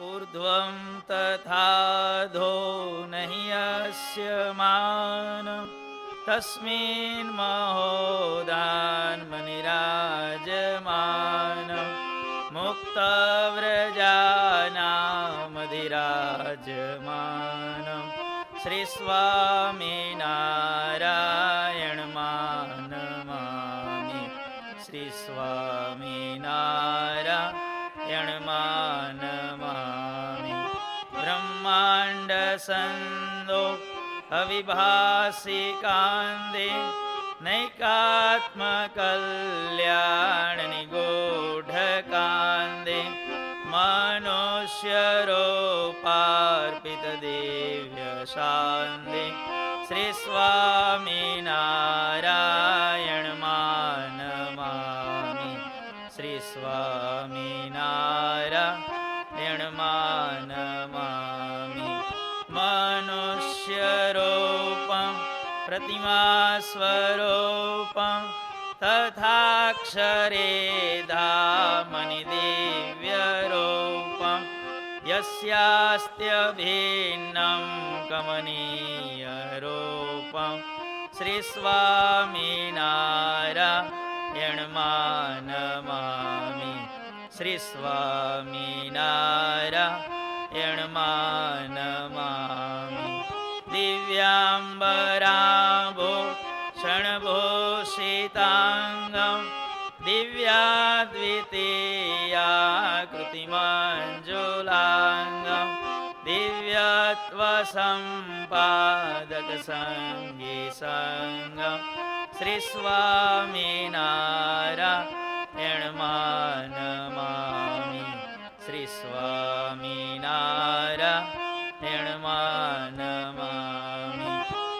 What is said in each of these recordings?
ऊर्ध्वं तथाधो नहि यस्य मानं तस्मिन् महोदान्मनिराजमानं मुक्तव्रजानामधिराजमानं श्रीस्वामिनारायणमानमामि श्रीस्वामिनारायणमानमामि ब्रह्माण्डसन्दो अविभासि कान्दे नैकात्मकल्याणनिगूढकान्दे मनुष्यरूपार्पितदिव्यशान्दे श्रीस्वामिनारायणमानमामि श्रीस्वामिनारायणमानमामि मनुष्यरूपं प्रतिमास्वरूपं तथाक्षरे धामनि दिव्यरूपं यस्यास्त्यभिन्नं कमनीयरूपं श्रीस्वामिनारायणमानमामि श्रीस्वामिनारायणमानमामि दिव्याम्बराम्बो क्षणभूषिताङ्गं दिव्याद्वितीयाकृतिमञ्जुलाङ्गं दिव्यत्वसम्पादकसङ्गीसङ्गं श्रीस्वामिनारायणमानमामि श्रीस्वामिनारायणमानमामि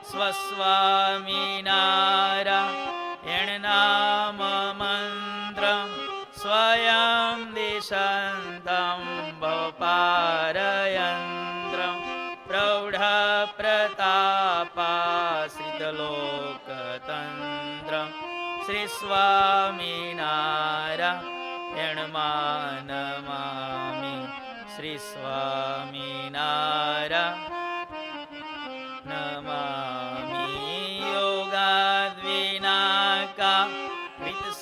स्वस्वामिनारायणनाममन्त्रं स्वयं दिशन्तं भवपारयन्त्रं प्रौढप्रतापाश्रितलोकतन्त्रं श्रीस्वामिनारायणमानमामि श्रीस्वामिनारायणमामि योगाद्विनाका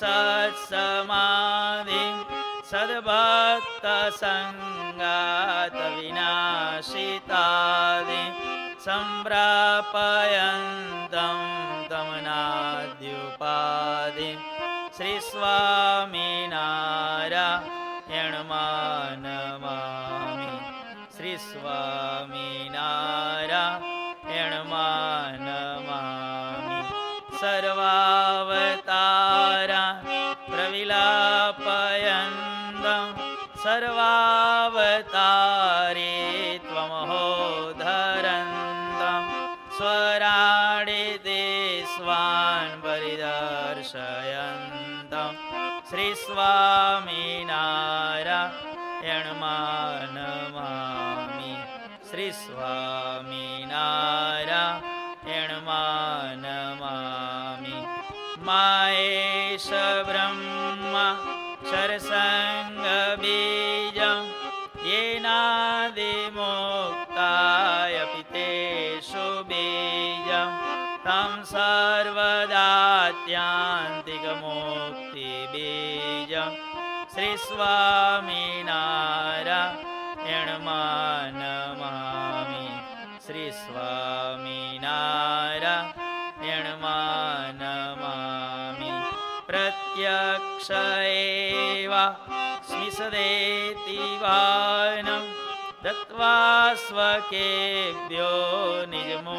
सत्समाधिं सद्भक्तसङ्गातविनाशितादिं सम्प्रापयन्तं तमनाद्युपाधिं श्रीस्वामिनारायणमानमामि श्रीस्वामिनारायणमानमामि सर्वावतारा प्रविलापयन्तं सर्वावतारे त्वमहोधरन्तं स्वराडिते स्वान् परिदर्शयन्तं श्रीस्वामिनारायणमानमामि श्रीस्वामिनारायणमानमामि मायेश ब्रह्मा क्षरसङ्गबीजं येनादिमुक्ताय पितेषु बीजं तं सर्वदात्यान्तिकमुक्तिबीजं श्रीस्वामिनारायणमानमामि श्रीस्वामिनारायणमानमामि प्रत्यक्ष एव स्मिसदेति वानं दत्त्वा स्वकेभ्यो निजमूर्तिदानं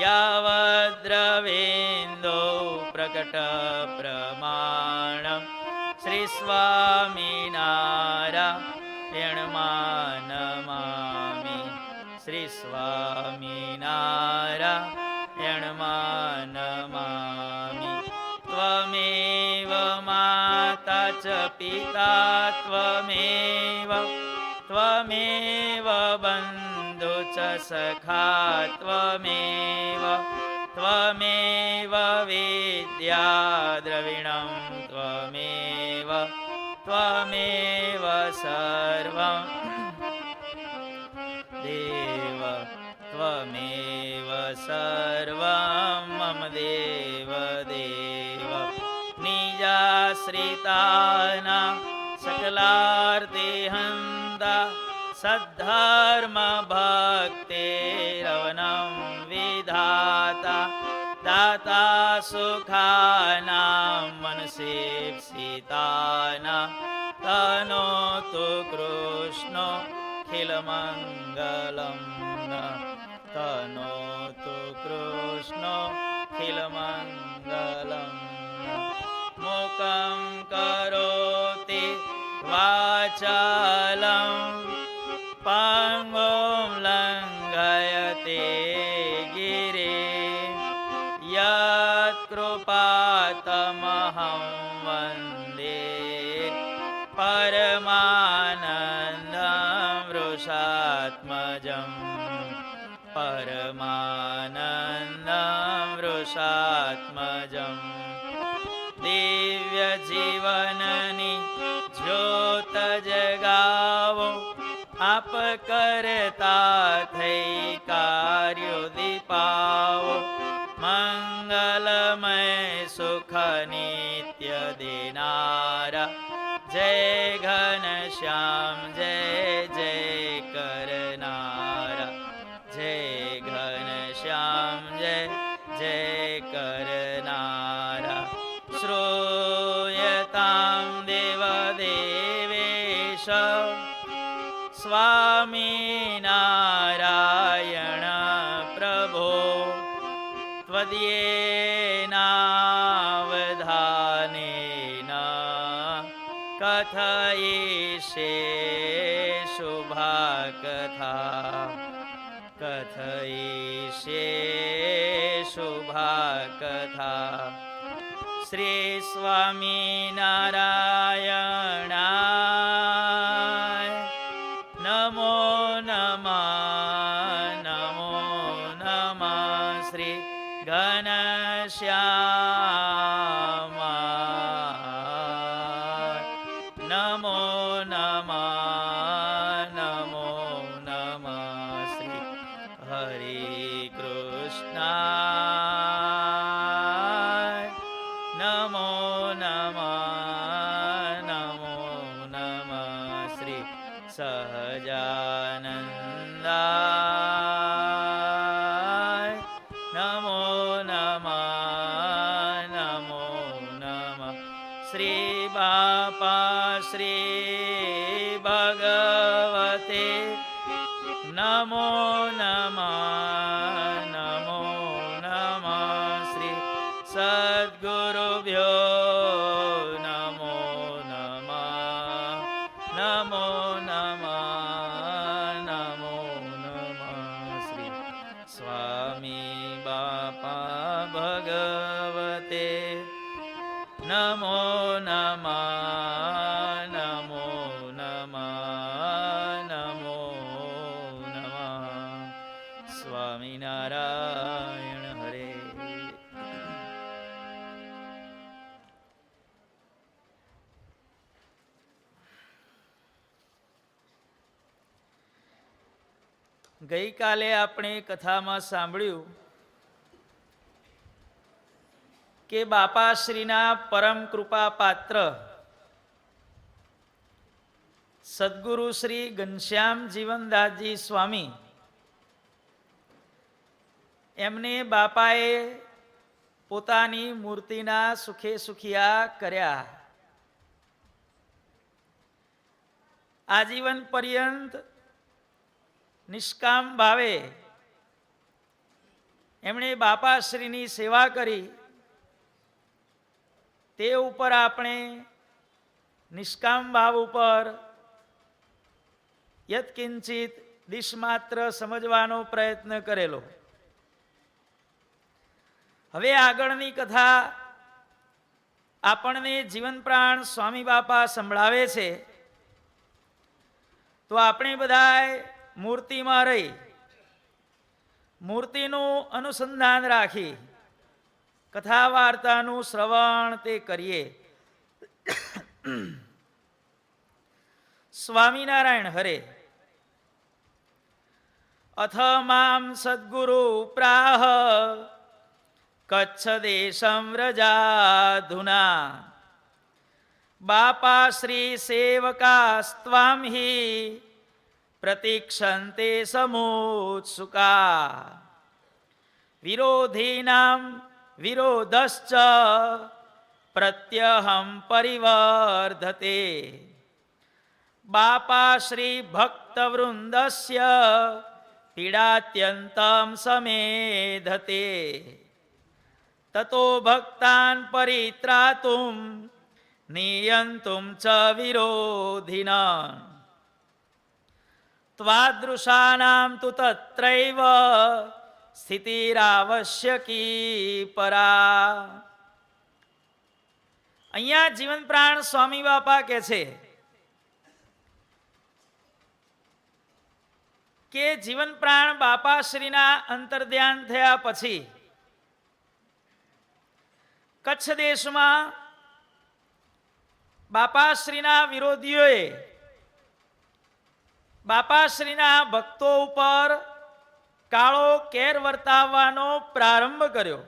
यावद्द्रवेन्दो प्रकटप्रमाणं श्रीस्वामिनारायणमानमामि श्रीस्वामिनारायणमानमामि त्वमेव माता च पिता त्वमेव बन्धु च सखा त्वमेव विद्या द्रविणं त्वमेव સર્વં દેવ ત્વમેવ સર્વં મમ દેવ દેવ નિજાશ્રિતાનાં સકલાર્તિહંતા સદ્ધર્મ ભક્તિરવનં વિધાતા દાતા સુખાનાં મનસેપ્સિતાનાં તનોતુ કૃષ્ણો ખિલમંગલં તનોતુ કૃષ્ણો ખિલમંગલં મુખં કરોતિ વાચાલં પાંગું લંઘયતે ગિરિં યત્કૃપાતમહં વંદે પરમાનંદં વૃષાત્મજં પરમાનંદં વૃષાત્મજં દિવ્ય જીવનની જ્યોત જગાવો આપ કરતા થઈ કાર્યો દીપાવો મંગલમય સુખ નિત્ય દેનારા જય ઘનશ્યામ જય જય કરનારા જય ઘનશ્યામ જય જય કરનારા શ્રૂયતાં દેવ દેવેશ સ્વામિનારાયણ પ્રભો ત્વદીયેનાવધાનેન કથયિષ્યે શુભા કથા કથયિષ્યે શુભા કથા શ્રી સ્વામિનારાયણાય નમો નમઃ નમો નમઃ શ્રી ઘનશ્યામાય નમો નમઃ નમો નમઃ શ્રી હરે કૃષ્ણાય નમો નમઃ નમો નમઃ શ્રી સહજાનંદાય નમો નમઃ નમો નમઃ શ્રી બાપા શ્રી ભગવતે નમો નમઃ નમો નમઃ શ્રી સદ્ગુરુભ્યો નમો નમઃ નમો નમઃ નમો નમઃ શ્રી સ્વામી બાપા ભગવતે નમો નમઃ નમો નમઃ નમો નમઃ સ્વામિનારાયણ હરે. ગઈકાલે આપણે કથામાં સાંભળ્યું કે બાપાશ્રીના પરમ કૃપા પાત્ર સદ્ગુરુ શ્રી ઘનશ્યામ જીવનદાસજી સ્વામી એમને બાપાએ પોતાની મૂર્તિના સુખે સુખિયા કર્યા. આજીવન પર્યંત નિષ્કામ ભાવે એમણે બાપાશ્રીની સેવા કરી. તે ઉપર આપણે નિષ્કામ ભાવ ઉપર યત્કિંચિત દિશમાત્ર સમજવાનો પ્રયત્ન કરેલો. હવે આગળની કથા આપણને જીવન પ્રાણ સ્વામી બાપા સંભળાવે છે. તો આપણે બધાએ મૂર્તિમાં રહી મૂર્તિનું અનુસંધાન રાખી કથા વાર્તાનું શ્રવણ તે કરીએ. સ્વામિનારાયણ હરે. અથ મામ સદ્ગુરુ પ્રાહ કચ્છ દેશમ વ્રજાધુના બાપા શ્રી સેવકાસ્ત્વામ હિ પ્રતીક્ષન્તે સમુત્સુકા વિરોધીનામ વિરોધશ્ચ પ્રત્યહમ પરિવર્ધતે બાપા શ્રી ભક્તવૃંદસ્ય પીડાત્યંતમ સમેધતે તતો ભક્તાન પરિત્રાતુમ નિયંતુમ ચ વિરોધિના ત્વાદૃશાનામ તુ તત્રૈવ સ્થિતિરાવશ્યકી પરા. અહીંયા જીવન પ્રાણ સ્વામી બાપા કે છે કે જીવન પ્રાણ બાપાશ્રીના અંતર્ધ્યાન થયા પછી કચ્છ દેશમાં બાપાશ્રીના વિરોધીઓએ બાપાશ્રીના ભક્તો ઉપર કાળો કેર વર્તાવવાનો પ્રારંભ કર્યો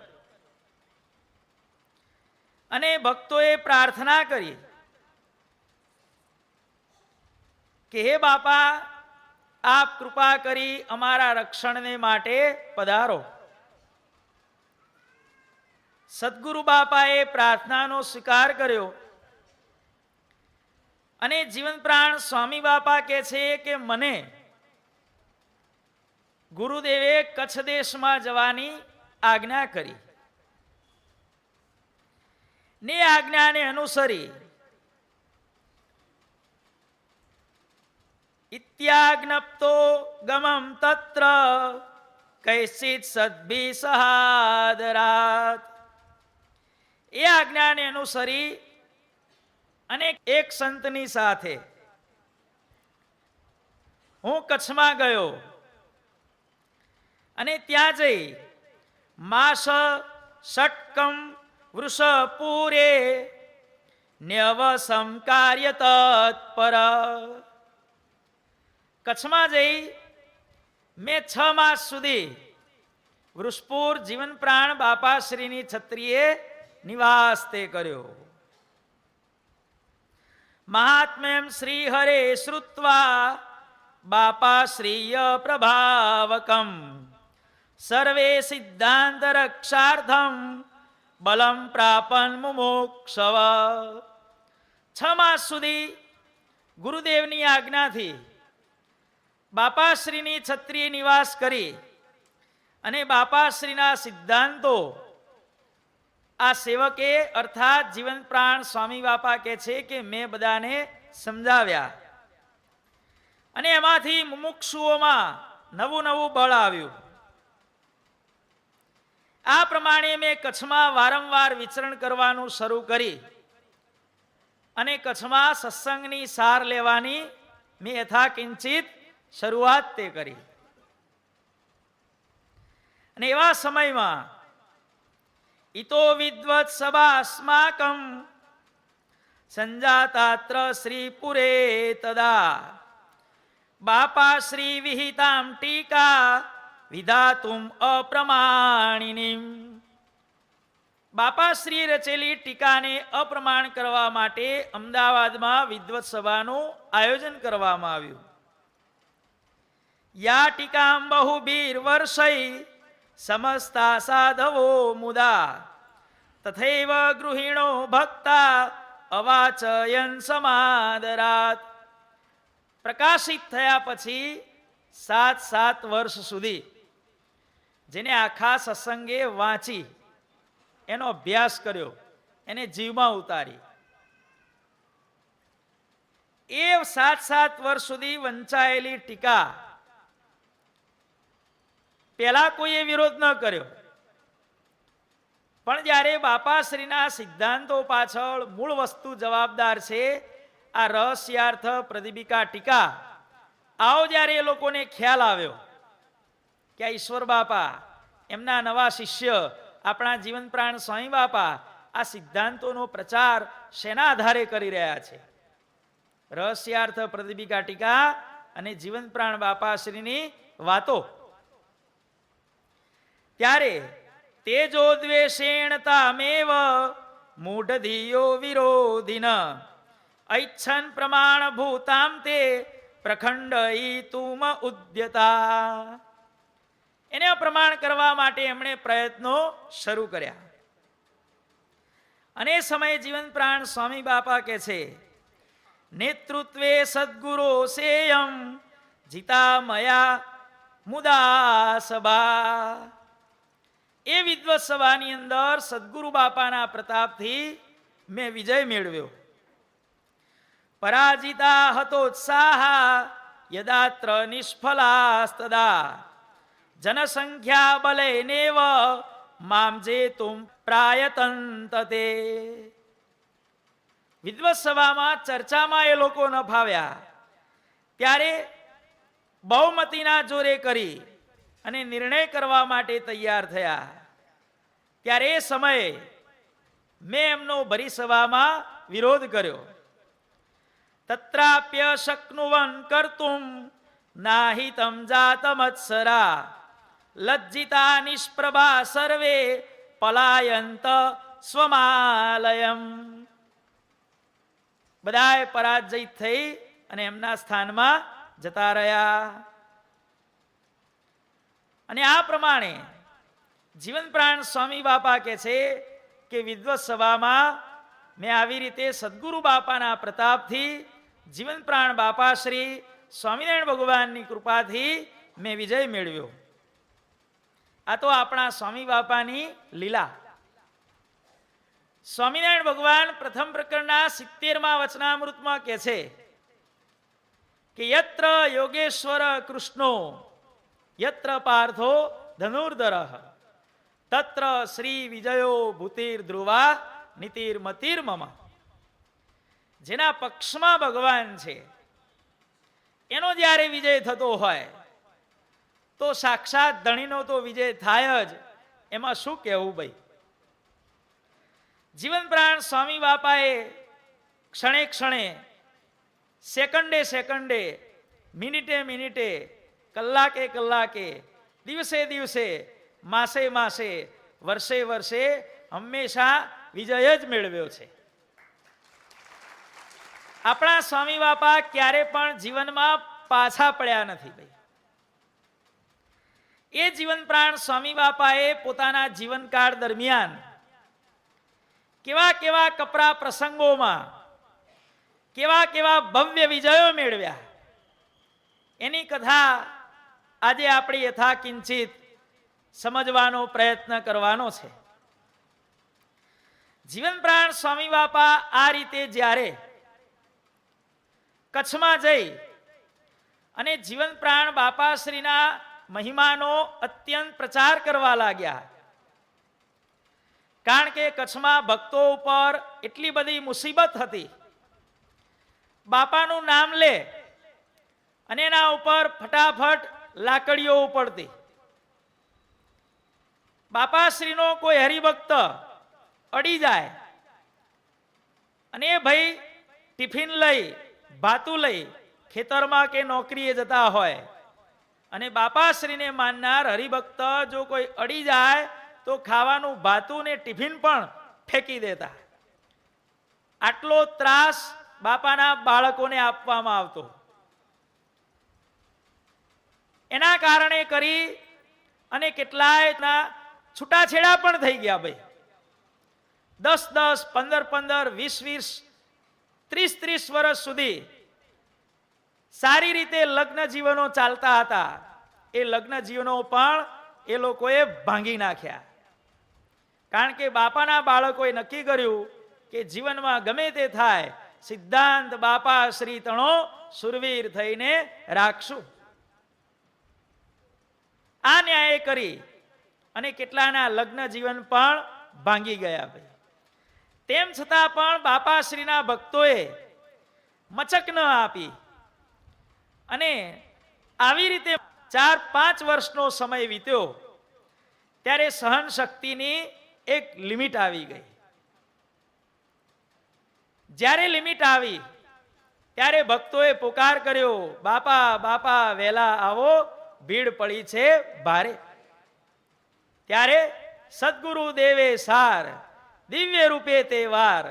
અને ભક્તોએ પ્રાર્થના કરી કે હે બાપા, આપ કૃપા કરી અમારા રક્ષણને માટે પધારો. સદગુરુ બાપાએ પ્રાર્થનાનો સ્વીકાર કર્યો અને જીવન પ્રાણ સ્વામી બાપા કહે છે કે મને ગુરુદેવે કચ્છ દેશમાં જવાની આજ્ઞા કરી ને આજ્ઞાને અનુસરી ઇત્યાજ્ઞપ્તો ગમમ તત્ર કૈસિત સદ્ભી સહાદરાત. એ આજ્ઞાને અનુસરી અને એક સંતની સાથે હું કચ્છમાં ગયો અને ત્યાં જઈ માસ ષટકમ વૃષપૂરે ન્યવસમ કાર્ય તત્પર. કચ્છમાં જઈ મેં 6 માસ સુધી વૃષપુર જીવન પ્રાણ બાપાશ્રીની છત્રીએ નિવાસ તે કર્યો. મહાત્મ્યમ શ્રી હરે શ્રુત્વા બાપાશ્રીય પ્રભાવકમ સર્વે સિદ્ધાંત રક્ષાર્થમ બલમ પ્રાપન મુમોક્ષવ. 6 માસ સુધી ગુરુદેવની આજ્ઞાથી બાપાશ્રીની છત્રીએ નિવાસ કરી અને બાપાશ્રીના સિદ્ધાંતો આ સેવકે અર્થાત જીવન પ્રાણ સ્વામી બાપા કહે છે કે મેં બધાને સમજાવ્યા અને એમાંથી મુમુક્ષુઓમાં નવું નવું બળ આવ્યું. આ પ્રમાણે મેં કચ્છમાં વારંવાર વિચરણ કરવાનું શરૂ કરી અને કચ્છમાં સત્સંગની સાર લેવાની મેં યથાકિંચિત શરૂઆત તે કરી. અને એવા સમયમાં ઇતો વિદ્વત સભાસ્માકં સંજાતાત્ર શ્રીપુરે તદા બાપા શ્રી વિહિતામ ટીકા વિધાતુમ અપ્રમાણિનીમ. બાપાશ્રી રચેલી ટીકાને અપ્રમાણ કરવા માટે અમદાવાદમાં વિદ્વત સભાનું આયોજન કરવામાં આવ્યું. યા ટીકામ બહુબીર વર્ષૈ સમસ્તા સાધવો મુદા તથૈવ ગૃહિણો ભક્તા અવાચયન સમાદરાત. પ્રકાશિત થયા પછી 7 વર્ષ સુધી જેને આખા સત્સંગે વાંચી એનો અભ્યાસ કર્યો, એને જીવમાં ઉતારી, એ 7 વર્ષ સુધી વંચાયેલી ટીકા પહેલા કોઈએ વિરોધ ન કર્યો, પણ જ્યારે બાપાશ્રીના સિદ્ધાંતો પાછળ મૂળ વસ્તુ જવાબદાર છે આ રહસ્યાર્થ પ્રદીપિકા ટીકા, આવો જ્યારે એ લોકોને ખ્યાલ આવ્યો કે આ ઈશ્વર બાપા એમના નવા શિષ્ય આપણા જીવન પ્રાણ સ્વામી બાપા આ સિદ્ધાંતોનો પ્રચાર શેના આધારે કરી રહ્યા છે, રહસ્યાર્થ પ્રદીપિકા ટીકા અને જીવન પ્રાણ બાપાશ્રીની વાતો. ત્યારે તેજોદ્વેષેણ તામેવ મૂઢધિયો વિરોધિન ઐચ્છન પ્રમાણ ભૂતામ તે પ્રખંડયિતુમ ઉદ્યતા. એને પ્રમાણ કરવા માટે એમણે પ્રયત્નો શરૂ કર્યા. અને સમયે જીવન પ્રાણ સ્વામી બાપા કે છે, નેતૃત્વે સદગુરો સેયમ જીતા મયા મુદા સભા. એ વિદ્વત સભાની અંદર સદગુરુ બાપાના પ્રતાપથી મેં વિજય મેળવ્યો. પરાજિતા હતોત્સાહ યદાત્ર નિષ્ફલાસ્તદા જનસંખ્યા બલેનેવ મામ જેતુમ પ્રાયતંતતે. વિદ્વત સભામાં ચર્ચામાં એ લોકો ન ફાવ્યા ત્યારે બહુમતીના જોરે કરી અને નિર્ણય કરવા માટે તૈયાર થયા. ત્યારે એ સમયે મેં એમનો ભરી સભામાં વિરોધ કર્યો. તત્રાપ્ય શક્નુવન કર્તુમ નાહિતમ જાતમત્સરા લજ્જિતા નિષ્પ્રભા સર્વે પલાયંત સ્વમાલયમ. બધાએ પરાજય થઈ અને એમના સ્થાનમાં જતા રહ્યા. અને આ પ્રમાણે જીવન પ્રાણ સ્વામી બાપા કે છે કે વિદ્વત સભામાં મેં આવી રીતે સદગુરુ બાપાના પ્રતાપથી જીવન પ્રાણ બાપા શ્રી સ્વામિનારાયણ ભગવાનની કૃપાથી મેં વિજય મેળવ્યો. આ તો આપણા સ્વામી બાપાની લીલા. સ્વામિનારાયણ ભગવાન પ્રથમ પ્રકરણના 70મા વચનામૃતમાં કહે છે કે યત્ર યોગેશ્વર કૃષ્ણો યત્ર પાર્થો ધનુર્ધર તત્ર શ્રી વિજયો ભૂતિર ધ્રુવા નીતિર્મતિર્મમ. જેના પક્ષમાં ભગવાન છે એનો જ્યારે વિજય થતો હોય તો સાક્ષાત ધણીનો તો વિજય થાય જ. એમાં શું કહેવું ભાઈ. જીવન પ્રાણ સ્વામી બાપાએ ક્ષણે ક્ષણે, સેકન્ડે સેકન્ડે, મિનિટે મિનિટે, કલાકે કલાકે, દિવસે દિવસે, માસે માસે, વર્ષે વર્ષે હંમેશા વિજય જ મેળવ્યો છે. આપણા સ્વામી બાપા ક્યારે પણ જીવનમાં પાછા પડ્યા નથી ભાઈ. એ જીવન પ્રાણ સ્વામી બાપાએ પોતાના જીવનકાળ દરમિયાન કેવા કેવા કપરા પ્રસંગોમાં કેવા કેવા ભવ્ય વિજયો મેળવ્યા એની કથા આજે આપણે યથાકિંચિત સમજવાનો પ્રયત્ન કરવાનો છે. જીવન પ્રાણ સ્વામી બાપા આ રીતે જ્યારે કચ્છમાં જઈ અને જીવન પ્રાણ બાપાશ્રીના મહિમાનો અત્યંત પ્રચાર કરવા લાગ્યા. કારણ કે કચ્છમાં ભક્તો ઉપર એટલી બધી મુસીબત હતી. બાપાનું નામ લે અને એના ઉપર ફટાફટ લાકડીઓ ઉપડતી. બાપાશ્રીનો કોઈ હરિભક્ત અડી જાય અને એ ભાઈ ટિફિન લઈ, ભાતું લઈ ખેતરમાં કે નોકરીએ જતા હોય અને બાપાશ્રીને માનનાર હરિભક્ત જો કોઈ અડી જાય તો ખાવાનું ભાતું ને ટિફિન પણ ફેંકી દેતા. આટલો ત્રાસ બાપાના બાળકોને આપવામાં આવતો. એના કારણે કરી અને કેટલાયના છૂટાછેડા પણ થઈ ગયા ભાઈ. 10-10, 15-15, 20-20, 30-30 વર્ષ સુધી સારી રીતે લગ્ન જીવનો ચાલતા હતા. એ લગ્ન જીવનો પણ એ લોકોએ ભાંગી નાખ્યા. કારણ કે બાપાના બાળકોએ નક્કી કર્યું કે જીવનમાં ગમે તે થાય સિદ્ધાંત બાપા શ્રી તણો સુરવીર થઈને રાખશું. આ ન્યાય કરી અને કેટલાના લગ્ન જીવન પણ ભાંગી ગયા ભાઈ. તેમ છતાં પણ બાપાશ્રીના ભક્તોએ મચક ન આપી અને આવી રીતે 4-5 વર્ષનો સમય વીત્યો. ત્યારે સહન શક્તિની એક લિમિટ આવી ગઈ. જ્યારે લિમિટ આવી ત્યારે ભક્તોએ પુકાર કર્યો, બાપા બાપા વહેલા આવો, ભીડ પડી છે ભારે. ત્યારે સદગુરુ દેવે સાર, દિવ્ય રૂપે તે વાર,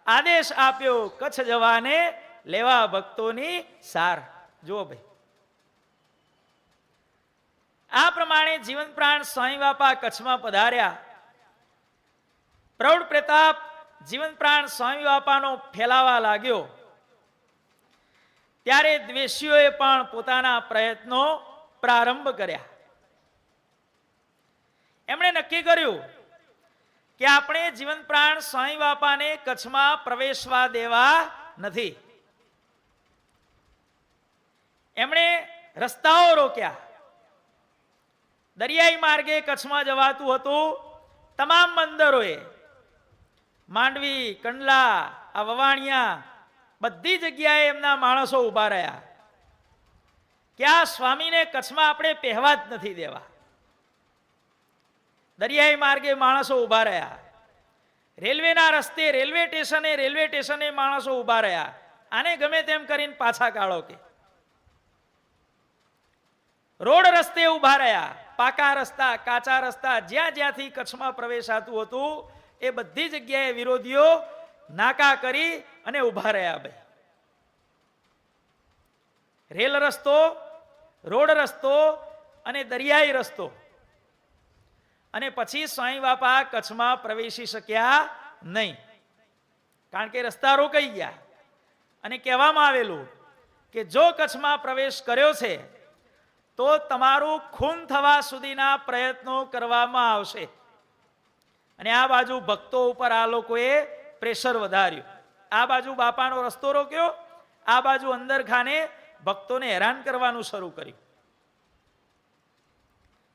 આદેશ આપ્યો કચ્છ જવાને, લેવા ભક્તોની સાર. જુઓ ભાઈ, આ પ્રમાણે જીવન પ્રાણ સ્વામી બાપા કચ્છમાં પધાર્યા. પ્રૌઢ પ્રતાપ જીવન પ્રાણ સ્વામી બાપાનો ફેલાવા લાગ્યો. ત્યારે દ્વેષીઓએ પણ પોતાના પ્રયત્નો પ્રારંભ કર્યા. એમણે નક્કી કર્યું કે આપણે જીવન પ્રાણ સ્વામી બાપાને કચ્છમાં પ્રવેશવા દેવા નથી. એમણે રસ્તાઓ રોક્યા. દરિયાઈ માર્ગે કચ્છમાં જવાતું હતું. તમામ બંદરોએ માંડવી, કંડલા, આ વવાણિયા, બધી જગ્યાએ એમના માણસો ઉભા રહ્યા કે આ સ્વામીને કચ્છમાં આપણે પહેવા જ નથી દેવા. દરિયાઈ માર્ગે માણસો ઉભા રહ્યા. રેલવેના રસ્તે, રેલવે સ્ટેશને માણસો ઉભા રહ્યા. આને ગમે તેમ કરીને પાછા કાઢો કે. રોડ રસ્તે ઉભા રહ્યા. પાકા રસ્તા, કાચા રસ્તા, જ્યાં જ્યાંથી કચ્છમાં પ્રવેશાતું હતું એ બધી જગ્યાએ વિરોધીઓ નાકા કરી અને ઉભા રહ્યા. ભાઈ, રેલ રસ્તો, રોડ રસ્તો અને દરિયાઈ રસ્તો. અને પછી સ્વામી બાપા કચ્છમાં પ્રવેશી શક્યા નહીં, કારણ કે રસ્તા રોકાઈ ગયા. અને કહેવામાં આવેલું કે જો કચ્છમાં પ્રવેશ કર્યો છે તો તમારું ખૂન થવા સુધીના પ્રયત્નો કરવામાં આવશે. અને આ બાજુ ભક્તો ઉપર આ લોકોએ પ્રેશર વધાર્યું. આ બાજુ બાપાનો રસ્તો રોક્યો, આ બાજુ અંદર ખાને ભક્તોને હેરાન કરવાનું શરૂ કર્યું.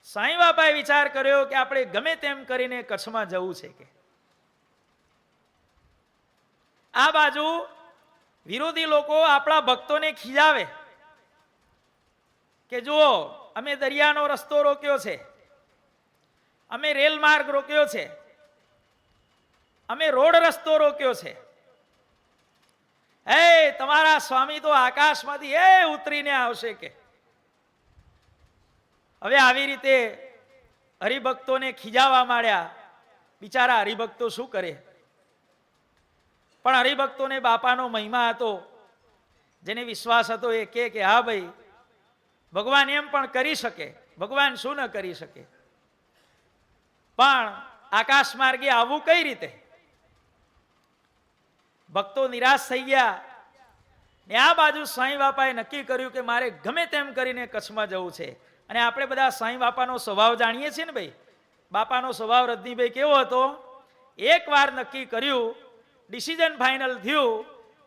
સાંઈ બાપાએ વિચાર કર્યો કે આપણે ગમે તેમ કરીને કચ્છમાં જવું છે. કે આ બાજુ વિરોધી લોકો આપણા ભક્તોને ખીજાવે કે જુઓ, અમે દરિયાનો રસ્તો રોક્યો છે, અમે રેલ માર્ગ રોક્યો છે, અમે રોડ રસ્તો રોક્યો છે. તમારા સ્વામી તો આકાશમાંથી ઉતરીને આવશે. કે હવે આવી રીતે હરિભક્તોને ખીજાવા માંડ્યા. બિચારા હરિભક્તો શું કરે? પણ હરિભક્તોને બાપાનો મહિમા હતો, જેને વિશ્વાસ હતો એ કે હા ભાઈ, ભગવાન એમ પણ કરી શકે, ભગવાન શું ન કરી શકે. પણ આકાશ માર્ગે આવવું કઈ રીતે? ભક્તો નિરાશ થઈ ગયા. ને આ બાજુ સાંઈ બાપાએ નક્કી કર્યું કે મારે ગમે તેમ કરીને કચ્છમાં જવું છે. અને આપણે બધા સાંઈ બાપાનો સ્વભાવ જાણીએ છીએ ને ભાઈ. બાપાનો સ્વભાવ રજનીભાઈ કેવો હતો? એકવાર નક્કી કર્યું, ડિસિઝન ફાઇનલ થયું,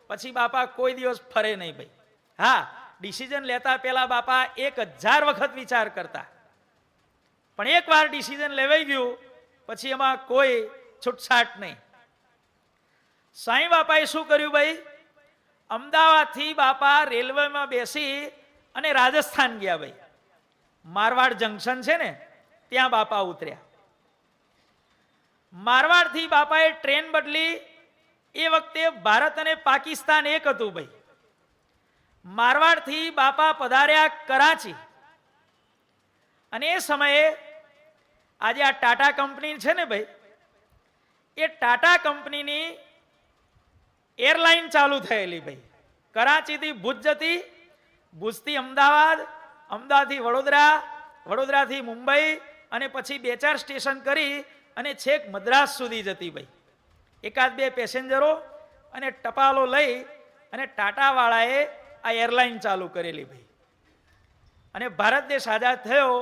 પછી બાપા કોઈ દિવસ ફરે નહીં ભાઈ. હા, ડિસિઝન લેતા પહેલા બાપા 1000 વખત વિચાર કરતા, પણ એકવાર ડિસિઝન લેવાઈ ગયું પછી એમાં કોઈ છૂટછાટ નહીં. સાંઈ બાપાએ શું કર્યું ભાઈ? અમદાવાદથી બાપા રેલવેમાં બેસી અને રાજસ્થાન ગયા ભાઈ. મારવાડ જંકશન છે ને, ત્યાં બાપા ઉતર્યા. મારવાડથી બાપાએ ટ્રેન બદલી. એ વખતે ભારત અને પાકિસ્તાન એક હતું ભાઈ. મારવાડથી બાપા પધાર્યા કરાચી. અને એ સમયે આજે આ ટાટા કંપની છે ને ભાઈ, એ ટાટા કંપનીની એરલાઇન ચાલુ થયેલી ભાઈ. કરાચીથી ભુજ જતી, ભુજથી અમદાવાદ, અમદાવાદથી વડોદરા, વડોદરાથી મુંબઈ, અને પછી 2-4 સ્ટેશન કરી અને છેક મદ્રાસ સુધી જતી ભાઈ. 1-2 પેસેન્જરો અને ટપાલો લઈ અને ટાટાવાળાએ આ એરલાઇન ચાલુ કરેલી ભાઈ. અને ભારત દેશ આઝાદ થયો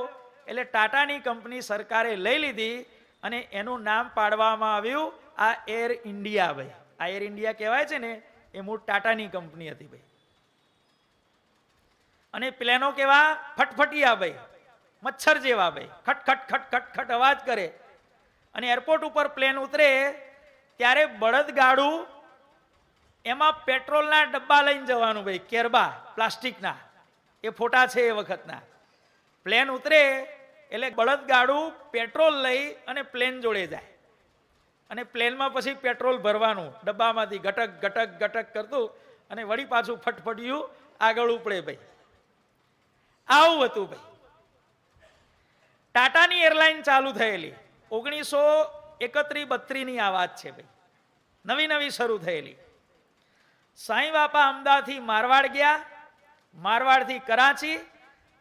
એટલે ટાટાની કંપની સરકારે લઈ લીધી અને એનું નામ પાડવામાં આવ્યું આ એર ઇન્ડિયા ભાઈ. આ એર ઇન્ડિયા કહેવાય છે ને, એ મૂળ ટાટાની કંપની હતી ભાઈ. અને પ્લેનો કેવા? ફટફટિયા ભાઈ, મચ્છર જેવા ભાઈ, ખટખટ ખટખટ ખટ અવાજ કરે. અને એરપોર્ટ ઉપર પ્લેન ઉતરે ત્યારે બળદગાડું, એમાં પેટ્રોલના ડબ્બા લઈને જવાનું ભાઈ, કેરબા પ્લાસ્ટિકના. એ ફોટા છે એ વખતના. પ્લેન ઉતરે એટલે બળદગાડું પેટ્રોલ લઈ અને પ્લેન જોડે જાય. અને પ્લેનમાં પછી પેટ્રોલ ભરવાનું ડબ્બામાંથી, ઘટક ઘટક ઘટક કરતું અને વળી પાછું ફટફટિયું આગળ ઉપડે ભાઈ. આવું હતું ભાઈ. ટાટાની એરલાઇન ચાલુ થયેલી 1931-32 ની આ વાત છે ભાઈ. નવી નવી શરૂ થયેલી. સાંઈ બાપા અમદાવાદથી મારવાડ ગયા, મારવાડથી કરાચી,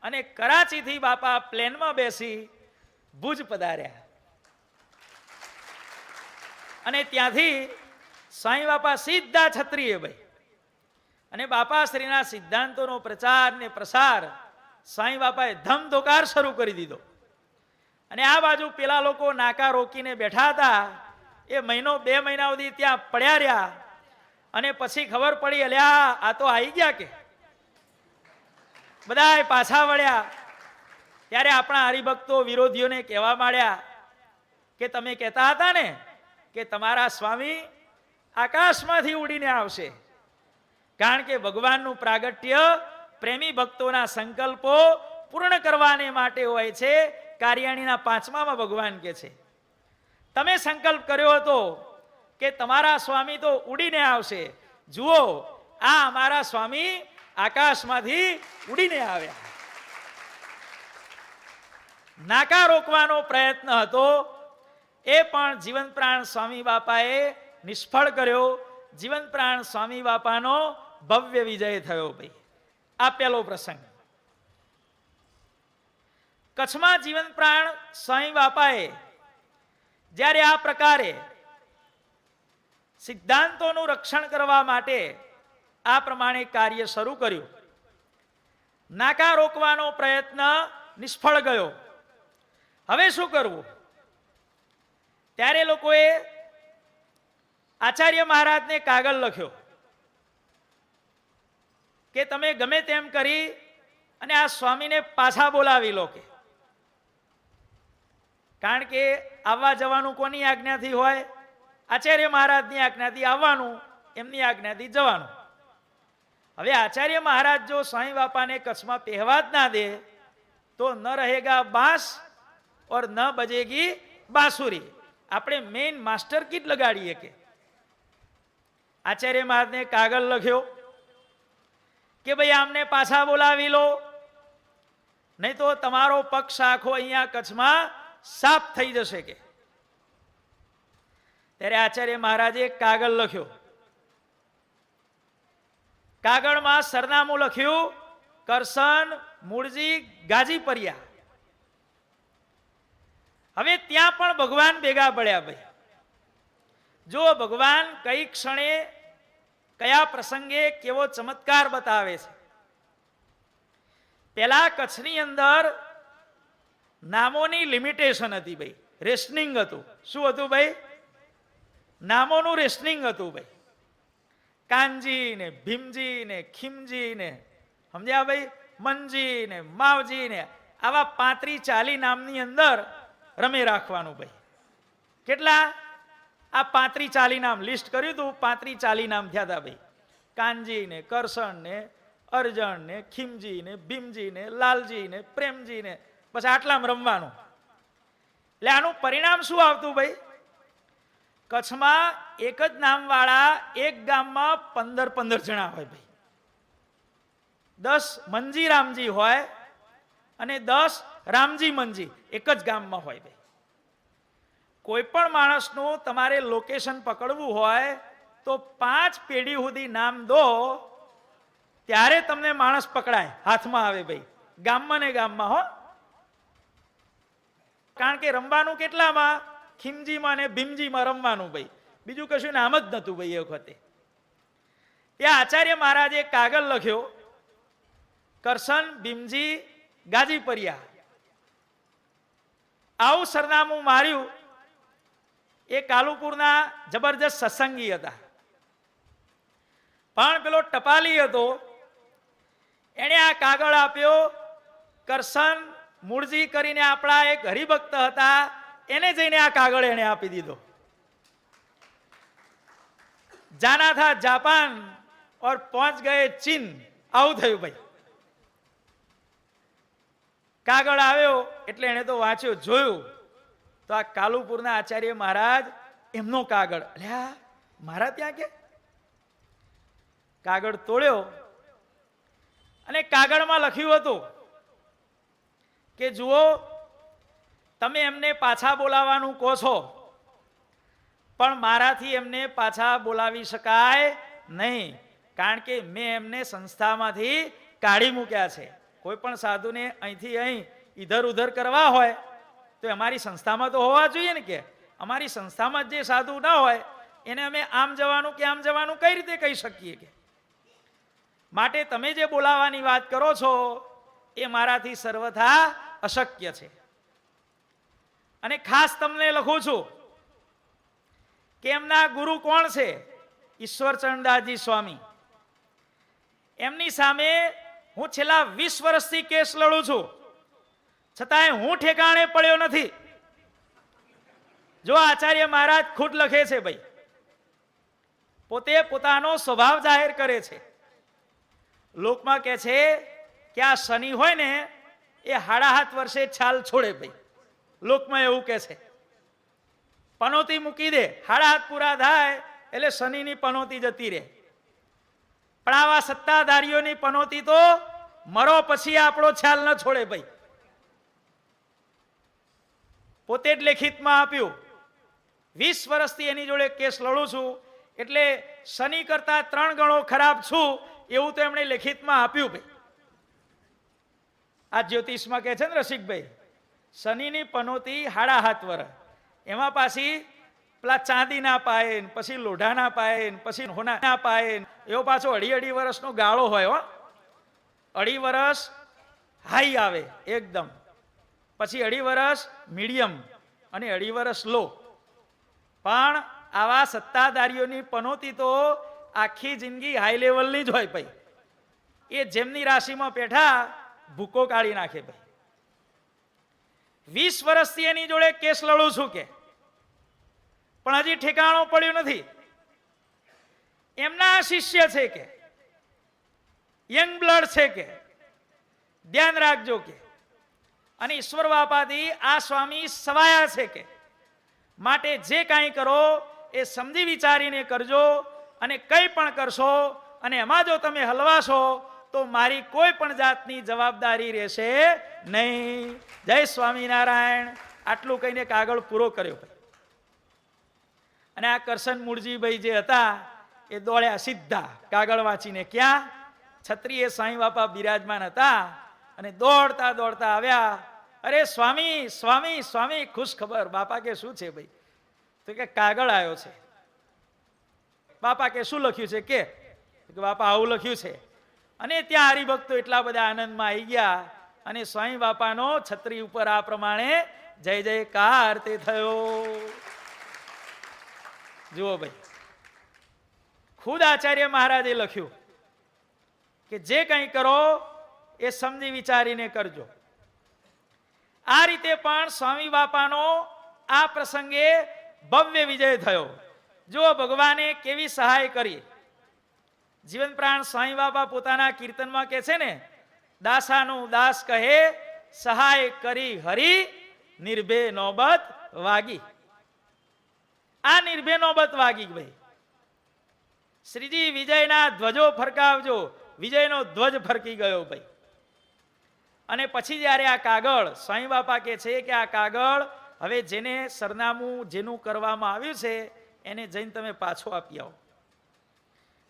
અને કરાચીથી બાપા પ્લેનમાં બેસી ભુજ પધાર્યા. અને ત્યાંથી સાંઈ બાપા સીધા છત્રીએ ભાઈ. અને બાપા શ્રીના સિદ્ધાંતોનો પ્રચાર ને પ્રસાર સાંઈ બાપાએ ધમધોકાર શરૂ કરી દીધો. અને આ બાજુ પેલા લોકો નાકા રોકીને બેઠા હતા, એ મહિનો 2 મહિના સુધી ત્યાં પડ્યા રહ્યા. અને પછી ખબર પડી, અલ્યા આ તો આવી ગયા કે. બધા પાછા વળ્યા. ત્યારે આપણા હરિભક્તો વિરોધીઓને કહેવા માંડ્યા કે તમે કહેતા હતા ને કે તમારા સ્વામી આકાશમાંથી ઉડીને આવશે. કારણ કે ભગવાનનું પ્રાગટ્ય પ્રેમી ભક્તોના સંકલ્પો પૂર્ણ કરવાને માટે હોય છે. કાર્યાણીના 5મામાં ભગવાન કહે છે, તમે સંકલ્પ કર્યો હતો કે તમારા સ્વામી તો ઉડીને આવશે. જુઓ, આ અમારા સ્વામી આકાશમાંથી ઉડીને આવ્યા. નાકા રોકવાનો પ્રયત્ન હતો, એ પણ જીવન પ્રાણ સ્વામી બાપાએ નિષ્ફળ કર્યો. જીવન પ્રાણ સ્વામી બાપાનો ભવ્ય વિજય થયો ભાઈ. આ પહેલો પ્રસંગ. કચ્છમાં જીવન પ્રાણ સ્વામી બાપાએ જ્યારે આ પ્રકારે સિદ્ધાંતોનું રક્ષણ કરવા માટે આ પ્રમાણે કાર્ય શરૂ કર્યું. નાકા રોકવાનો પ્રયત્ન નિષ્ફળ ગયો. હવે શું કરવું? ત્યારે લોકોએ આચાર્ય મહારાજને કાગળ લખ્યો કે તમે ગમે તેમ કરી અને આ સ્વામીને પાછા બોલાવી લો. કે કારણ કે આવવા જવાનું કોની આજ્ઞાથી હોય? આચાર્ય મહારાજની આજ્ઞાથી આવવાનું, એમની આજ્ઞાથી જવાનું. હવે આચાર્ય મહારાજ જો સ્વામી બાપાને કચ્છમાં પહેવા જ ના દે તો ન રહેગા બાંસ ઓર ન બજેગી બાંસુરી. આપણે મેઇન માસ્ટર કીટ લગાડીએ. કે આચાર્ય મહારાજને કાગળ લખ્યો કે ભાઈ આમને પાછા બોલાવી લો, નહીં તો તમારો પક્ષ આખો અહીંયા કચ્છમાં સાફ થઈ જશે. કે ત્યારે આચાર્ય મહારાજે કાગળ લખ્યો. કાગળમાં સરનામું લખ્યું કરસન મૂળજી ગાજીપરિયા. હવે ત્યાં પણ ભગવાન ભેગા પડ્યા ભાઈ. જો ભગવાન કઈ ક્ષણે કયા પ્રસંગે કેવો ચમત્કાર બતાવે છે. પેલા કચ્છની અંદર નામોની લિમિટેશન હતી ભાઈ, રેશનિંગ હતું. શું હતું ભાઈ? નામોનું રેશનિંગ હતું ભાઈ. કાનજી ને ભીમજી ને ખીમજી ને, સમજ્યા ભાઈ, મનજી ને માવજી ને, આવા 35-40 નામની અંદર રમે રાખવાનું ભાઈ. કેટલા? આ 35-40 નામ લિસ્ટ કર્યું હતું. 35-40 નામ થયા હતા ભાઈ. કાનજી ને કરસન ને અર્જણ ને ખીમજી ને ભીમજી ને લાલજી ને પ્રેમજી ને, બસ આટલામાં રમવાનું. એટલે આનું પરિણામ શું આવતું ભાઈ? કચ્છમાં એક જ નામવાળા એક ગામમાં 15 જણા હોય ભાઈ. 10 મંજી રામજી હોય અને 10 રામજી મંજી એક જ ગામમાં હોય ભાઈ. કોઈ પણ માણસનું તમારે લોકેશન પકડવું હોય તો 5 પેઢી સુધી નામ દો, ત્યારે તમને માણસ પકડાય, હાથમાં આવે ભાઈ. ગામમાં ને ગામમાં હો. કારણ કે રમવાનું કેટલામાં? ખીમજીમાં ને ભીમજીમાં રમવાનું ભાઈ. બીજું કશું નામ જ નતું ભાઈ એ વખતે. ત્યાં આચાર્ય મહારાજે કાગળ લખ્યો કરસન ભીમજી ગાજીપરિયા. આવું સરનામું માર્યું. એ કાલુપુરના જબરજસ્ત સત્સંગી હતા, પણ પેલો ટપાલી હતો, એણે આ કાગળ આપ્યો. કરસન મૂળજી કરીને આપણા એક હરિભક્ત હતા, એને જઈને આ કાગળ એને આપી દીધો. જાના થા જાપાન और પહોંચ ગયે ચીન. આવું થયું ભાઈ. કાગળ આવ્યો એટલે એને તો વાંચ્યો, જોયું તો આ કાલુપુરના આચાર્ય મહારાજ એમનો કાગળ. અલ્યા મારા ત્યાં કે કાગળ તોડ્યો અને કાગળમાં લખ્યું હતું કે જુઓ, તમે એમને પાછા બોલાવવાનું કહો છો, પણ મારાથી એમને પાછા બોલાવી શકાય નહીં, કારણ કે મેં એમને સંસ્થામાંથી કાઢી મૂક્યા છે. કોઈ પણ સાધુને અહીંથી અહીં ઇધર ઉધર કરવા હોય તો અમારી સંસ્થામાં તો હોવા જોઈએ ને. કે અમારી સંસ્થામાં જે સાધુ ના હોય એને અમે આમ જવાનું કે આમ જવાનું કઈ રીતે કહી શકીએ? કે માટે તમે જે બોલાવવાની વાત કરો છો એ મારાથી સર્વથા અશક્ય છે. અને ખાસ તમને લખું છું કે એમના ગુરુ કોણ છે? ઈશ્વરચંદ્રદાસજી સ્વામી. એમની સામે હું છેલ્લા 20 વર્ષથી કેસ લડું છું, છતાંય હું ઠેકાણે પડ્યો નથી. જો આચાર્ય મહારાજ ખુદ લખે છે, ભાઈ પોતે પોતાનો સ્વભાવ જાહેર કરે છે. લોકમાં કહે છે કે આ શનિ હોય ને એ 7.5 વર્ષે છાલ છોડે. ભાઈ લોકમાં એવું કહે છે, પનોતી મૂકી દે, 7.5 પૂરા થાય એટલે શનિની પનોતી જતી રહે. પણ આવા સત્તાધારીઓની પનોતી તો મરો પછી આપણો છાલ ન છોડે. ભાઈ પોતે જ લેખિતમાં આપ્યું. 20 વર્ષથી એની જોડે કેસ લડું છું, એટલે શનિ કરતા 3 ગણો ખરાબ છું એવું તો એમણે લેખિતમાં આપ્યું. ભાઈ આ જ્યોતિષમાં કહે છે ને રસિકભાઈ, શનિની પનોતી 7.5 વર્ષ, એમાં પાછી પેલા ચાંદીના પાય, પછી લોઢાના પાય, પછી હોનાના પાય, એવો પાછો 2.5 વર્ષનો ગાળો હોય. 2.5 વર્ષ હાઈ આવે એકદમ, પછી 2.5 વર્ષ મીડિયમ અને 2.5 વર્ષ લો. પણ આવા સત્તાધારીઓની પનોતી તો આખી જિંદગી હાઈ લેવલની જ હોય. ભાઈ એ જેમની રાશિમાં પેઠા ભૂકો કાઢી નાખે. ભાઈ 20 વર્ષથી એની જોડે કેસ લડું છું કે પણ હજી ઠેકાણો પડ્યું નથી. એમના શિષ્ય છે કે યંગ બ્લડ છે કે ધ્યાન રાખજો કે, અને ઈશ્વર બાપાથી આ સ્વામી સવાયા છે કે માટે જે કાંઈ કરો એ સમજી વિચારીને કરજો. અને કંઈ પણ કરશો અને એમાં જો તમે હલવાશો તો મારી કોઈ પણ જાતની જવાબદારી રહેશે નહીં. જય સ્વામિનારાયણ. આટલું કહીને કાગળ પૂરો કર્યો. અને આ કરશન મૂળજીભાઈ જે હતા એ દોડ્યા સીધા કાગળ વાંચીને. ક્યાં? છત્રીએ સાંઈ બાપા બિરાજમાન હતા અને દોડતા દોડતા આવ્યા. અરે સ્વામી સ્વામી સ્વામી, ખુશ ખબર. બાપા કે શું છે ભાઈ? તો કે કાગળ આવ્યો છે. બાપા કે શું લખ્યું છે? કે બાપા આવું લખ્યું છે. અને ત્યાં હરિભક્તો એટલા બધા આનંદમાં આવી ગયા અને સ્વામી બાપાનો છત્રી ઉપર આ પ્રમાણે જય જયકાર તે થયો. જુઓ ભાઈ, ખુદ આચાર્ય મહારાજે લખ્યું કે જે કંઈ કરો એ સમજી વિચારીને કરજો. આ રીતે પણ સ્વામી બાપાનો આ પ્રસંગે ભવ્ય વિજય થયો. જો ભગવાને કેવી સહાય કરી. જીવન પ્રાણ સ્વામી બાપા પોતાના કીર્તનમાં કહે છે ને, દાસાનું દાસ કહે સહાય કરી હરી, નિર્ભે નોબત વાગી. આ નિર્ભે નોબત વાગી. ભાઈ શ્રીજી વિજયના ધ્વજો ફરકાવજો. વિજયનો ધ્વજ ફરકી ગયો. ભાઈ અને પછી જ્યારે આ કાગળ, સ્વામી બાપા કહે છે કે આ કાગળ હવે જેને સરનામું જેનું કરવામાં આવ્યું છે એને જઈને તમે પાછો આપી આવો.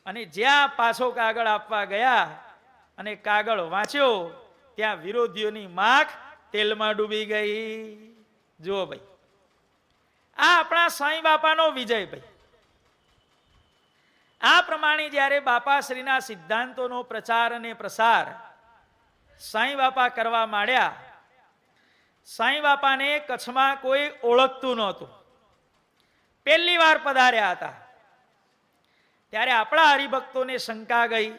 અને જ્યાં પાછો કાગળ આપવા ગયા અને કાગળ વાંચ્યો ત્યાં વિરોધીઓની માખ તેલમાં ડૂબી ગઈ. જુઓ ભાઈ, આ આપણા સ્વામી બાપાનો વિજય. ભાઈ આ પ્રમાણે જ્યારે બાપાશ્રીના સિદ્ધાંતોનો પ્રચાર અને પ્રસાર સાંઈ બાપા કરવા માંડ્યા, સાંઈ બાપાને કચ્છમાં કોઈ ઓળખતું નહોતું. પહેલી વાર પધાર્યા હતા ત્યારે આપણા હરિભક્તોને શંકા ગઈ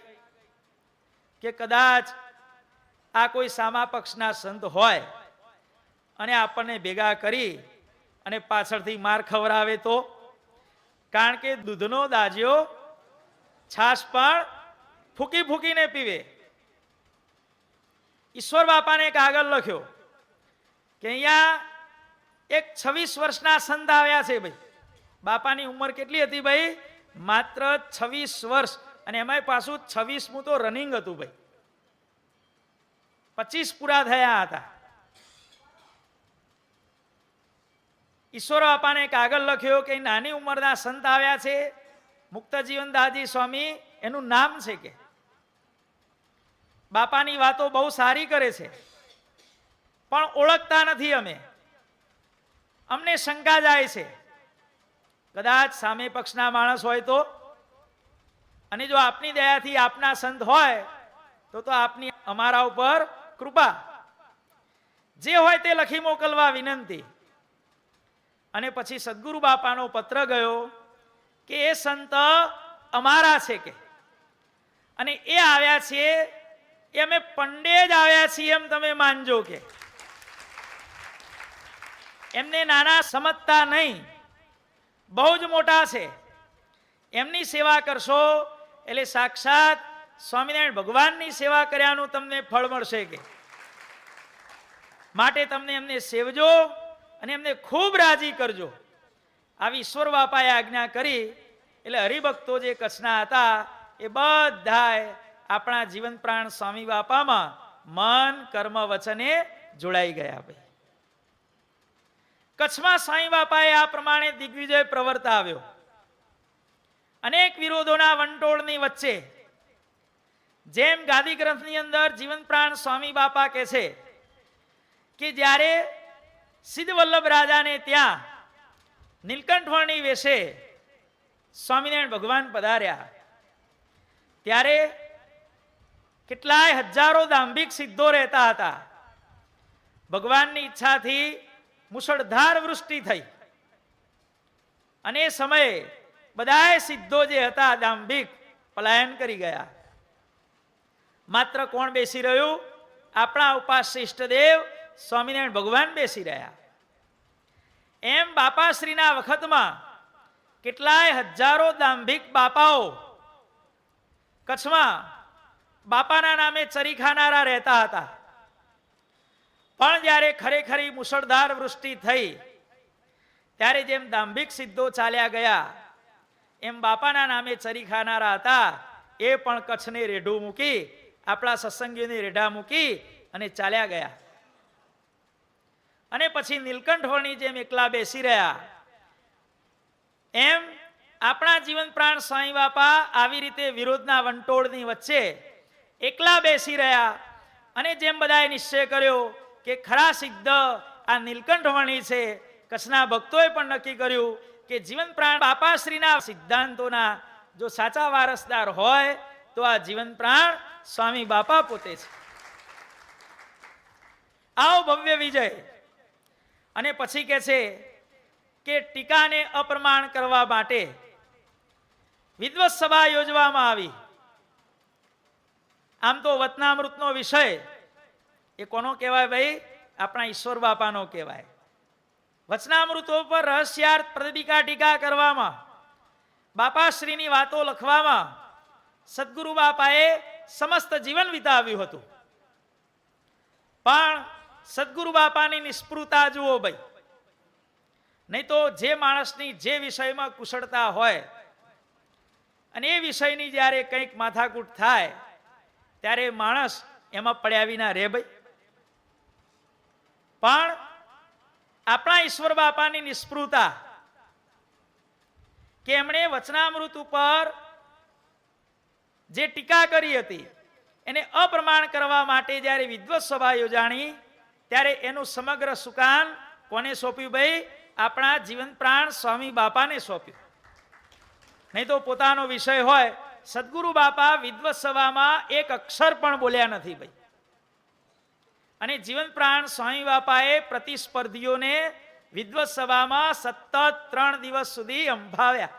કે કદાચ આ કોઈ સામા પક્ષના સંત હોય અને આપણને ભેગા કરી અને પાછળથી માર ખવડાવે તો. કારણ કે દૂધનો દાજ્યો છાશ પણ ફૂકી ફૂકીને પીવે. ઈશ્વર બાપાને કાગળ લખ્યો કે અહીંયા એક 26 વર્ષના સંત આવ્યા છે. ભાઈ બાપાની ઉંમર કેટલી હતી? ભાઈ માત્ર 26 વર્ષ. અને એમાંય પાછું 26મું તો રનિંગ હતું ભાઈ, 25 પૂરા થયા હતા. ઈશ્વર બાપાને કાગળ લખ્યો કે નાની ઉંમરના સંત આવ્યા છે, મુક્તજીવનદાસજી સ્વામી એનું નામ છે કે બાપાની વાતો બહુ સારી કરે છે, પણ ઓળખતા નથી અમે, અમને શંકા જાય છે, કદાચ સામે પક્ષના માણસ હોય તો, અને જો આપની દયાથી આપના સંત હોય તો આપની અમારા ઉપર કૃપા, જે હોય તે લખી મોકલવા વિનંતી. અને પછી સદગુરુ બાપાનો પત્ર ગયો કે એ સંત અમારા છે કે, અને એ આવ્યા છીએ એ અમે પંડે જ આવ્યા છીએ એમ તમે માનજો કે. એમને નાના સમજતા નહીં, બહુ જ મોટા છે. એમની સેવા કરશો એટલે સાક્ષાત સ્વામિનારાયણ ભગવાનની સેવા કર્યાનું તમને ફળ મળશે કે. માટે તમને એમને સેવજો અને એમને ખૂબ રાજી કરજો. આવી ઈશ્વર બાપાએ આજ્ઞા કરી એટલે હરિભક્તો જે કચ્છના હતા એ બધાય આપણા જીવન પ્રાણ સ્વામી બાપામાં મન કર્મ વચને જોડાઈ ગયા. ભાઈ કચ્છમાં સ્વામી બાપાએ આ પ્રમાણે દિગ્વિજય પ્રવર્તાવ્યો. અનેક વિરોધોના વંટોળની વચ્ચે, જેમ ગાદી ગ્રંથની અંદર જીવન પ્રાણ સ્વામી બાપા કહે છે કે જ્યારે સિદ્ધવલ્લભ રાજાને ત્યાં નીલકંઠવર્ણી વેશે સ્વામિનારાયણ ભગવાન પધાર્યા, ત્યારે કેટલાય હજારો દાંભિક સિદ્ધો રહેતા હતા. ભગવાનની ઈચ્છાથી મુશળધાર વૃષ્ટિ થઈ અને એ સમયે બધાય સિદ્ધો જે હતા દાંભિક પલાયન કરી ગયા. માત્ર કોણ બેસી રહ્યું? આપણા ઉપાસ્ય ઇષ્ટદેવ સ્વામિનારાયણ ભગવાન બેસી રહ્યા. એમ બાપાશ્રીના વખતમાં કેટલાય હજારો દાંભિક બાપાઓ કચ્છમાં બાપાના નામે ચરી ખાનારા રહેતા હતા. પણ જ્યારે ખરેખરી મુશળધાર વૃષ્ટિ થઈ ત્યારે જેમ દાંભિક સિદ્ધો ચાલ્યા ગયા, એમ બાપાના નામે ચરી ખાનારા હતા એ પણ કચ્છને રેઢું મૂકી, આપણા સત્સંગીઓની રેઢા મૂકી અને ચાલ્યા ગયા. અને પછી નીલકંઠવર્ણી જેમ એકલા બેસી રહ્યા, એમ આપણા જીવન પ્રાણ સ્વામી બાપા આવી રીતે વિરોધના વંટોળની વચ્ચે એકલા બેસી રહ્યા. અને જેમ બધાએ નિશ્ચય કર્યો કે ખરા સિદ્ધ આ નીલકંઠવર્ણી છે, કચ્છના ભક્તોએ પણ નક્કી કર્યું કે જીવન પ્રાણ બાપાશ્રીના સિદ્ધાંતોના જો સાચા વારસદાર હોય તો આ જીવન પ્રાણ સ્વામી બાપા પોતે છે. આવો ભવ્ય વિજય. અને પછી કહે છે કે ટીકાને અપ્રમાણ કરવા માટે વિદ્વત સભા યોજવામાં આવી. આમ તો વચનામૃતનો વિષય એ કોનો કહેવાય ભાઈ? આપણા ઈશ્વર બાપાનો કહેવાય. વચનામૃતો પર રહસ્યાર્થ પ્રદીપિકા ટીકા કરવામાં, બાપાશ્રીની વાતો લખવામાં સદગુરુ બાપાએ સમસ્ત જીવન વિતાવ્યું હતું. પણ સદગુરુ બાપાની નિષ્પૃતા જુઓ ભાઈ. નહીં તો જે માણસની જે વિષયમાં કુશળતા હોય અને એ વિષયની જ્યારે કંઈક માથાકૂટ થાય ત્યારે માણસ એમાં પડ્યા વિના રે ભાઈ. પણ આપણા ઈશ્વર બાપાની નિષ્પૃતા કે એમણે વચનામૃત ઉપર જે ટીકા કરી હતી એને અપ્રમાણ કરવા માટે જ્યારે વિદ્વત સભા યોજાણી ત્યારે એનું સમગ્ર સુકાન કોને સોંપ્યું ભાઈ? આપણા જીવન પ્રાણ સ્વામી બાપાને સોંપ્યું. નહીં તો પોતાનો વિષય હોય. સદગુરુ બાપા વિદ્વત સભામાં એક અક્ષર પણ બોલ્યા નથી ભાઈ. અને જીવન પ્રાણ સ્વામી બાપાએ પ્રતિસ્પર્ધીઓને વિદ્વત સભામાં સતત 3 દિવસ સુધી અંભાવ્યા.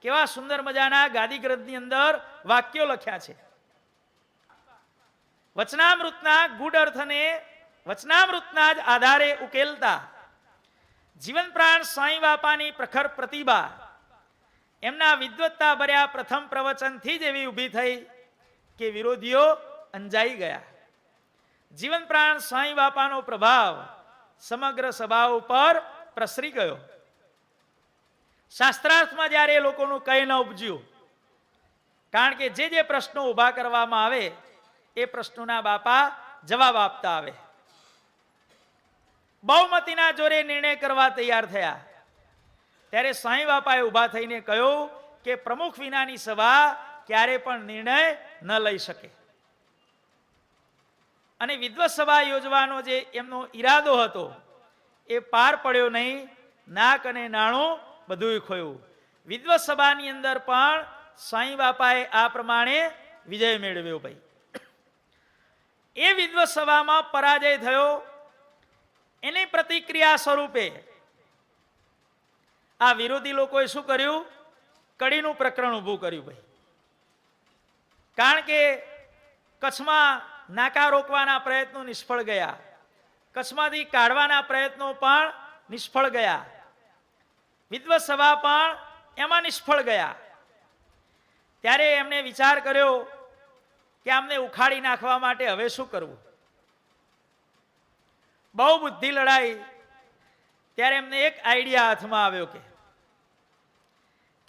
કેવા સુંદર મજાના ગાદી ગ્રંથની અંદર વાક્યો લખ્યા છે. વચનામૃતના ગૂઢ અર્થને વચનામૃતના જ આધારે ઉકેલતા જીવન પ્રાણ સ્વામી બાપાની પ્રખર પ્રતિભા એમના વિદ્વત્તા ભર્યા પ્રથમ પ્રવચનથી જ એવી ઊભી થઈ કે વિરોધીઓ અંજાઈ ગયા. જીવન પ્રાણ સ્વામી બાપાનો પ્રભાવ સમગ્ર સભા ઉપર પ્રસરી ગયો. શાસ્ત્રાર્થમાં જ્યારે એ લોકોનું કંઈ ન ઉપજ્યું કારણ કે જે પ્રશ્નો ઊભા કરવામાં આવે એ પ્રશ્નોના બાપા જવાબ આપતા આવે. બહુમતીના જોરે નિર્ણય કરવા તૈયાર થયા ત્યારે સાંઈ બાપાએ ઊભા થઈને કહ્યું કે પ્રમુખ વિનાની સભા ક્યારે પણ નિર્ણય ન લઈ શકે. અને વિદ્વત સભા યોજવાનો જે એમનો ઈરાદો હતો એ પાર પડ્યો નહીં. નાક અને નાણું બધું ખોયું. વિદ્વત સભાની અંદર પણ સાંઈ બાપાએ આ પ્રમાણે વિજય મેળવ્યો. ભાઈ, એ વિદ્વત સભામાં પરાજય થયો. એની પ્રતિક્રિયા સ્વરૂપે આ વિરોધી લોકોએ શું કર્યું? કડીનું પ્રકરણ ઊભું કર્યું. ભાઈ, કારણ કે કચ્છમાં નાકા રોકવાના પ્રયત્નો નિષ્ફળ ગયા, કચ્છમાંથી કાઢવાના પ્રયત્નો પણ નિષ્ફળ ગયા, વિદ્વત સભા પણ એમાં નિષ્ફળ ગયા. ત્યારે એમણે વિચાર કર્યો કે આમને ઉખાડી નાખવા માટે હવે શું કરવું? બહુ બુદ્ધિ લડાઈ. ત્યારે એમને એક આઈડિયા હાથમાં આવ્યો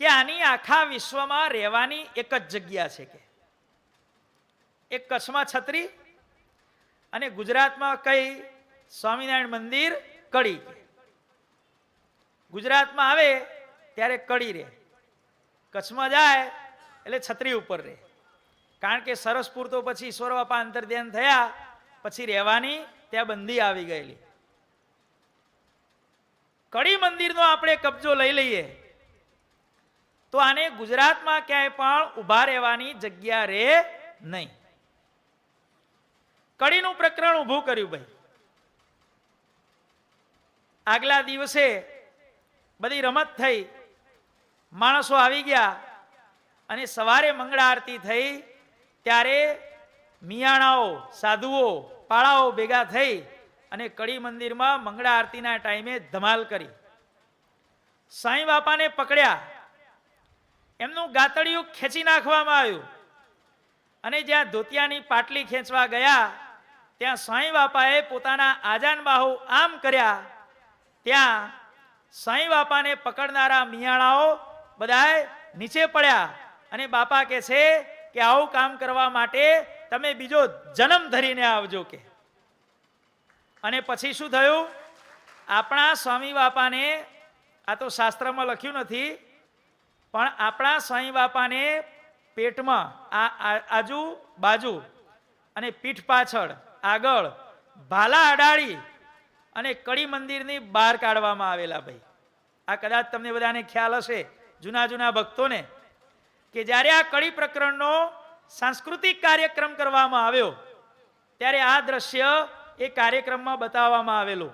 કે આની આખા વિશ્વમાં રહેવાની એક જ જગ્યા છે કે એક કચ્છમાં છત્રી અને ગુજરાતમાં કઈ સ્વામિનારાયણ મંદિર કડી. ગુજરાતમાં આવે ત્યારે કડી રહે, કચ્છમાં જાય એટલે છત્રી ઉપર રહે. કારણ કે સરસપુર તો પછી ઈશ્વર બાપા અંતર્ધ્યાન થયા પછી રહેવાની ત્યાં બંધી આવી ગયેલી. કડી મંદિરનો આપણે કબજો લઈ લઈએ તો આને ગુજરાતમાં ક્યાંય પણ ઊભા રહેવાની જગ્યા રહે નહીં. કડીનું પ્રકરણ ઊભું કર્યું. ભાઈ, આગલા દિવસે બધી રમત થઈ, માણસો આવી ગયા અને સવારે મંગળા આરતી થઈ ત્યારે મિયાણાઓ, સાધુઓ, પાળાઓ ભેગા થઈ અને કડી મંદિરમાં મંગળા આરતીના ટાઈમે ધમાલ કરી. સાંઈ બાપાને પકડ્યા, એમનું ગાતડિયું ખેંચી નાખવામાં આવ્યું અને જ્યાં ધોતિયાની પાટલી ખેંચવા ગયા ત્યાં સાંઈ બાપાએ પોતાના આજાન બાહુ આમ કર્યા. ત્યાં સાંઈ બાપાને પકડનારા મિયાણાઓ બધાએ નીચે પડ્યા અને બાપા કહે છે કે આવું કામ કરવા માટે તમે બીજો જન્મ ધરીને આવજો કે. અને પછી શું થયું? આપણા સ્વામી બાપાને, આ તો શાસ્ત્રમાં લખ્યું નથી, પણ આપણા સાંઈ બાપાને પેટમાં આજુ બાજુ અને પીઠ પાછળ આગળ ભાલા અડાડી અને કડી મંદિરની બહાર કાઢવામાં આવેલા. ભાઈ, આ કદાચ તમને બધાને ખ્યાલ હશે, જૂના જૂના ભક્તોને, કે જ્યારે આ કડી પ્રકરણનો સાંસ્કૃતિક કાર્યક્રમ કરવામાં આવ્યો ત્યારે આ દ્રશ્ય એ કાર્યક્રમમાં બતાવવામાં આવેલું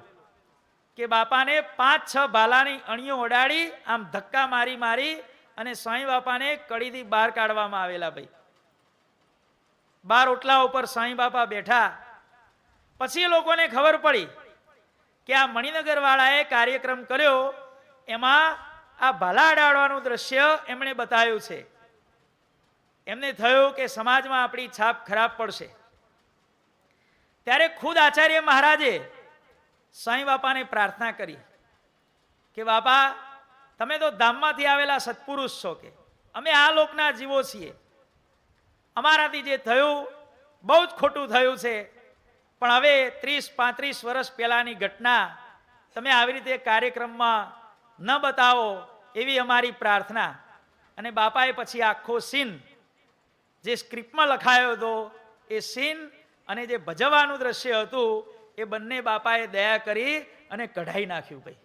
કે બાપાને 5-6 ભાલાની અણીઓ અડાડી આમ ધક્કા મારી મારી અને સાંઈ બાપાને કડીથી બહાર કાઢવામાં આવેલા. ભાઈ, બાર ઓટલા ઉપર સાંઈ બાપા બેઠા. પછી લોકોને ખબર પડી કે આ મણિનગર વાળાએ કાર્યક્રમ કર્યો, એમાં આ ભાલા અડાડવાનું દ્રશ્ય એમણે બતાવ્યું છે. એમને થયું કે સમાજમાં આપણી છાપ ખરાબ પડશે. ત્યારે ખુદ આચાર્ય મહારાજે સાંઈ બાપાને પ્રાર્થના કરી કે બાપા, તમે તો ધામમાંથી આવેલા સત્પુરુષ છો, કે અમે આ લોકના જીવો છીએ, અમારાથી જે થયું બહુ જ ખોટું થયું છે, પણ હવે 30-35 વર્ષ પહેલાની ઘટના તમે આવી રીતે કાર્યક્રમમાં ન બતાવો એવી અમારી પ્રાર્થના. અને બાપાએ પછી આખો સીન જે સ્ક્રિપ્ટમાં લખાયો હતો એ સીન અને જે ભજવવાનું દ્રશ્ય હતું એ બંને બાપાએ દયા કરી અને કઢાઈ નાખ્યું. ભાઈ,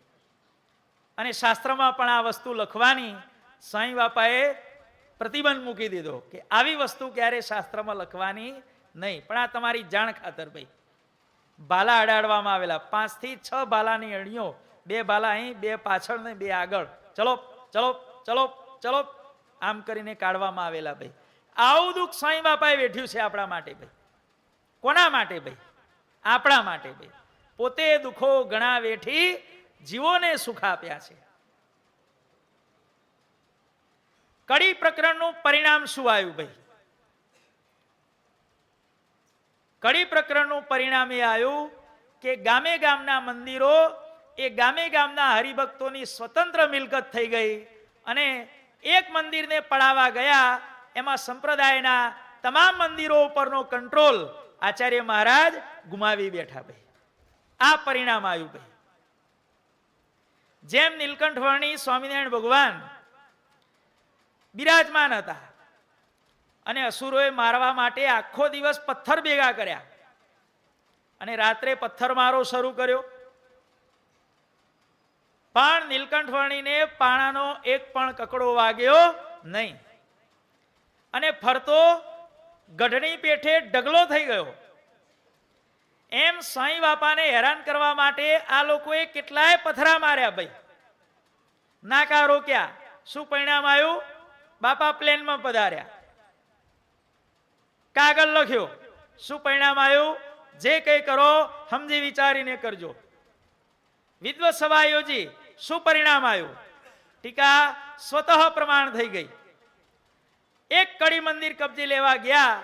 અને શાસ્ત્રમાં પણ આ વસ્તુ લખવાની સાંઈ બાપાએ પ્રતિબંધ મૂકી દીધો કે આવી વસ્તુ ક્યારે શાસ્ત્રમાં લખવાની નહીં. પણ આ તમારી જાણ ખાતર ભાઈ, ભાલા અડાડવામાં આવેલા 5 થી 6 ભાલાની અણીઓ, 2 ભાલા અહીં, 2 પાછળ ને 2 આગળ, ચલો ચલો ચલો ચલો આમ કરીને કાઢવામાં આવેલા. ભાઈ, આવું દુઃખ સાંઈ બાપાએ વેઠ્યું છે આપણા માટે. ભાઈ, કોના માટે? ભાઈ, આપણા માટે. ભાઈ, પોતે દુઃખો ઘણા વેઠી જીવોને સુખ આપ્યા છે. કડી પ્રકરણનું પરિણામ શું આવ્યું? ભાઈ, કડી પ્રકરણનું પરિણામ એ આવ્યું કે ગામે ગામના મંદિરો એ ગામે ગામના હરિભક્તોની સ્વતંત્ર મિલકત થઈ ગઈ અને એક મંદિરને પડાવવા ગયા એમાં સંપ્રદાયના તમામ મંદિરો ઉપરનો કંટ્રોલ આચાર્ય મહારાજ ગુમાવી બેઠા ભાઈ. આ પરિણામ આવ્યું ભાઈ. જેમ નીલકંઠ વર્ણી સ્વામિનારાયણ ભગવાન બિરાજમાન હતા અને અસુરોએ મારવા માટે આખો દિવસ પથ્થર ભેગા કર્યા અને રાત્રે પથ્થર મારો શરૂ કર્યો, પણ નીલકંઠ વર્ણીને પાણાનો એક પણ કકડો વાગ્યો નહીં અને ફરતો ગઢની પેઠે ડગલો થઈ ગયો. એમ સાંઈ બાપાને હેરાન કરવા માટે આ લોકોએ કેટલાય પથરા માર્યા ભાઈ, નાકા રોક્યા. શું પરિણામ આવ્યું? બાપા પ્લેનમાં પધાર્યા, કાગળ લખ્યો. શું પરિણામ આવ્યું? જે કંઈ કરો સમજી વિચારીને કરજો. વિદ્વત સભા યોજી. શું પરિણામ આવ્યું? ટીકા સ્વતઃ પ્રમાણ થઈ ગઈ. એક કડી મંદિર કબજે લેવા ગયા,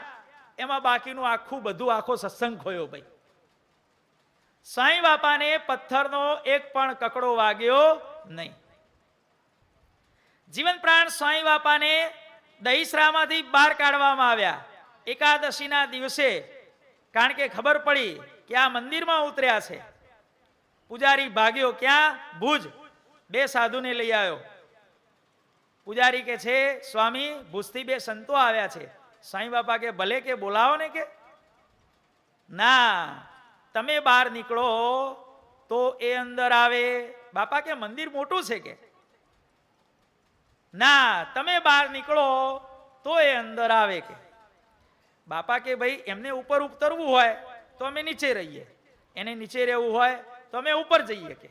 એમાં બાકીનું આખું બધું આખો સત્સંગ ખોયો ભાઈ. સાંઈ બાપાને પથ્થરનો એક પણ કકડો વાગ્યો નહીં. જીવન પ્રાણ સાંઈ બાપાને દહીસરામાંથી બહાર કાઢવામાં આવ્યા એકાદશીના દિવસે, કારણ કે ખબર પડી કે આ મંદિરમાં ઉતર્યા છે. પૂજારી ભાગ્યો ક્યાં? ભુજ. બે સાધુને લઈ આવ્યો. પૂજારી કે છે સ્વામી ભુજથી બે સંતો આવ્યા છે. સાંઈ બાપા કે ભલે કે બોલાવો ને. કે ના, તમે બહાર નીકળો તો એ અંદર આવે. બાપા કે મંદિર મોટું છે. કે ના, તમે બહાર નીકળો તો એ અંદર આવે. કે બાપા કે ભાઈ એમને ઉપર ઉતરવું હોય તો અમે નીચે રહીએ, એને નીચે રહેવું હોય તો અમે ઉપર જઈએ. કે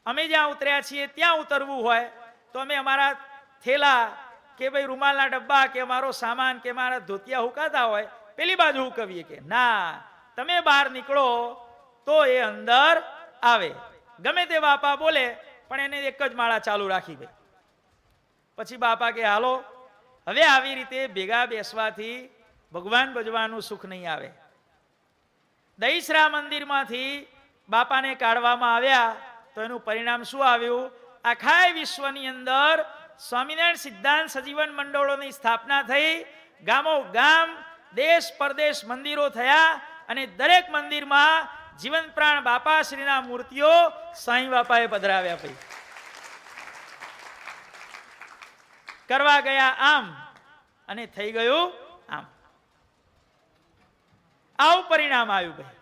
અમે જ્યાં ઉતર્યા છીએ ત્યાં ઉતરવું હોય તો અમે અમારા થેલા કે ભાઈ રૂમાલના ડબ્બા કે મારો સામાન કે મારા ધોતિયા હુકાતા હોય પેલી બાજુ હુકવીએ. કે ના, તમે બહાર નીકળો તો એ અંદર આવે. ગમે તે બાપા બોલે પણ એને એક જ માળા ચાલુ રાખી ભાઈ. પછી બાપા કે હાલો. હવે આવી રીતે ભેગા બેસવાથી ભગવાન ભજવાનું સુખ નહીં આવે. દહીસરા મંદિરમાંથી બાપાને કાઢવામાં આવ્યા તો એનું પરિણામ શું આવ્યું? આખા વિશ્વની અંદર સ્વામિનારાયણ સિદ્ધાંત સજીવન મંડળોની સ્થાપના થઈ. ગામો ગામ દેશ પરદેશ મંદિરો થયા અને દરેક મંદિરમાં જીવન પ્રાણ બાપા શ્રીના મૂર્તિઓ સાંઈ બાપાએ પધરાવ્યા. ભાઈ કરવા ગયા આમ અને થઈ ગયું આમ. આવું પરિણામ આવ્યું ભાઈ.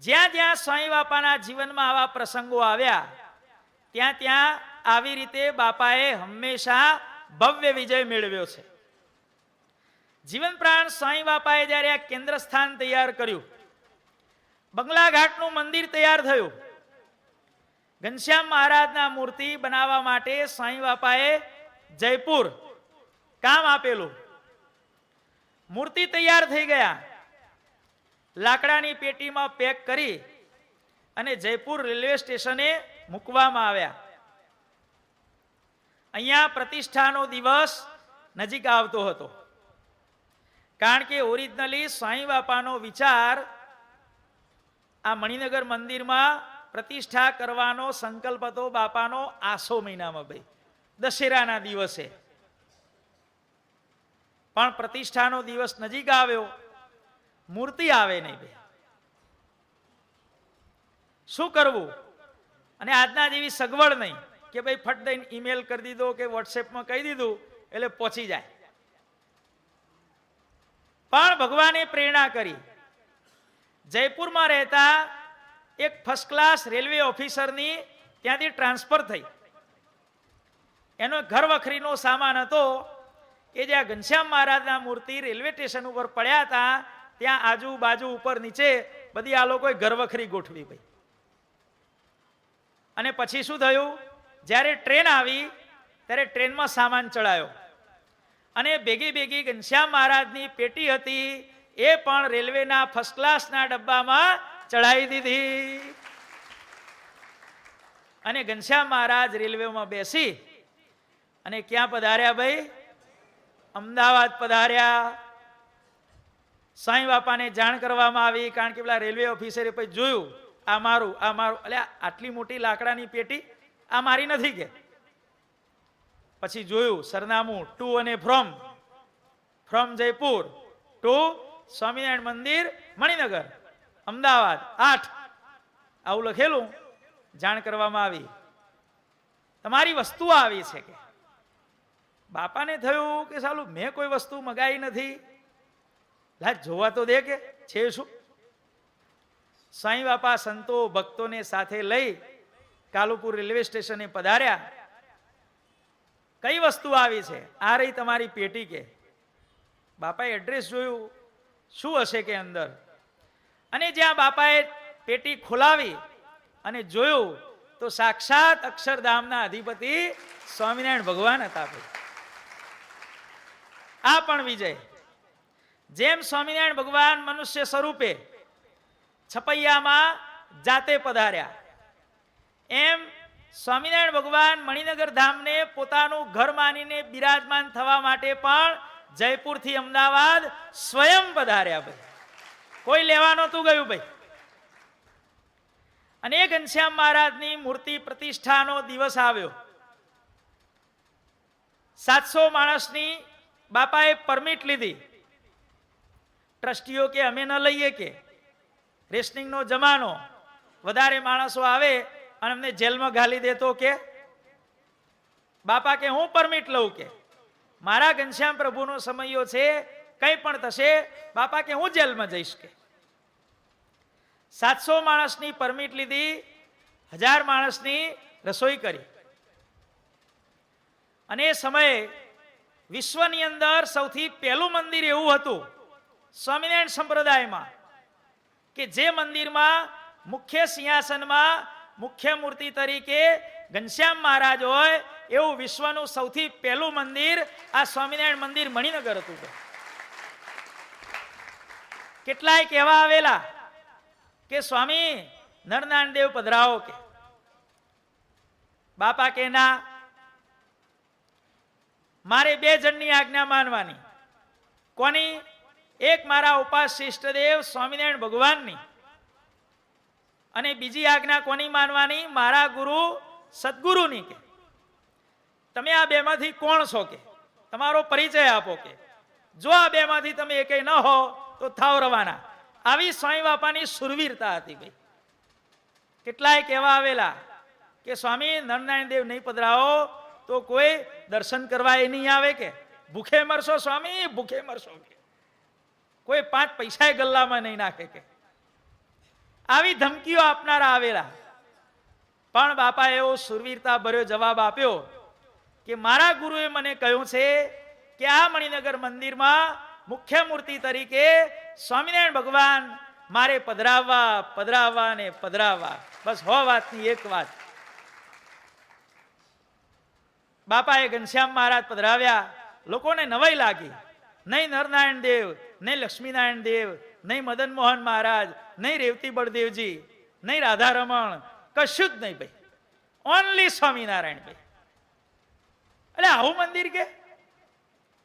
જ્યાં જ્યાં સાંઈ બાપાના જીવનમાં આવા પ્રસંગો આવ્યા ત્યાં ત્યાં આવી રીતે બાપાએ હંમેશા ભવ્ય વિજય મેળવ્યો છે. જીવન પ્રાણ સાંઈ બાપાએ જ્યારે આ કેન્દ્ર સ્થાન તૈયાર કર્યું, બંગલા ઘાટનું મંદિર તૈયાર થયું. ઘનશ્યામ મહારાજના મૂર્તિ બનાવવા માટે સાંઈ બાપાએ જયપુર કામ આપેલું. મૂર્તિ તૈયાર થઈ ગયા, લાકડાની પેટીમાં પેક કરી અને જયપુર રેલવે સ્ટેશને મૂકવામાં આવ્યા. અહીંયા પ્રતિષ્ઠાનો દિવસ નજીક આવતો હતો, કારણ કે ઓરિજિનલી સાંઈ બાપાનો વિચાર આ મણિનગર મંદિરમાં પ્રતિષ્ઠા કરવાનો સંકલ્પ હતો બાપાનો આસો મહિનામાં ભાઈ, દશેરાના દિવસે. પણ પ્રતિષ્ઠાનો દિવસ નજીક આવ્યો, મૂર્તિ આવે નહીં ભાઈ. શું કરવું? અને આજના જેવી સગવડ નહીં કે ભાઈ ફટ દઈને ઈમેલ કરી દીધો કે વોટ્સએપમાં કહી દીધું એટલે પહોંચી જાય. પણ ભગવાને પ્રેરણા કરી. જયપુરમાં રહેતા એક ફર્સ્ટ ક્લાસ રેલવે ઓફિસરની ત્યાંથી ટ્રાન્સફર થઈ. એનો ઘર વખરીનો સામાન હતો કે જ્યાં ઘનશ્યામ મહારાજના મૂર્તિ રેલવે સ્ટેશન ઉપર પડ્યા હતા ત્યાં આજુબાજુ ઉપર નીચે બધી આ લોકોએ ઘર વખરી ગોઠવી ભાઈ. અને પછી શું થયું? જ્યારે ટ્રેન આવી ત્યારે ટ્રેનમાં સામાન ચડાયો અને ભેગી ભેગી ઘનશ્યામ મહારાજની પેટી હતી એ પણ રેલવેના ફર્સ્ટ ક્લાસના ડબ્બામાં ચડાવી દીધી. અને ઘનશ્યામ મહારાજ રેલવેમાં બેસી અને ક્યાં પધાર્યા ભાઈ? અમદાવાદ પધાર્યા. સાંઈ બાપાને જાણ કરવામાં આવી, કારણ કે પેલા રેલવે ઓફિસરે પછી જોયું આ મારું એટલે આટલી મોટી લાકડાની પેટી આ મારી નથી. કે પછી જોયું સરનામું ટુ અને ફ્રોમ જયપુર ટુ સ્વામિનારાયણ મંદિર મણિનગર અમદાવાદ 8 આવું લખેલું. જાણ કરવામાં આવી તમારી વસ્તુ આવી છે કે બાપાને થયું કે સાલું મેં કોઈ વસ્તુ મગાઈ નથી, લાજ જોવા તો દે કે છે શું. સાંઈ બાપા સંતો ભક્તોને સાથે લઈ કાલુપુર રેલવે સ્ટેશને પધાર્યા. કઈ વસ્તુ આવી છે? આ રહી તમારી પેટી કે. બાપાએ એડ્રેસ જોયું, શું હશે કે અંદર. અને જ્યાં બાપાએ પેટી ખોલાવી અને જોયું તો સાક્ષાત અક્ષરધામના અધિપતિ સ્વામિનારાયણ ભગવાન હતા. આ પણ વિજય. જેમ સ્વામિનારાયણ ભગવાન મનુષ્ય સ્વરૂપે છપૈયામાં જાતે પધાર્યા, એમ સ્વામિનારાયણ ભગવાન મણિનગર ધામને પોતાનું ઘર માનીને બિરાજમાન થવા માટે પણ જયપુરથી અમદાવાદ સ્વયં પધાર્યા. ભાઈ કોઈ લેવા નહોતું ગયું ભાઈ. અને ઘનશ્યામ મહારાજની મૂર્તિ પ્રતિષ્ઠાનો દિવસ આવ્યો. 700 માણસની બાપાએ પરમિટ લીધી. ટ્રસ્ટીઓ કે અમે ન લઈએ કે રેશનિંગનો જમાનો, વધારે માણસો આવે અને અમને જેલમાં ઘાલી દેતો કે. બાપા કે હું પરમિટ લઉં કે મારા ઘનશ્યામ પ્રભુનો સમયો છે, કંઈ પણ થશે બાપા કે હું જેલમાં જઈશ કે. 700 માણસની પરમિટ લીધી, 1000 માણસની રસોઈ કરી. અને એ સમયે વિશ્વની અંદર સૌથી પહેલું મંદિર એવું હતું સ્વામિનારાયણ સંપ્રદાયમાં કે જે મંદિરમાં મુખ્ય સિંહાસનમાં મુખ્ય મૂર્તિ તરીકે ઘનશ્યામ મહારાજ હોય એવું વિશ્વનું સૌથી પહેલું મંદિર આ સ્વામિનારાયણ મંદિર મણિનગર હતું. કેટલાય કહેવા આવેલા કે સ્વામી નરનારાયણ દેવ પધરાવો કે. બાપા કે ના, મારે 2 જણની આજ્ઞા માનવાની. કોની? એક મારા ઉપાસ્ય ઇષ્ટદેવ સ્વામિનારાયણ ભગવાનની, અને બીજી આજ્ઞા કોની માનવાની? મારા ગુરુ સદગુરુની. કે તમે આ બેમાંથી કોણ છો કે તમારો પરિચય આપો કે. જો આ બેમાંથી તમે એકેય ન હો તો થાવ રવાના. આવી સ્વામી બાપાની સુરવીરતા હતી ભાઈ. કેટલાય કહેવા આવેલા કે સ્વામી નરનારાયણ દેવ નહીં પધરાવો તો કોઈ દર્શન કરવા એ નહીં આવે કે. ભૂખે મરશો સ્વામી, ભૂખે મરશો કે. કોઈ 5 પૈસા ગલ્લામાં નહીં નાખે કે. આવી ધમકીઓ આપનારા આવેલા. પણ બાપા એવો સુરવીરતા ભર્યો જવાબ આપ્યો કે મારા ગુરુએ મને કહ્યું છે કે આ મણિનગર મંદિરમાં મુખ્ય મૂર્તિ તરીકે સ્વામિનારાયણ ભગવાન મારે પધરાવવા ને પધરાવવા. બસ હો વાતની એક વાત. બાપાએ ઘનશ્યામ મહારાજ પધરાવ્યા. લોકોને નવાઈ લાગી. નહીં નરનારાયણ દેવ, નહીં લક્ષ્મીનારાયણ દેવ, નહીં મદન મોહન મહારાજ, નહીં રેવતી બળદેવજી, નહીં રાધારમણ, કશું જ નહીં ભાઈ. ઓનલી સ્વામિનારાયણ ભાઈ. એટલે આવું મંદિર કે.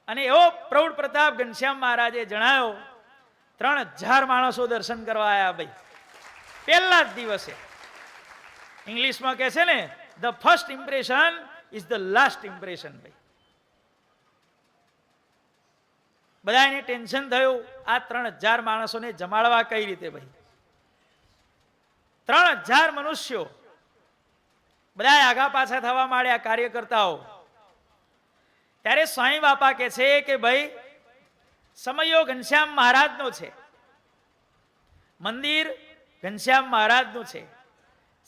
અને એવો પ્રૌઢ પ્રતાપ ઘનશ્યામ મહારાજે જણાયો 3000 માણસો દર્શન કરવા આવ્યા ભાઈ પહેલા જ દિવસે. ઇંગ્લિશમાં કહે છે ને, the first impression is the last impression ભાઈ. બધાને ટેન્શન થયું આ 3000 માણસોને જમાડવા કઈ રીતે ભાઈ. 3000 મનુષ્યો બધા આગા પાછા થવા માંડ્યા કાર્યકર્તાઓ. ત્યારે સ્વામી બાપા કહે છે કે ભાઈ સમયો ઘનશ્યામ મહારાજનો છે, મંદિર ઘનશ્યામ મહારાજનું છે,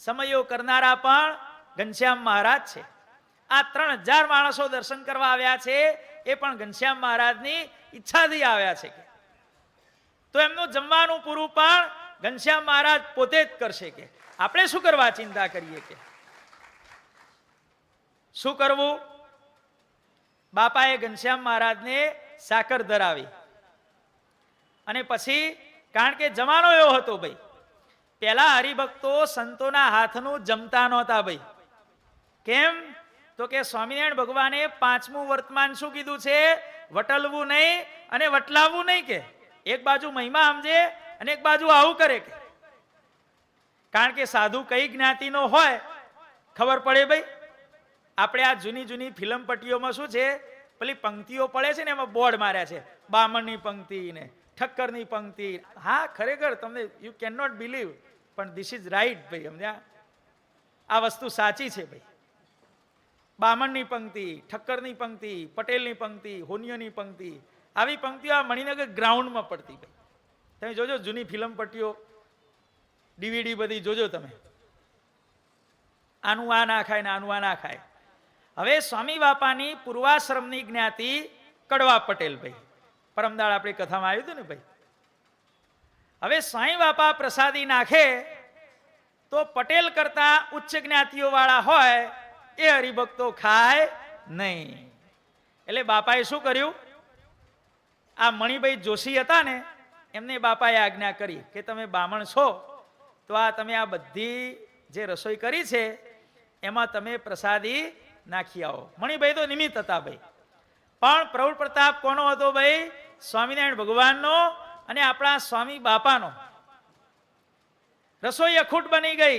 સમયો કરનારા પણ ઘનશ્યામ મહારાજ છે. આ 3000 માણસો દર્શન કરવા આવ્યા છે એ પણ ઘનશ્યામ મહારાજની ઈચ્છાથી આવ્યા છે. તો એમનું જમવાનું પૂરું પણ ઘનશ્યામ મહારાજ પોતે જ કરશે કે આપણે શું કરવા ચિંતા કરીએ કે. શું કરવું? બાપાએ ઘનશ્યામ મહારાજને સાકર ધરાવી. અને પછી કારણ કે જમાનો એવો હતો ભાઈ, પેલા હરિભક્તો સંતોના હાથનું જમતા નહોતા ભાઈ. કેમ? તો કે સ્વામિનારાયણ ભગવાને 5મું વર્તમાન શું કીધું છે? વટલવું નહીં અને વટલાવવું નહીં કે. એક બાજુ મહિમા સમજે અને એક બાજુ આવું કરે કે. કારણ કે સાધુ કઈ જ્ઞાતિનો હોય ખબર પડે ભાઈ. આપણે આ જૂની જૂની ફિલ્મ પટ્ટીઓમાં શું છે, પેલી પંક્તિઓ પડે છે ને, એમાં બોર્ડ માર્યા છે, બામણની પંક્તિ ને ઠક્કરની પંક્તિ. હા, ખરેખર તમને યુ કેન નોટ બિલીવ, પણ ધીસ ઇઝ રાઈટ ભાઈ. સમજ્યા? આ વસ્તુ સાચી છે ભાઈ. બામણની પંક્તિ, ઠક્કરની પંક્તિ, પટેલની પંક્તિ, હોનિયોની પંક્તિ, આવી પંક્તિઓ આ મણિનગર ગ્રાઉન્ડમાં પડતી ભાઈ. તમે જોજો જૂની ફિલ્મ પટ્ટીઓ, ડીવીડી બધી જોજો તમે. આનું આ ના ખાય ને આનું આ ના ખાય. હવે સ્વામી બાપાની પૂર્વાશ્રમની જ્ઞાતિ કડવા પટેલ ભાઈ, પરમદાળ આપણી કથામાં આવ્યું હતું ને ભાઈ. હવે સ્વામી બાપા પ્રસાદી નાખે તો પટેલ કરતા ઉચ્ચ જ્ઞાતિઓ વાળા હોય એ હરિભક્તો ખાય નહીં. એટલે બાપાએ શું કર્યું, આ મણિભાઈ જોશી હતા ને, એમને બાપાએ આજ્ઞા કરી કે તમે બામણ છો તો આ તમે આ બધી જે રસોઈ કરી છે એમાં તમે પ્રસાદી નાખી આવો. મણિભાઈ તો નિમિત્ત હતા ભાઈ, પણ પ્રૌઢ પ્રતાપ કોનો હતો ભાઈ? સ્વામિનારાયણ ભગવાનનો અને આપણા સ્વામી બાપાનો. રસોઈ અખૂટ બની ગઈ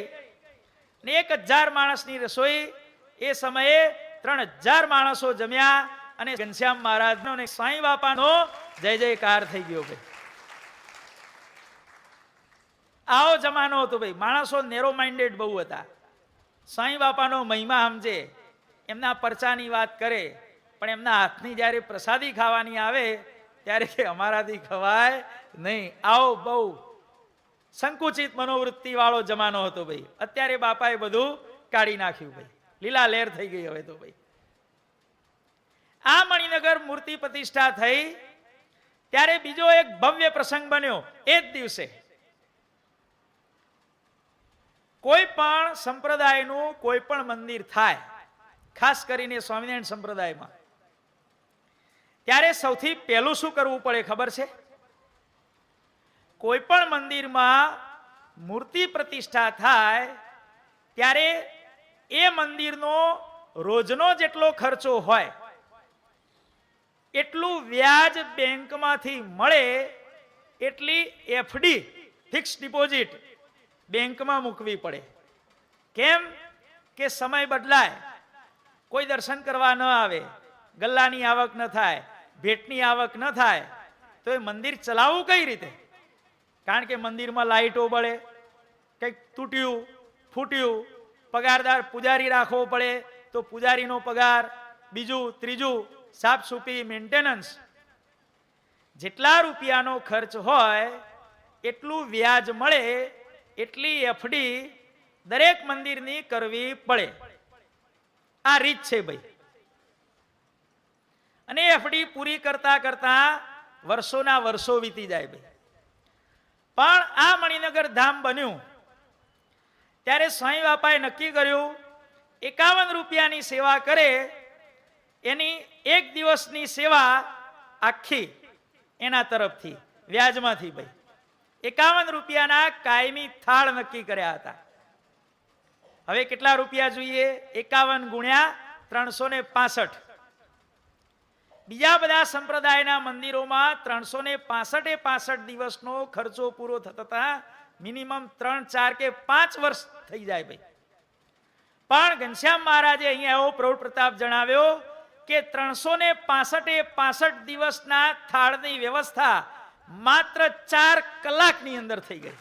ને 1000 માણસની રસોઈ એ સમયે 3000 માણસો જમ્યા અને ઘનશ્યામ મહારાજનો અને સ્વામી બાપાનો જય જયકાર થઈ ગયો ભાઈ. આવો જમાનો હતો ભાઈ. માણસો નેરો માઇન્ડેડ બહુ હતા. સ્વામી બાપાનો મહિમા સમજે, એમના પરચાની વાત કરે, પણ એમના હાથની જ્યારે પ્રસાદી ખાવાની આવે ત્યારે કે અમારાથી ખવાય નહીં. આવો બહુ સંકુચિત મનોવૃત્તિ વાળો જમાનો હતો ભાઈ. અત્યારે બાપાએ બધું કાઢી નાખ્યું ભાઈ, લીલા લહેર થઈ ગઈ હવે તો ભાઈ. આ મણિનગર મૂર્તિ પ્રતિષ્ઠા થઈ ત્યારે બીજો એક ભવ્ય પ્રસંગ બન્યો. એ જ દિવસે કોઈ પણ સંપ્રદાયનું કોઈ પણ મંદિર થાય, ખાસ કરીને સ્વામિનારાયણ સંપ્રદાયમાં, ત્યારે સૌથી પહેલું શું કરવું પડે ખબર છે? કોઈ પણ મંદિરમાં મૂર્તિ પ્રતિષ્ઠા થાય ત્યારે એ મંદિરનો રોજનો જેટલો ખર્ચો હોય એટલું વ્યાજ બેંકમાંથી મળે એટલી એફડી, ફિક્સ ડિપોઝિટ બેંકમાં મૂકવી પડે. કેમ કે સમય બદલાય, કોઈ દર્શન કરવા ન આવે, ગલ્લાની આવક ન થાય, ભેટની આવક ન થાય, તો એ મંદિર ચલાવવું કઈ રીતે? કારણ કે મંદિરમાં લાઇટો બળે, કંઈક તૂટ્યું ફૂટ્યું, પગારદાર પૂજારી રાખવો પડે તો પૂજારીનો પગાર, બીજું ત્રીજું સાફ સૂફી, મેન્ટેનન્સ. જેટલા રૂપિયાનો ખર્ચ હોય એટલું વ્યાજ મળે એટલી એફડી દરેક મંદિરની કરવી પડે. આ રીત છે ભાઈ. અને એફડી પૂરી કરતા કરતા વર્ષોના વર્ષો વીતી જાય ભાઈ. પણ આ મણિનગર ધામ બન્યું ત્યારે સ્વામી બાપાએ નક્કી કર્યું 51 રૂપિયાની સેવા કરે એની એક દિવસની સેવા આખી એના તરફથી વ્યાજમાંથી ભાઈ 51 રૂપિયાના કાયમી થાળ નક્કી કર્યા હતા. હવે કેટલા રૂપિયા જોઈએ? 51 ગુણ્યા 365. બીજા બધા સંપ્રદાયના મંદિરોમાં 365 દિવસનો ખર્ચો પૂરો થતા મિનિમમ 3, 4 કે 5 વર્ષ થઈ જાય ભાઈ. પણ ઘનશ્યામ મહારાજે અહીંયા એવો પ્રૌઢ પ્રતાપ જણાવ્યો કે 365 દિવસના થાળની વ્યવસ્થા માત્ર 4 કલાકની અંદર થઈ ગઈ.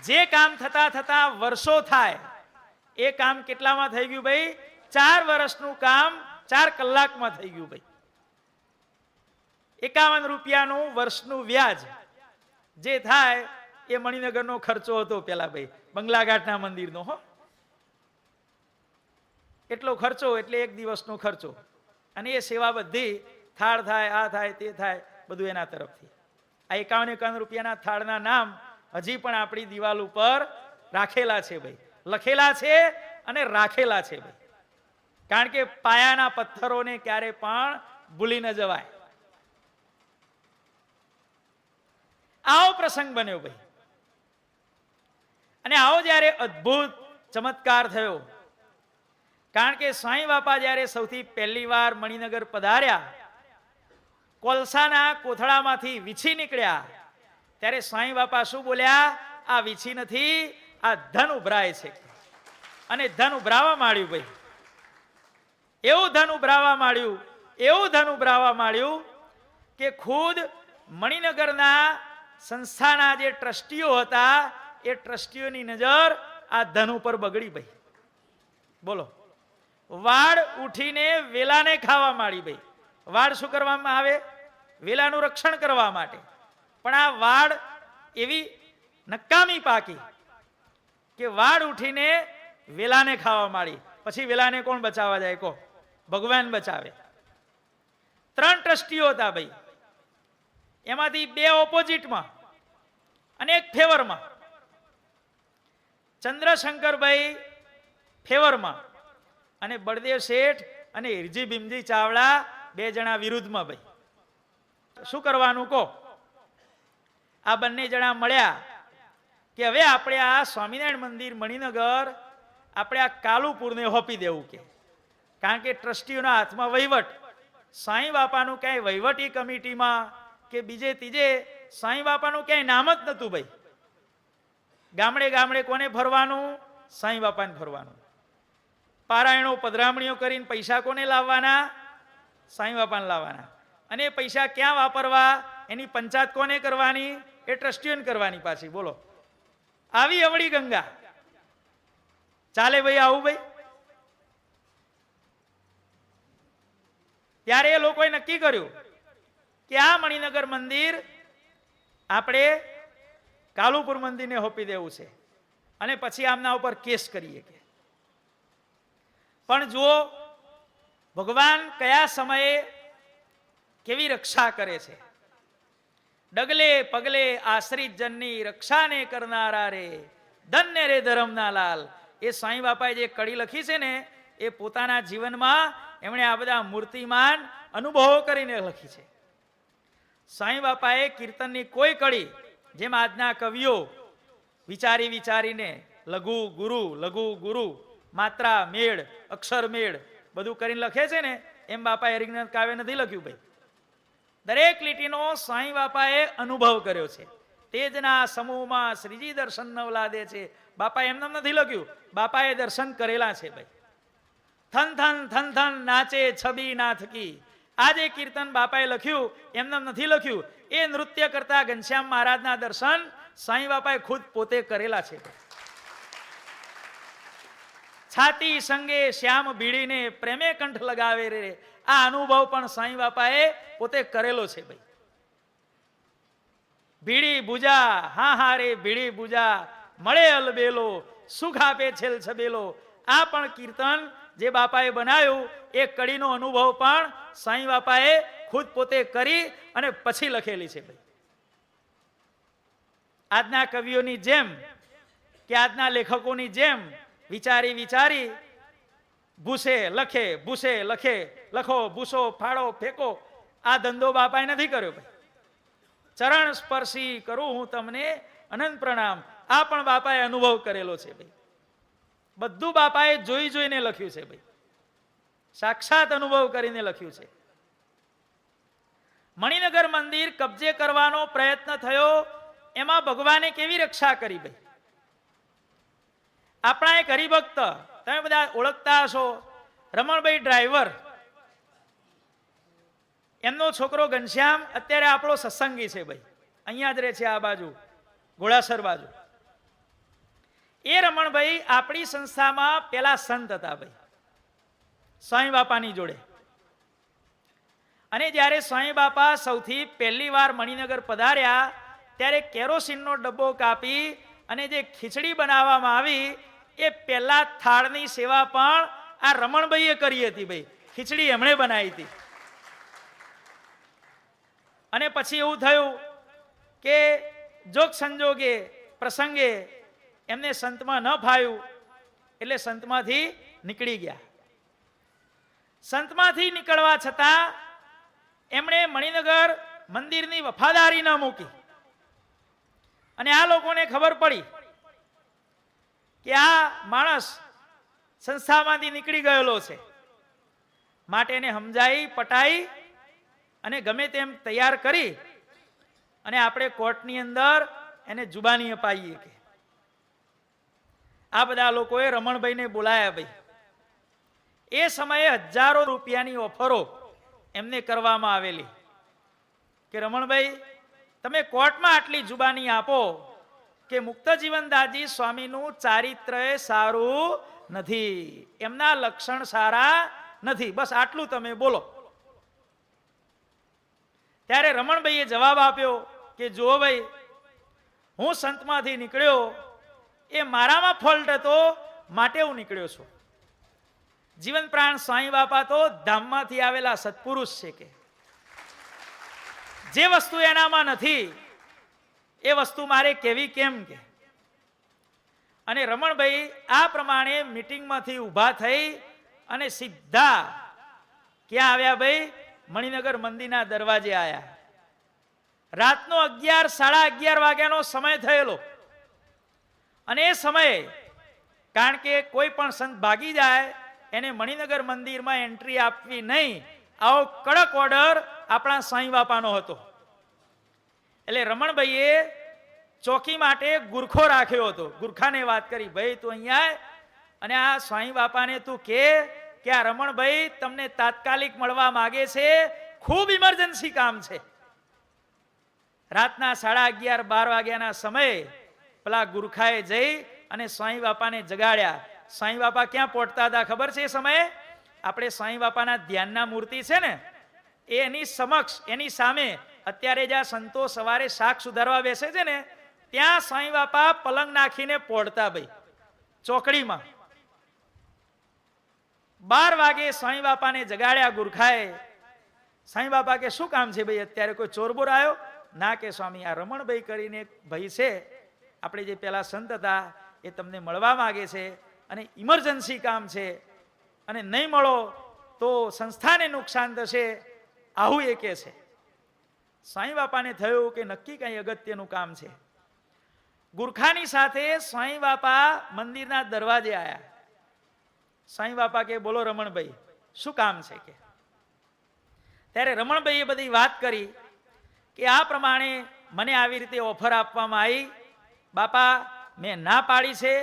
જે કામ થતા થતા વર્ષો થાય એ કામ કેટલામાં થઈ ગયું ભાઈ? 4 વર્ષનું કામ 4 કલાકમાં થઈ ગયું ભાઈ. 51 રૂપિયાનું વર્ષનું વ્યાજ જે થાય એ મણિનગરનો ખર્ચો હતો પેલા ભાઈ, બંગલાઘાટના મંદિરનો. હો, એટલો ખર્ચો એટલે એક દિવસનો ખર્ચો. અને એ સેવા બધી થાળ થાય, આ થાય, તે થાય, બધું એના તરફથી. આ 51 રૂપિયાના થાળના નામ હજી પણ આપણી દિવાલ ઉપર રાખેલા છે ભાઈ, લખેલા છે અને રાખેલા છે ભાઈ. કારણ કે પાયાના પથ્થરોને ક્યારે પણ ભૂલી ન જવાય. આવો પ્રસંગ બન્યો ભાઈ. અને આવો જ્યારે અદ્ભુત ચમત્કાર થયો, કારણ કે સ્વામી બાપા જ્યારે સૌથી પહેલી વાર મણિનગર પધાર્યા, કોલસાના કોથળામાંથી વીછી નીકળ્યા, ત્યારે સ્વામી બાપા શું બોલ્યા? આ વીછી નથી, આ ધન ઉભરાય છે. અને ધન ઉભરાવા માંડ્યું ભાઈ. એવું ધન ઉભરાવા માંડ્યું, એવું ધન ઉભરાવા માંડ્યું કે ખુદ મણિનગરના સંસ્થાના જે ટ્રસ્ટીઓ હતા એ ટ્રસ્ટીઓની નજર આ ધન ઉપર બગડી ભાઈ. બોલો, વાડ ઉઠીને વેલાને ખાવા માંડી ભાઈ. વાડ શું કરવામાં આવે? વેલાનું રક્ષણ કરવા માટે. પણ આ વાડ એવી નકામી પાકી કે વાડ ઉઠીને વેલાને ખાવા માંડી. પછી વેલાને કોણ બચાવવા જાય? કહો, ભગવાન બચાવે. 3 ટ્રસ્ટીઓ હતા ભાઈ. એમાંથી 2 ઓપોઝિટમાં અને 1 ફેવરમાં. ચંદ્રશંકરભાઈ ફેવરમાં અને બળદેવ શેઠ અને હિરજી ભીમજી ચાવડા 2 જણા વિરુદ્ધમાં ભાઈ. શું કરવાનું કહો? આ બંને જણા મળ્યા કે હવે આપણે આ સ્વામિનારાયણ મંદિર મણિનગર આપણે આ કાલુપુરને હોપી દેવું કે. કારણ કે ટ્રસ્ટીઓના હાથમાં વહીવટ. સાંઈ બાપાનું ક્યાંય વહીવટી કમિટીમાં કે બીજે ત્રીજે સાંઈ બાપાનું ક્યાંય નામ જ નહોતું ભાઈ. ગામડે ગામડે કોને ફરવાનું? સાંઈ બાપાને ફરવાનું. પારાયણો પધરામણીઓ કરીને પૈસા કોને લાવવાના? સાંઈ બાપાને લાવવાના. અને પૈસા ક્યાં વાપરવા એની પંચાયત કોને કરવાની? એ ટ્રસ્ટીઓને કરવાની પાછી. બોલો, આવી અવળી ગંગા ચાલે ભાઈ? આવું ભાઈ? ત્યારે એ લોકોએ નક્કી કર્યું કે આ મણિનગર મંદિર આપણે કાલુપુર મંદિરને હોપી દેવું છે અને પછી આમના ઉપર કેસ કરીએ કે. પણ જુઓ ભગવાન કયા સમયે કેવી રક્ષા કરે છે. ડગલે પગલે આશ્રિત જનની રક્ષાને કરનારા રે, ધન્ય રે ધરમના લાલ. એ સાંઈ બાપાએ જે કડી લખી છે ને એ પોતાના જીવનમાં એમણે આ બધા મૂર્તિમાન અનુભવો કરીને લખી છે. સાંઈ બાપાએ કીર્તનની કોઈ કડી જેમ આજના કવિઓ વિચારી વિચારીને લઘુ ગુરુ માત્રા મેળ અક્ષર મેળ બધું કરીને લખે છે ને એમ બાપાએ હરિગ્રંથ કાવ્ય નથી લખ્યું ભાઈ. દરેક લીટીનો સાંઈ બાપાએ અનુભવ કર્યો છે. તેજના સમૂહમાં શ્રીજી દર્શન નવલાદે છે. બાપાએ એમને નથી લખ્યું, બાપાએ દર્શન કરેલા છે ભાઈ. થન થન થન થન નાચે છબી ના થકી. આ જે કીર્તન બાપાએ લખ્યું એમને નથી લખ્યું. એ નૃત્ય કરતા ઘનશ્યામ મહારાજના દર્શન સાંઈ બાપાએ ખુદ પોતે કરેલા છે. છાતી સંગે શ્યામ ભીડીને પ્રેમે કંઠ લગાવે રે. આ અનુભવ પણ સાંઈ બાપાએ પોતે કરેલો છે ભાઈ. ભીડી બુજા, હા હા રે ભીડી બુજા, મળે અલબેલો, સુખ આપે છેલ છબેલો. આ પણ કીર્તન જે બાપાએ બનાવ્યું એ કડીનો અનુભવ પણ સાંઈ બાપાએ ખુદ પોતે કરી અને પછી લખેલી છે ભાઈ. આજના કવિઓની જેમ કે આજના લેખકોની જેમ વિચારી વિચારી ભૂસે લખે, લખો ભૂસો ફાળો ફેંકો, આ ધંધો બાપાએ નથી કર્યો ભાઈ. ચરણ સ્પર્શી કરું હું તમને અનંત પ્રણામ. આ પણ બાપાએ અનુભવ કરેલો છે ભાઈ. બધું બાપાએ જોઈ જોઈને લખ્યું છે ભાઈ. સાક્ષાત અનુભવ કરીને લખ્યું છે. મણિનગર મંદિર કબજે કરવાનો પ્રયત્ન થયો, એમાં ભગવાને કેવી રક્ષા કરી ભાઈ. આપણા એક હરિભક્ત તમે બધા ઓળખતા હશો, રમણભાઈ ડ્રાઈવર, એમનો છોકરો ઘનશ્યામ અત્યારે આપણો સત્સંગી છે ભાઈ. અહીંયા જ રહે છે, આ બાજુ ઘોડાસર બાજુ. એ રમણભાઈ આપણી સંસ્થામાં પેલા સંત હતા ભાઈ, સાંઈ બાપાની જોડે. અને જ્યારે સાંઈ બાપા સૌથી પહેલી વાર મણિનગર પધાર્યા ત્યારે કેરોસીનનો ડબ્બો કાપી અને જે ખીચડી બનાવવામાં આવી એ પહેલા થાળની સેવા પણ આ રમણભાઈએ કરી હતી ભાઈ. ખીચડી એમણે બનાવી હતી. અને પછી એવું થયું કે જોગ સંજોગે પ્રસંગે એમને સંતમાં ન ફાયું એટલે સંતમાંથી નીકળી ગયા. સંતમાંથી નીકળવા છતાં એમણે મણિનગર મંદિરની વફાદારી ન મૂકી. અને આ લોકોને ખબર પડી કે આ માણસ સંસ્થામાંથી નીકળી ગયેલો છે, માટે એને સમજાઈ પટાઈ અને ગમે તેમ તૈયાર કરી અને આપણે કોર્ટની અંદર એને જુબાની અપાઈએ કે આ બધા લોકોએ રમણભાઈને બોલાયા ભાઈ. એ સમયે હજારો રૂપિયાની ઓફરો એમને કરવામાં આવેલી કે રમણભાઈ તમે કોર્ટમાં આટલી જુબાની આપો કે મુક્તજીવનદાસજી સ્વામીનું ચારિત્ર્ય સારું નથી, એમના લક્ષણ સારા નથી, બસ આટલું તમે બોલો. ત્યારે રમણભાઈએ જવાબ આપ્યો કે જુઓ ભાઈ, હું સંતમાંથી નીકળ્યો એ મારામાં ફોલ્ટ હતો માટે હું નીકળ્યો છું. જીવન પ્રાણ સ્વામી બાપા તો ધામમાંથી આવેલા સત્પુરુષ છે કે જે વસ્તુ એનામાં નથી એ વસ્તુ મારે કેવી કેમ કે. અને રમણભાઈ આ પ્રમાણે મીટિંગમાંથી ઊભા થઈ અને સીધા ક્યાં આવ્યા ભાઈ? મણિનગર મંદિરના દરવાજે આવ્યા. રાતનો 11, 11:30 વાગ્યાનો સમય થયેલો. અને એ સમયે કારણ કે કોઈ પણ સંત ભાગી જાય એને મણિનગર મંદિરમાં એન્ટ્રી આપવી નહીં, આવો કડક ઓર્ડર આપણા સાંઈ બાપાનો હતો. એટલે રમણભાઈએ ચોકી માટે ગુરખો રાખ્યો હતો. ગુરખાને વાત કરી, ભાઈ તું અહીંયા અને આ સ્વામી બાપાને તું કે આ રમણભાઈ તમને તાત્કાલિક મળવા માંગે છે, ખૂબ ઇમરજન્સી કામ છે. રાતના 11:30, 12 વાગ્યાના સમયે પેલા ગુરખાએ જઈ અને સ્વામી બાપાને જગાડ્યા. સ્વામી બાપા ક્યાં પહોંચતા હતા ખબર છે? એ સમયે આપણે સ્વામી બાપાના ધ્યાનના મૂર્તિ છે ને, એની સમક્ષ, એની સામે અત્યારે જ્યાં સંતો સવારે શાક સુધારવા બેસે છે ને, ત્યાં સ્વામી બાપા પલંગ નાખીને પહોંચતા ભાઈ ચોકડીમાં. 12 વાગે સ્વામી બાપાને જગાડ્યા ગુરખાએ. સ્વામી બાપા કે શું કામ છે ભાઈ, અત્યારે કોઈ ચોરબોર આવ્યો? ના કે સ્વામી, આ રમણભાઈ કરીને એક ભાઈ છે, આપણે જે પેલા સંત હતા એ તમને મળવા માંગે છે અને ઇમરજન્સી કામ છે અને નહીં મળો તો સંસ્થાને નુકસાન થશે, આવું એ કે છે. સ્વામી બાપાને થયું કે નક્કી કઈ અગત્યનું કામ છે. ગુરખાની સાથે સ્વામી બાપા મંદિરના દરવાજે આવ્યા. સ્વામી બાપા કે બોલો રમણભાઈ શું કામ છે કે. ત્યારે રમણભાઈએ બધી વાત કરી કે આ પ્રમાણે મને આવી રીતે ઓફર આપવામાં આવી, બાપા મેં ના પાડી છે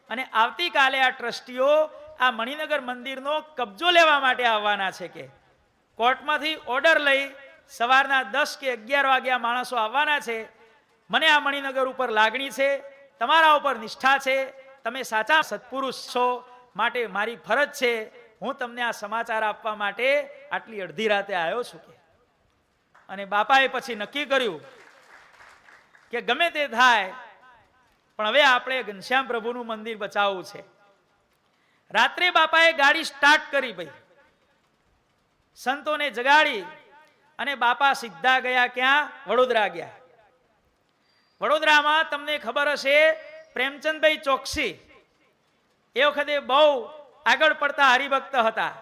અને આવતીકાલે આ ટ્રસ્ટીઓ આ મણિનગર મંદિરનો કબજો લેવા માટે આવવાના છે કે કોર્ટમાંથી ઓર્ડર લઈ સવારના 10 કે 11 વાગ્યા માણસો આવવાના છે. મને આ મણિનગર ઉપર લાગણી છે, તમારા ઉપર નિષ્ઠા છે, તમે સાચા સત્પુરુષ છો, માટે મારી ફરજ છે, હું તમને આ સમાચાર આપવા માટે આટલી અડધી રાતે આવ્યો છું કે. અને બાપાએ પછી નક્કી કર્યું કે ગમે તે થાય પણ હવે આપણે ઘનશ્યામ પ્રભુનું મંદિર બચાવવું છે. રાત્રે બાપાએ ગાડી સ્ટાર્ટ કરી ભાઈ, સંતોને જગાડી અને બાપા સીધા ગયા ક્યાં? વડોદરા ગયા. વડોદરામાં તમને ખબર હશે પ્રેમચંદભાઈ ચોકસી એ વખતે બહુ આગળ પડતા હરિભક્ત હતા.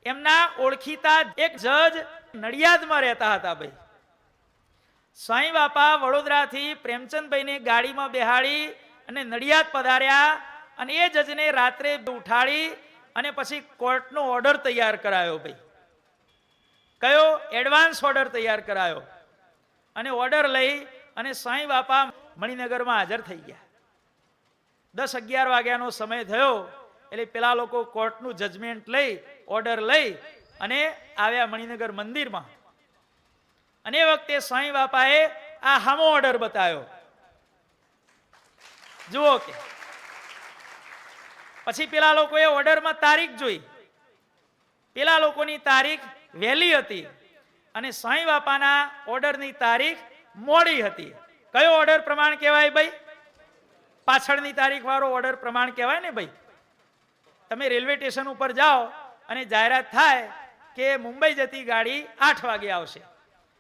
એમના ઓળખીતા એક જજ નડિયાદમાં રહેતા હતા ભાઈ. સ્વામી બાપા વડોદરાથી પ્રેમચંદભાઈને ગાડીમાં બેહાડી અને નડિયાદ પધાર્યા અને એ જજને રાત્રે ઉઠાડી અને પછી કોર્ટનો ઓર્ડર તૈયાર કરાયો ભાઈ. કયો? એડવાન્સ ઓર્ડર તૈયાર કરાયો. અને ઓર્ડર લઈ અને સ્વામી બાપા મણિનગરમાં હાજર થઈ ગયા. 10-11 વાગ્યાનો સમય થયો એટલે પેલા લોકો કોર્ટનું જજમેન્ટ લઈ, ઓર્ડર લઈ અને આવ્યા મણિનગર મંદિરમાં. અને એ વખતે સ્વામી બાપાએ આ હામો ઓર્ડર બતાવ્યો, જુઓ કે. પછી પેલા લોકોએ ઓર્ડરમાં તારીખ જોઈ, પેલા લોકોની તારીખ વહેલી હતી અને સ્વામી બાપાના ઓર્ડરની તારીખ મોડી હતી. કયો ઓર્ડર પ્રમાણ કહેવાય ભાઈ? પાછળની તારીખ વાળો ઓર્ડર પ્રમાણ કહેવાય ને ભાઈ. તમે રેલવે સ્ટેશન ઉપર જાઓ અને જાહેરાત થાય કે મુંબઈ જતી ગાડી 8 વાગે આવશે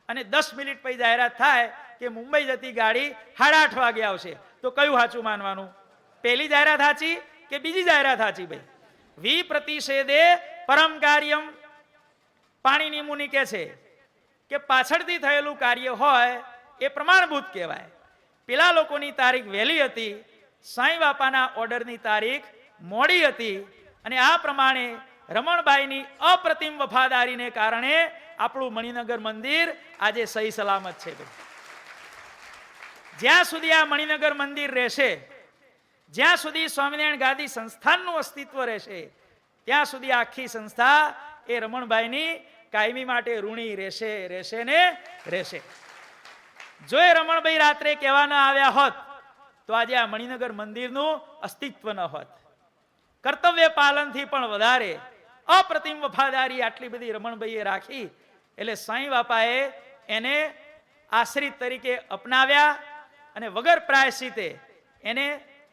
અને 10 મિનિટ પછી જાહેરાત થાય કે મુંબઈ જતી ગાડી 8:30 વાગે આવશે, તો કયું સાચું માનવાનું? પહેલી જાહેરાત સાચી કે બીજી જાહેરાત સાચી ભાઈ? વિપ્રતિષેધે પરમ કાર્યમ. પાણીની મુનિ કહે છે કે પાછળથી થયેલું કાર્ય હોય એ પ્રમાણભૂત કહેવાય. પેલા લોકોની તારીખ વહેલી હતી, સાંઈ બાપાના ઓર્ડરની તારીખ મોડી હતી અને આ પ્રમાણે રમણભાઈની અપ્રતિમ વફાદારીને કારણે આપણું મણિનગર મંદિર આજે સહી સલામત છે. જ્યાં સુધી આ મણિનગર મંદિર રહેશે, જ્યાં સુધી સ્વામિનારાયણ ગાદી સંસ્થાનનું અસ્તિત્વ રહેશે ત્યાં સુધી આખી સંસ્થા એ રમણભાઈની કાયમી માટે ઋણી રહેશે ને રહેશે. જો એ રમણભાઈ રાત્રે કહેવા ન આવ્યા હોત તો આજે આ મણિનગર મંદિરનું અસ્તિત્વ ન હોત. કર્તવ્ય પાલનથી પણ વધારે અપ્રતિમ વફાદારી આટલી બધી રમણભાઈએ રાખી એટલે સાંઈ બાપાએ એને આશ્રિત તરીકે અપનાવ્યા અને વગર પ્રાયશ્ચિતે એને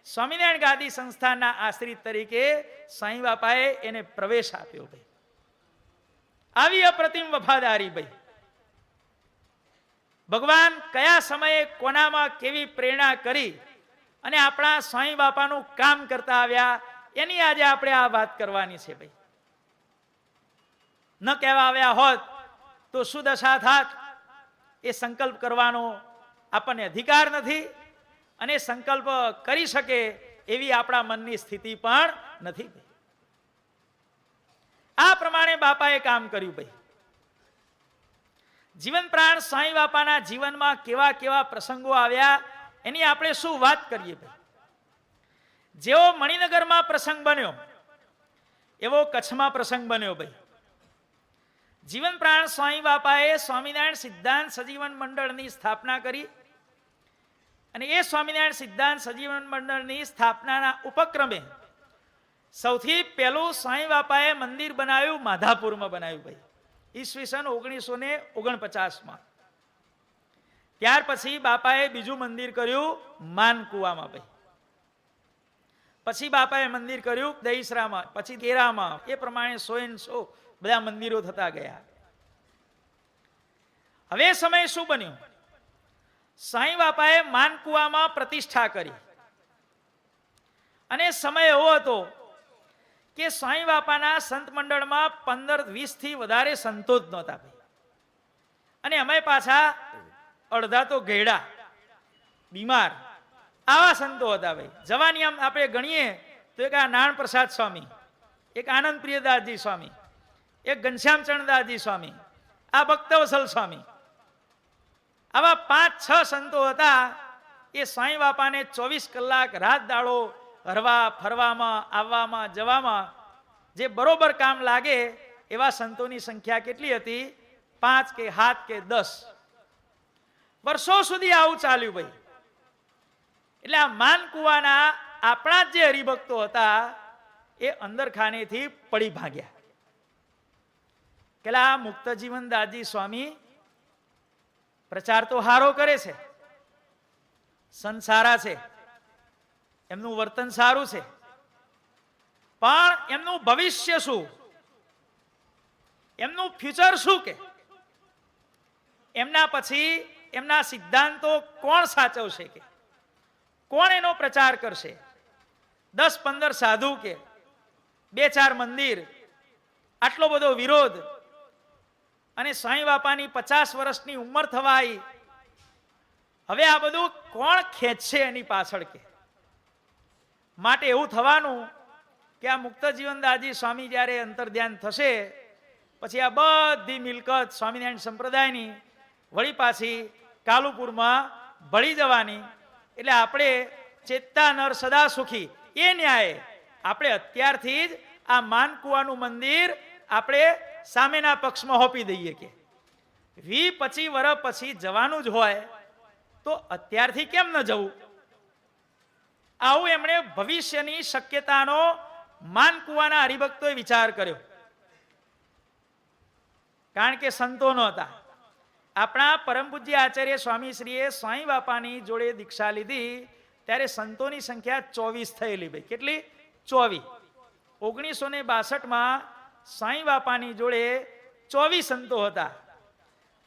સ્વામિનારાયણ ગાદી સંસ્થાનના આશ્રિત તરીકે સાંઈ બાપાએ એને પ્રવેશ આપ્યો. ભાઈ આવી અપ્રતિમ વફાદારી. ભાઈ ભગવાન કયા સમયે કોનામાં કેવી પ્રેરણા કરી અને આપણા સાંઈ બાપાનું કામ કરતા આવ્યા એની આજે આપણે આ વાત કરવાની છે. ભાઈ ન કહેવા આવ્યા હોત તો શું દશા થાત એ સંકલ્પ કરવાનો આપણને અધિકાર નથી અને સંકલ્પ કરી શકે એવી આપણા મનની સ્થિતિ પણ નથી. આ પ્રમાણે બાપાએ કામ કર્યું. ભાઈ જીવન પ્રાણ સાંઈ બાપાના જીવનમાં કેવા કેવા પ્રસંગો આવ્યા એની આપણે શું વાત કરીએ. ભાઈ જેવો મણિનગરમાં પ્રસંગ બન્યો એવો કચ્છમાં પ્રસંગ બન્યો. ભાઈ જીવન પ્રાણ સ્વામી બાપાએ સ્વામિનારાયણ સિદ્ધાંત સજીવન મંડળની સ્થાપના કરી અને એ સ્વામિનારાયણ સિદ્ધાંત સજીવન મંડળની સ્થાપનાના ઉપક્રમે સૌથી પહેલું સ્વામી બાપાએ મંદિર બનાવ્યું માધાપુરમાં બનાવ્યું. ભાઈ ઈસવીસન 1949માં. ત્યાર પછી બાપાએ બીજું મંદિર કર્યું માનકુવામાં. ભાઈ પછી બાપાએ મંદિર કર્યું દહીસરામાં, પછી તેરામાં, એ પ્રમાણે 100 બધા મંદિરો થતા ગયા. હવે સમય શું બન્યું? સાંઈ બાપાએ માનકુવામાં પ્રતિષ્ઠા કરી અને સમય એવો હતો કે સાંઈ બાપાના સંત મંડળમાં 15-20 થી વધારે સંતો જ નહોતા. અને અમે પાછા અડધા તો ઘેડા બીમાર આવા સંતો હતા. ભાઈ જવાની આમ આપણે ગણીએ તો એક આ નારાયણ પ્રસાદ સ્વામી, એક આનંદ પ્રિયદાસજી સ્વામી, એક ઘનશ્યામચરણદાસજી સ્વામી, આ ભક્તવસલ સ્વામી, આવા 5-6 સંતો હતા. એ સાંઈ બાપાને 24 કલાક રાત દાડો હરવા ફરવામાં આવવામાં જવામાં જે બરોબર કામ લાગે એવા સંતોની સંખ્યા કેટલી હતી? 5 કે 7 કે 10 વર્ષો સુધી આવું ચાલ્યું. ભાઈ એટલે આ માનકુવાના આપણા જે હરિભક્તો હતા એ અંદર ખાનેથી પડી ભાગ્યા. પેલા મુક્તજીવન દાસજી સ્વામી પ્રચાર તો સારો કરે છે, સંત સારા છે, એમનું વર્તન સારું છે, પણ એમનું ભવિષ્ય શું, એમનું ફ્યુચર શું, કે એમના પછી એમના સિદ્ધાંતો કોણ સાચવશે, કે કોણ એનો પ્રચાર કરશે? 10-15 સાધુ કે 2-4 મંદિર, આટલો બધો વિરોધ, અને સાંઈ બાપાની 50 વર્ષની ઉંમર થવાઈ. હવે આ બધું કોણ ખેંચશે એની પાછળ? કે માટે એવું થવાનું કે આ મુક્તજીવનદાસજી સ્વામી જ્યારે અંતર્ધ્યાન થશે પછી આ બધી મિલકત સ્વામિનારાયણ સંપ્રદાયની વળી પાછી કાલુપુરમાં ભળી જવાની. એટલે આપણે ચેતતા નર સદા સુખી એ ન્યાય આપણે અત્યારથી જ આ માનકુવાનું મંદિર આપણે સામેના પક્ષમાં હોપી દઈએ. કે 20-25 વર્ષ પછી જવાનું જ હોય તો અત્યારથી કેમ ન જવું? આવું એમણે ભવિષ્યની શક્યતાનો માનકુવાના હરિભક્તોએ વિચાર કર્યો. કારણ કે સંતો નહોતા. આપણા પરમ પૂજ્ય આચાર્ય સ્વામીશ્રીએ સ્વામી બાપાની જોડે દીક્ષા લીધી ત્યારે સંતોની સંખ્યા 24 થયેલી. ભાઈ કેટલી? 24. 1962માં સાંઈ બાપાની જોડે 24 સંતો હતા.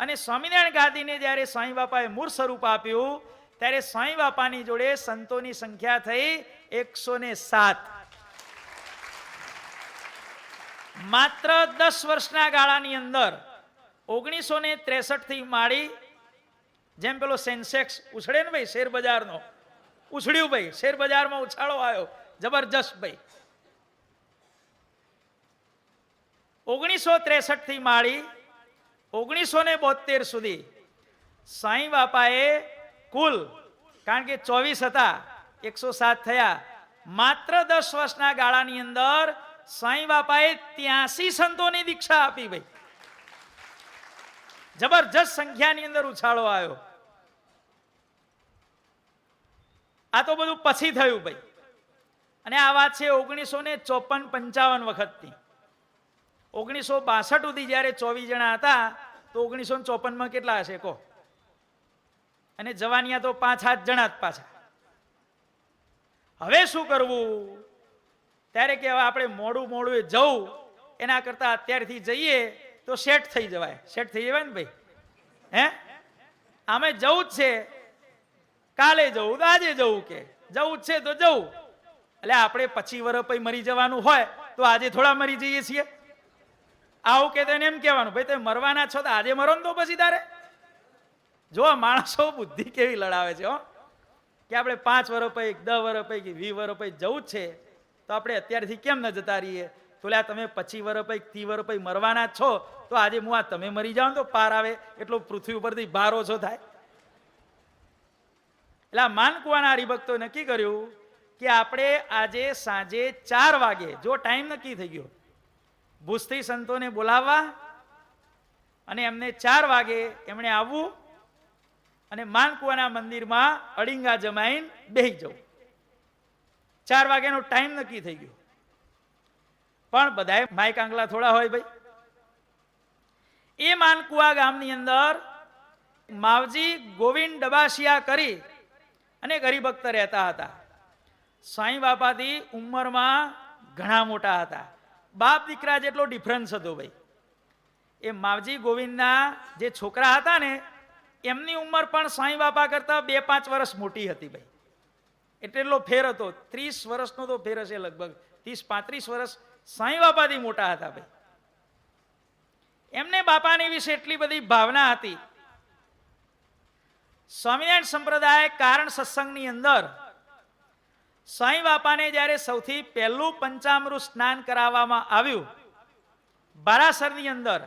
અને સ્વામિનારાયણ ગાદીને જ્યારે સાંઈ બાપાએ મૂળ સ્વરૂપ આપ્યું ત્યારે સાંઈ બાપાની જોડે સંતોની સંખ્યા થઈ 107. માત્ર 10 વર્ષના ગાળાની અંદર 1963 થી માંડી, જેમ પેલો સેન્સેક્સ ઉછળે ને ભાઈ શેર બજારનો, ઉછળ્યું ભાઈ, શેર બજારમાં ઉછાળો આવ્યો જબરજસ્ત. ભાઈ 1963 થી માંડી 1972 સુધી સાંઈ બાપાએ કુલ, કારણ કે 24 હતા 107 થયા માત્ર 10 વર્ષના ગાળાની અંદર સાંઈ બાપાએ 83 સંતોની દીક્ષા આપી ભાઈ. જબરજસ્ત સંખ્યાની અંદર ઉછાળો આવ્યો. આ તો બધું પછી થયું ભાઈ. અને આ વાત છે 1954-55 વખતની. 1962 સુધી જયારે 24 જણા હતા તો 1954માં કેટલા હશે કહો? અને જવાનિયા તો 5-7 જણા જ પાછા. હવે શું કરવું? ત્યારે કે હવે આપણે મોડું જવું એના કરતા અત્યારથી જઈએ તો સેટ થઈ જવાય. સેટ થઈ જવાય ને ભાઈ. હે આમે જવું જ છે, કાલે જવું તો આજે જવું, કે જવું જ છે તો જવું. એટલે આપણે 25 વર્ષ પછી મરી જવાનું હોય તો આજે થોડા મરી જઈએ છીએ? આવું કે તો એને એમ કહેવાનું ભાઈ તમે મરવાના છો તો આજે મરો ને તો પછી તારે. જો માણસો બુદ્ધિ કેવી લડાવે છે હો, કે આપણે 5 વર્ષ પછી 10 વર્ષ પછી 20 વર્ષ પછી જવું જ છે તો આપણે અત્યારથી કેમ ન જતા રહીએ? તો લ્યા તમે 25 વર્ષ પછી 30 વર્ષ પછી મરવાના છો તો આજે હું આ તમે મરી જાઓ તો પાર આવે એટલો પૃથ્વી ઉપરથી ભાર ઓછો થાય. એટલે માનકુવાના હરિભક્તો નક્કી કર્યું કે આપણે આજે સાંજે 4 વાગે, જો ટાઈમ નક્કી થઈ ગયો, ભૂસ્તી સંતોને બોલાવવા અને એમને 4 વાગે એમણે આવવું અને માનકુવાના મંદિરમાં અડીંગા જમાઈને બેસી જવું. 4 વાગ્યાનો ટાઈમ નક્કી થઈ ગયો. પણ બધાએ માઈક આંગલા થોડા હોય ભાઈ. એ માનકુવા ગામની અંદર માવજી ગોવિંદ ડબાસિયા કરી અને હરિભક્ત રહેતા હતા. સાંઈ બાપાથી ઉંમરમાં ઘણા મોટા હતા. બાપ દીકરા જેટલો ડિફરન્સ હતો ભાઈ. એ માવજી ગોવિંદના જે છોકરા હતા ને એમની ઉંમર પણ સાંઈ બાપા કરતા 2-5 વર્ષ મોટી હતી ભાઈ. એટલો ફેર હતો. 30 વર્ષનો તો ફેર હશે લગભગ. 30-35 વર્ષ સાંઈ બાપાથી મોટા હતા ભાઈ. એમને બાપાની વિશે એટલી બધી ભાવના હતી. સ્વામિનારાયણ સંપ્રદાય કારણ સત્સંગની અંદર સાંઈ બાપાને જ્યારે સૌથી પહેલું પંચામૃત સ્નાન કરાવવામાં આવ્યું બારાસરની અંદર,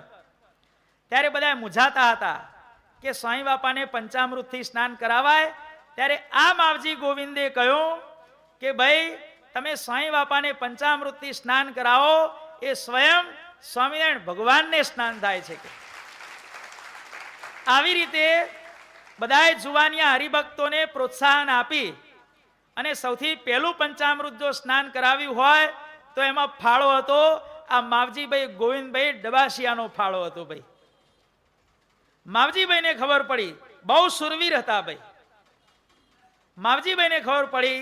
ત્યારે બધા મૂંઝાતા હતા કે સાંઈ બાપાને પંચામૃતથી સ્નાન કરાવાય. ત્યારે આ માવજી ગોવિંદે કહ્યું કે ભાઈ તમે સાંઈ બાપાને પંચામૃતથી સ્નાન કરાવો, એ સ્વયં સ્વામિનારાયણ ભગવાનને સ્નાન થાય છે. કે આવી રીતે બધાએ જુવાનિયા હરિભક્તોને પ્રોત્સાહન આપી અને સૌથી પહેલું પંચામૃત જો સ્નાન કરાવ્યું હોય તો એમાં ફાળો હતો આ માવજીભાઈ ગોવિંદભાઈ ડબાસિયાનો ફાળો હતો ભાઈ. માવજીભાઈને ખબર પડી, બહુ સુરવીર હતા ભાઈ. માવજીભાઈને ખબર પડી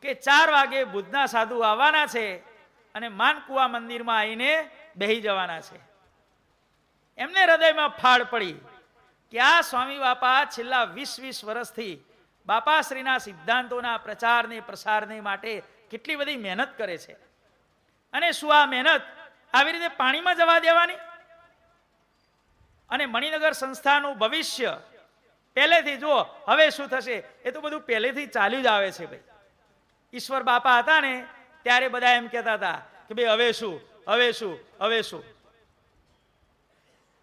કે 4 વાગે બુધના સાધુ આવવાના છે અને માનકુવા મંદિરમાં આવીને બેહી જવાના છે. એમને હૃદયમાં ફાળ પડી કે આ સ્વામી બાપા છેલ્લા 20 વર્ષથી બાપાશ્રીના સિદ્ધાંતોના પ્રચારને પ્રસારને માટે કેટલી બધી મહેનત કરે છે, અને શું આ મહેનત આવી રીતે પાણીમાં જવા દેવાની? અને મણિનગર સંસ્થાનું ભવિષ્ય પહેલેથી જુઓ. હવે શું થશે એ તો બધું પહેલેથી ચાલ્યું જ આવે છે ભાઈ. ઈશ્વર બાપા હતા ને ત્યારે બધા એમ કહેતા હતા કે ભાઈ હવે શું, હવે શું, હવે શું.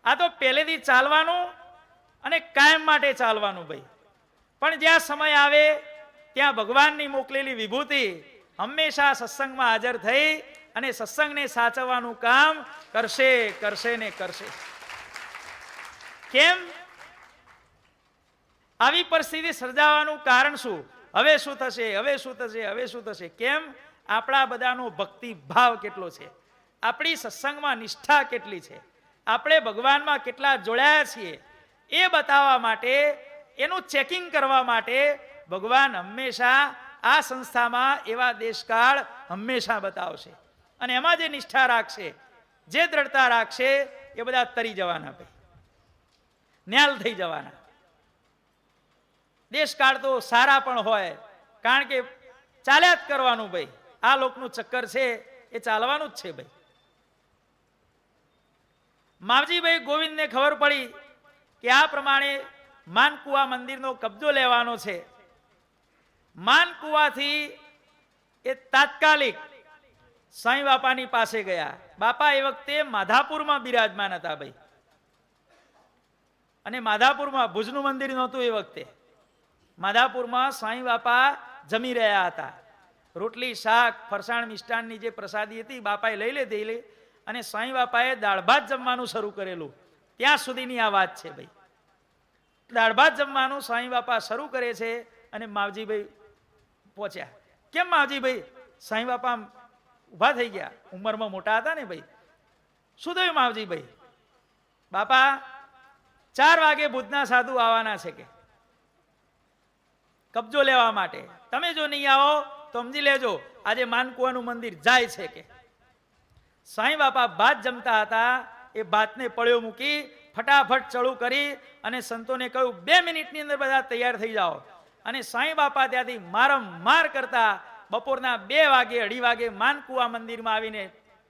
આ તો પહેલેથી ચાલવાનું અને કાયમ માટે ચાલવાનું ભાઈ. પણ જ્યાં સમય આવે ત્યાં ભગવાનની મોકલેલી વિભૂતિ હંમેશા સત્સંગમાં હાજર થઈ અને સત્સંગને સાચવવાનું કામ કરશે, કરશે ને કરશે. કેમ આવી પરિસ્થિતિ સર્જાવાનું કારણ શું? હવે શું થશે, હવે શું થશે, હવે શું થશે? કેમ? આપણા બધાનો ભક્તિ ભાવ કેટલો છે, આપણી સત્સંગમાં નિષ્ઠા કેટલી છે, આપણે ભગવાનમાં કેટલા જોડાયા છીએ એ બતાવવા માટે, એનું ચેકિંગ કરવા માટે ભગવાન હંમેશા આ સંસ્થામાં એવા દેશકાળ હંમેશા બતાવશે. અને એમાં જે નિષ્ઠા રાખશે, જે દ્રઢતા રાખશે, એ બધા તરી જવાના ભાઈ, ન્યાલ થઈ જવાના. દેશકાળ તો સારા પણ હોય, કારણ કે ચાલ્યા જ કરવાનું ભાઈ. આ લોકનું ચક્કર છે એ ચાલવાનું જ છે ભાઈ. માવજીભાઈ ગોવિંદને ખબર પડી કે આ પ્રમાણે માનકુવા મંદિરનો કબજો લેવાનો છે. માનકુવાથી એ તાત્કાલિક સાંઈ બાપાની પાસે ગયા. બાપા એ વખતે માધાપુરમાં બિરાજમાન હતા ભાઈ. અને માધાપુરમાં ભુજનું મંદિર નહોતું એ વખતે. માધાપુરમાં સાંઈ બાપા જમી રહ્યા હતા રોટલી શાક ફરસાણ મિષ્ટાનની જે પ્રસાદી હતી બાપાએ લઈ લીધી અને સાંઈ બાપાએ દાળ ભાત જમવાનું શરૂ કરેલું. ત્યાં સુધીની આ વાત છે ભાઈ. દાળ ભાત જમવાનું સાંઈ બાપા શરૂ કરે છે અને માવજીભાઈ પહોંચ્યા. કેમ માવજીભાઈ? સાંઈ બાપા ઊભા થઈ ગયા, ઉંમરમાં મોટા હતા ને ભાઈ. શું થયું માવજીભાઈ? બાપા 4 વાગે બુધના સાધુ આવવાના છે કે કબજો લેવા માટે. તમે જો નહીં આવો તો સમજી લેજો આજે માનકુવાનું મંદિર જાય છે કે. સાંઈ બાપા ભાત જમતા હતા, એ ભાતને પડ્યો મૂકી ફટાફટ ચડું કરી અને સંતોને કહ્યું 2 મિનિટની અંદર બધા તૈયાર થઈ જાઓ. અને સાંઈ બાપા ત્યાંથી મારમાર કરતા બપોરના 2 વાગે 2:30 વાગે માનકુવા મંદિરમાં આવીને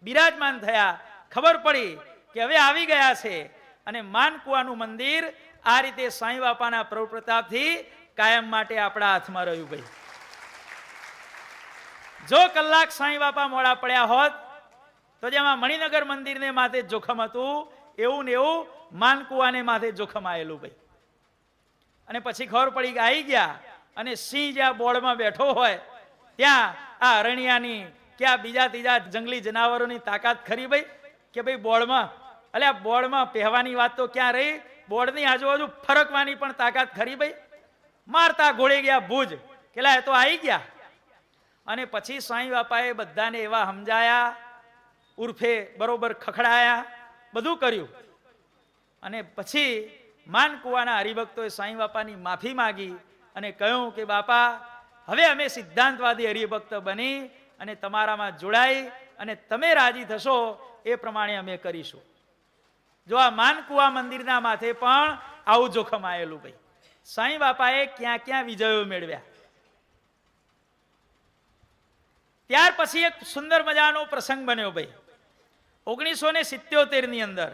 બિરાજમાન થયા. ખબર પડી કે હવે આવી ગયા છે અને માનકુવાનું મંદિર આ રીતે સાંઈ બાપાના પ્રતાપથી કાયમ માટે આપણા હાથમાં રહ્યું ભાઈ. જો કલાક સાંઈ બાપા મોડા પડ્યા હોત તો જેમાં મણિનગર મંદિરને માથે જોખમ હતું એવું ને એવું માનકુવાને માથે જોખમ આવેલું ભાઈ. અને પછી ખબર પડી કે આવી ગયા અને સિંહ જ્યાં બોર્ડમાં બેઠો હોય ત્યાં આ અરણ્યાની કે આ બીજા ત્રીજા જંગલી જનાવરોની તાકાત ખરી ભાઈ? કે ભાઈ બોર્ડમાં અલ્યા બોર્ડમાં પહેવાની વાત તો ક્યાં રહી, બોર્ડની આજુબાજુ ફરકવાની પણ તાકાત ખરી ભાઈ? મારતા ઘોડે ગયા ભુજ કેલા એ તો આવી ગયા. અને પછી સાંઈ બાપાએ બધાને એવા સમજાયા, ઉર્ફે બરોબર ખખડાયા, બધું કર્યું. અને પછી માનકુવાના હરિભક્તોએ સાંઈ બાપાની માફી માંગી અને કહ્યું કે બાપા હવે અમે સિદ્ધાંતવાદી હરિભક્ત બની અને તમારામાં જોડાઈ અને તમે રાજી થશો એ પ્રમાણે અમે કરીશું. જો આ માનકુવા મંદિરના માથે પણ આવું જોખમ આવેલું ભાઈ. સાંઈ બાપાએ ક્યાં ક્યાં વિજયો મેળવ્યા. ત્યાર પછી એક સુંદર મજાનો પ્રસંગ બન્યો ભાઈ. 1977 ની અંદર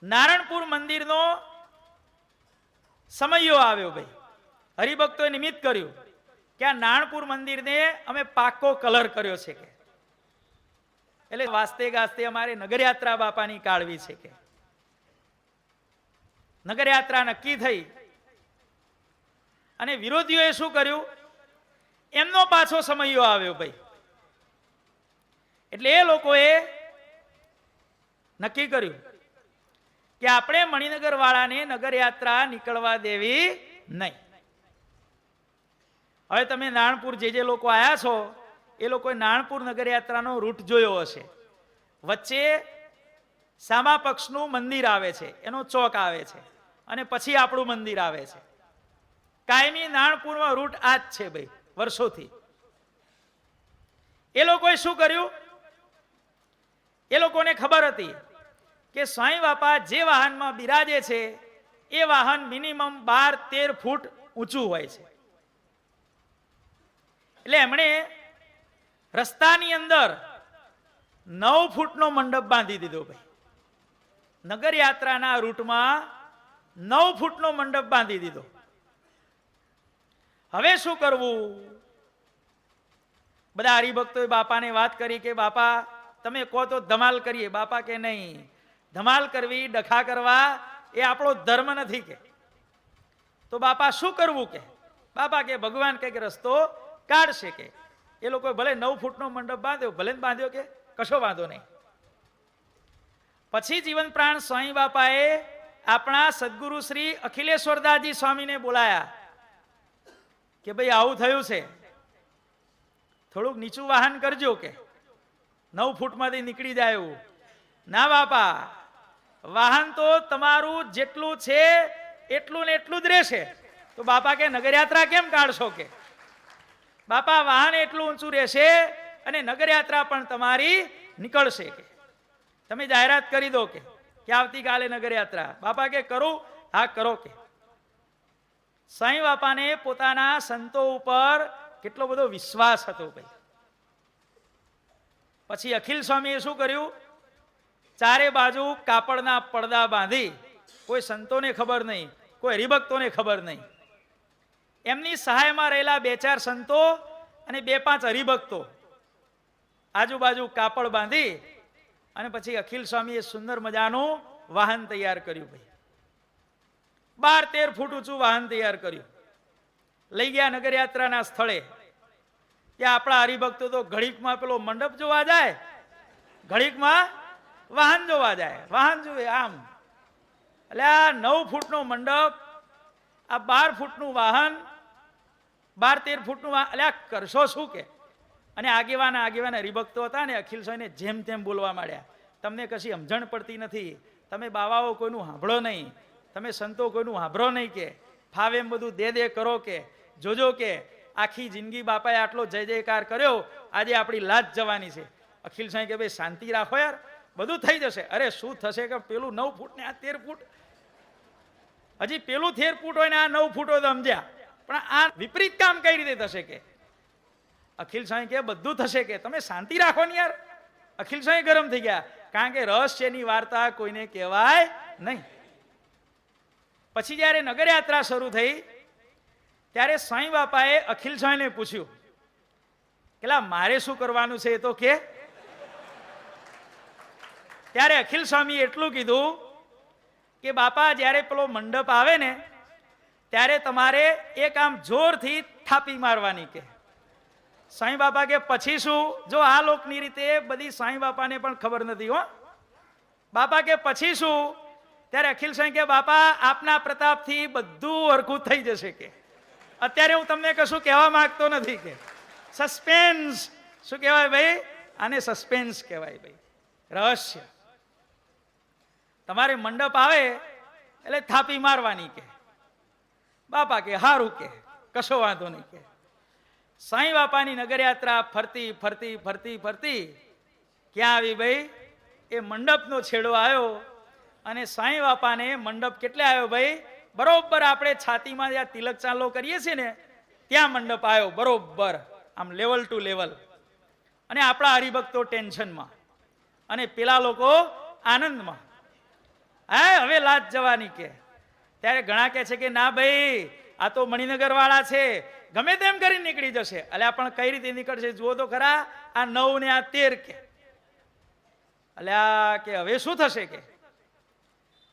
નારણપુર મંદિરનો સમયો આવ્યો ભાઈ. હરિભક્તોએ નિમિત્ત કર્યું કે આ નારણપુર મંદિરને અમે પાક્કો કલર કર્યો છે કે એટલે વાસ્તે ગાસ્તે અમારે નગરયાત્રા બાપાની કાઢવી છે કે નગરયાત્રા નક્કી થઈ. અને વિરોધીઓએ શું કર્યું? એમનો પાછો સમયો આવ્યો ભાઈ. એટલે એ લોકોએ નક્કી કર્યું કે આપણે મણિનગર વાળાને નગરયાત્રા નીકળવા દેવી નહીં. હવે તમે નારણપુર જે લોકો આવ્યા છો એ લોકોએ નારણપુર નગરયાત્રાનો રૂટ જોયો હશે. વચ્ચે સામા પક્ષનું મંદિર આવે છે, એનો ચોક આવે છે અને પછી આપણું મંદિર આવે છે. કાયમી નારણપુરમાં રૂટ આ જ છે ભાઈ વર્ષોથી. એ લોકોએ શું કર્યું? એ લોકોને ખબર હતી કે સાંઈ બાપા જે વાહનમાં બિરાજે છે એ વાહન મિનિમમ 12-13 ફૂટ ઊંચું હોય છે. એટલે એમણે રસ્તાની અંદર 9 ફૂટનો મંડપ બાંધી દીધો ભાઈ. નગરયાત્રાના રૂટમાં 9 ફૂટનો મંડપ બાંધી દીધો. હવે શું કરવું? બધા હરિભક્તોએ બાપાને વાત કરી કે બાપા તમે કહો તો ધમાલ કરીએ. બાપા કે નહીં, ધમાલ કરવી, ડખા કરવા એ આપણો ધર્મ નથી કે. તો બાપા શું કરવું કે? બાપા કે ભગવાન કે રસ્તો કાઢશે કે. એ લોકોએ ભલે 9 ફૂટનો મંડપ બાંધ્યો, ભલે બાંધ્યો કે કશો વાંધો નહીં. પછી જીવન પ્રાણ સાંઈ બાપાએ આપણા સદગુરુ શ્રી અખિલેશ્વરદાસજી સ્વામીને બોલાયા કે ભાઈ આવું થયું છે, થોડુંક નીચું વાહન કરજો કે 9 ફૂટમાંથી નીકળી જાય એવું. ના બાપા, વાહન તો તમારું જેટલું છે એટલું ને એટલું જ રહેશે. તો બાપા કે નગરયાત્રા કેમ કાઢશો કે? બાપા વાહન એટલું ઊંચું રહેશે અને નગરયાત્રા પણ તમારી નીકળશે કે તમે જાહેરાત કરી દો કે આવતીકાલે નગરયાત્રા. બાપા કે કરું? હા કરો કે. સાંઈ બાપાને પોતાના સંતો ઉપર કેટલો બધો વિશ્વાસ હતો ભાઈ. પછી અખિલ સ્વામીએ શું કર્યું? ચારે બાજુ કાપડના પડદા બાંધી, કોઈ સંતોને ખબર નહીં, કોઈ હરિભક્તોને ખબર નહીં. એમની સહાયમાં રહેલા 2-4 સંતો અને 2-5 હરિભક્તો આજુબાજુ કાપડ બાંધી અને પછી અખિલ સ્વામીએ સુંદર મજાનું વાહન તૈયાર કર્યું ભાઈ. 12-13 ફૂટ ઊંચું વાહન તૈયાર કર્યું. લઈ ગયા નગરયાત્રાના સ્થળે. કે આપણા હરિભક્તો તો ઘડીકમાં પેલો મંડપ જોવા જાય, ઘડીકમાં વાહન જોવા જાય, વાહન જોવે આમ. એટલે આ 9 ફૂટનો મંડપ, આ 12 ફૂટનું વાહન, 12-13 ફૂટનું વાહન, એટલે આ કરશો શું કે? અને આગેવાન હરિભક્તો હતા ને, અખિલ સ્વામીને જેમ તેમ બોલવા માંડ્યા. તમને કશી સમજણ પડતી નથી, તમે બાવાઓ કોઈનું સાંભળો નહીં, તમે સંતો કોઈનું સાંભળો નહીં, કે ફાવે એમ બધું દે કરો, કે જોજો કે આખી જિંદગી બાપાએ આટલો જય જયકાર કર્યો, આજે આપણી લાજ જવાની છે. અખિલ સ્વામી કે ભાઈ શાંતિ રાખો યાર, બધું થઈ જશે. અરે શું થશે કે પેલું 9 ફૂટ ને આ 13 ફૂટ, હજી પેલું 13 ફૂટ હોય ને આ 9 ફૂટ હોય તો સમજ્યા, પણ આ વિપરીત કામ કઈ રીતે થશે કે? અખિલ સ્વામી કે બધું થશે, કે તમે શાંતિ રાખો ને યાર. અખિલ સ્વામી ગરમ થઈ ગયા, કારણ કે રહસ્યની વાર્તા કોઈને કહેવાય નહીં. પછી જ્યારે નગરયાત્રા શરૂ થઈ ત્યારે સાંઈ બાપાએ અખિલ સ્વામીને પૂછ્યું કે મારે શું કરવાનું છે એ તો કે. ત્યારે અખિલ સ્વામીએ એટલું કીધું કે બાપા જ્યારે પેલો મંડપ આવે ને ત્યારે તમારે એક આમ જોરથી થાપી મારવાની કે. સાંઈ બાપા કે પછી શું? જો આ લોકની રીતે બધી સાંઈ બાપાને પણ ખબર નથી હો. બાપા કે પછી શું? ત્યારે અખિલ સ્વામી કે બાપા આપના પ્રતાપથી બધું હરખું થઈ જશે કે. અત્યારે હું તમને કશું કહેવા માંગતો નથી કે. સસ્પેન્સ. શું કહેવાય ભાઈ? આને સસ્પેન્સ કહેવાય ભાઈ, રહસ્ય. તમારે મંડપ આવે એટલે થાપી મારવાની કે. બાપા કે હારું કે, કશો વાંધો નહીં કે. સાંઈ બાપાની નગરયાત્રા ફરતી ફરતી ફરતી ફરતી ક્યાં આવી ભાઈ? એ મંડપનો છેડો આવ્યો. અને સાંઈ બાપાને મંડપ કેટલે આવ્યો ભાઈ? બરોબર આપણે છાતીમાં જ્યાં તિલક ચાલો કરીએ છીએ ને ત્યાં મંડપ આવ્યો, બરોબર આમ લેવલ ટુ લેવલ. અને આપણા હરિભક્તો ટેન્શનમાં અને પેલા લોકો આનંદમાં. હા હવે લાજ જવાની કે. ત્યારે ઘણા કહે છે કે ના ભાઈ આ તો મણિનગર વાળા છે, ગમે તેમ કરી નીકળી જશે. અલ્યા પણ કઈ રીતે નીકળશે જુઓ તો ખરા. આ 9 ને આ 13 કે. અલ્યા કે હવે શું થશે કે?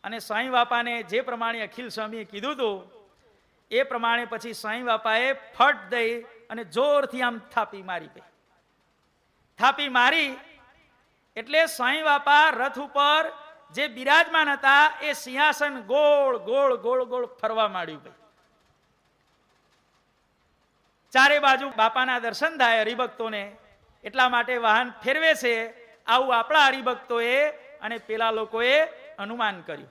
અને સાંઈ બાપાને જે પ્રમાણે અખિલ સ્વામીએ કીધું હતું એ પ્રમાણે પછી સાંઈ બાપાએ ફટ દઈ અને જોરથી આમ થાપી મારી ગઈ. થાપી મારી એટલે સાંઈ બાપા રથ ઉપર જે બિરાજમાન હતા એ સિંહાસન ગોળ ગોળ ગોળ ગોળ ફરવા માંડ્યું ભાઈ. ચારે બાજુ બાપાના દર્શન થાય હરિભક્તોને, એટલા માટે વાહન ફેરવે છે. આવું આપણા હરિભક્તોએ અને પેલા લોકોએ અનુમાન કર્યું.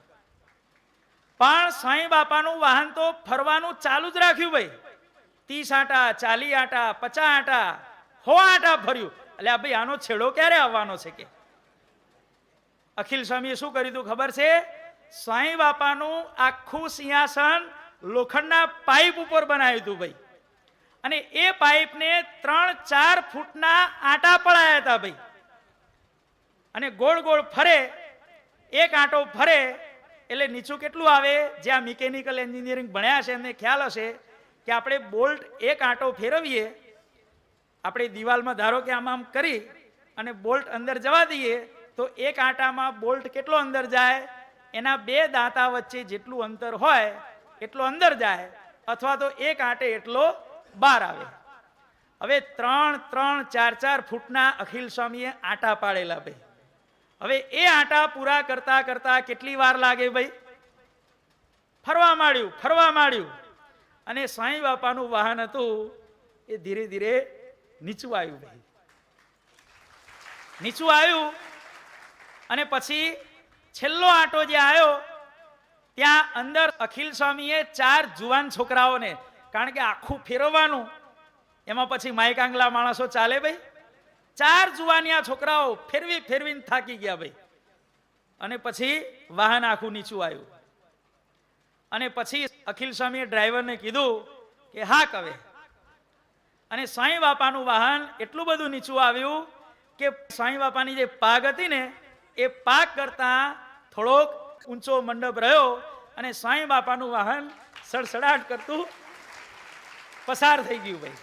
પણ સાંઈ બાપાનું વાહન તો ફરવાનું ચાલુ જ રાખ્યું ભાઈ. 30 આંટા, 40 આંટા, 50 આંટા, 100 આંટા ફર્યું. એટલે ભાઈ આનો છેડો ક્યારે આવવાનો છે કે? અખિલ સ્વામીએ શું કર્યું હતું ખબર છે? સાંઈ બાપાનું આખું સિંહાસન લોખંડના પાઇપ ઉપર બનાવ્યું હતું ભાઈ. અને એ પાઇપને 3-4 ફૂટના આંટા પડાયા હતા ભાઈ. અને ગોળ ગોળ ફરે, એક આંટો ફરે એટલે નીચું કેટલું આવે? જ્યાં મિકેનિકલ એન્જિનિયરિંગ ભણ્યા છે એમને ખ્યાલ હશે કે આપણે બોલ્ટ એક આંટો ફેરવીએ, આપણે દિવાલમાં ધારો કે આમ આમ કરી અને બોલ્ટ અંદર જવા દઈએ તો એક આંટામાં બોલ્ટ કેટલો અંદર જાય? એના 2 દાંતા વચ્ચે જેટલું અંતર હોય એટલો અંદર જાય, અથવા તો એક આંટે એટલો બહાર આવે. હવે 3-3, 4-4 ફૂટના અખિલ સ્વામીએ આંટા પાડેલા ભાઈ. હવે એ આંટા પૂરા કરતા કરતા કેટલી વાર લાગે ભાઈ? ફરવા માંડ્યું, ફરવા માંડ્યું. અને સાંઈ બાપાનું વાહન હતું એ ધીરે ધીરે નીચું આવ્યું ભાઈ. નીચું આવ્યું અને પછી છેલ્લો આંટો જે આવ્યો ત્યાં અંદર અખિલ સ્વામીએ 4 જુવાન છોકરાઓને, કારણ કે આખું ફેરવવાનું એમાં પછી માયકાંગલા માણસો ચાલે ભાઈ, 4 જુવાનિયા છોકરાઓ ફેરવી ફેરવીને થાકી ગયા ભાઈ. અને પછી વાહન આખું નીચું આવ્યું. અને પછી અખિલ સ્વામીએ ડ્રાઈવરને કીધું કે હા કવે. અને સાંઈ બાપાનું વાહન એટલું બધું નીચું આવ્યું કે સાંઈ બાપાની જે પાગ હતી ને એ પાગ કરતા થોડોક ઊંચો મંડપ રહ્યો અને સાંઈ બાપાનું વાહન સડસડાટ કરતું પસાર થઈ ગયું ભાઈ.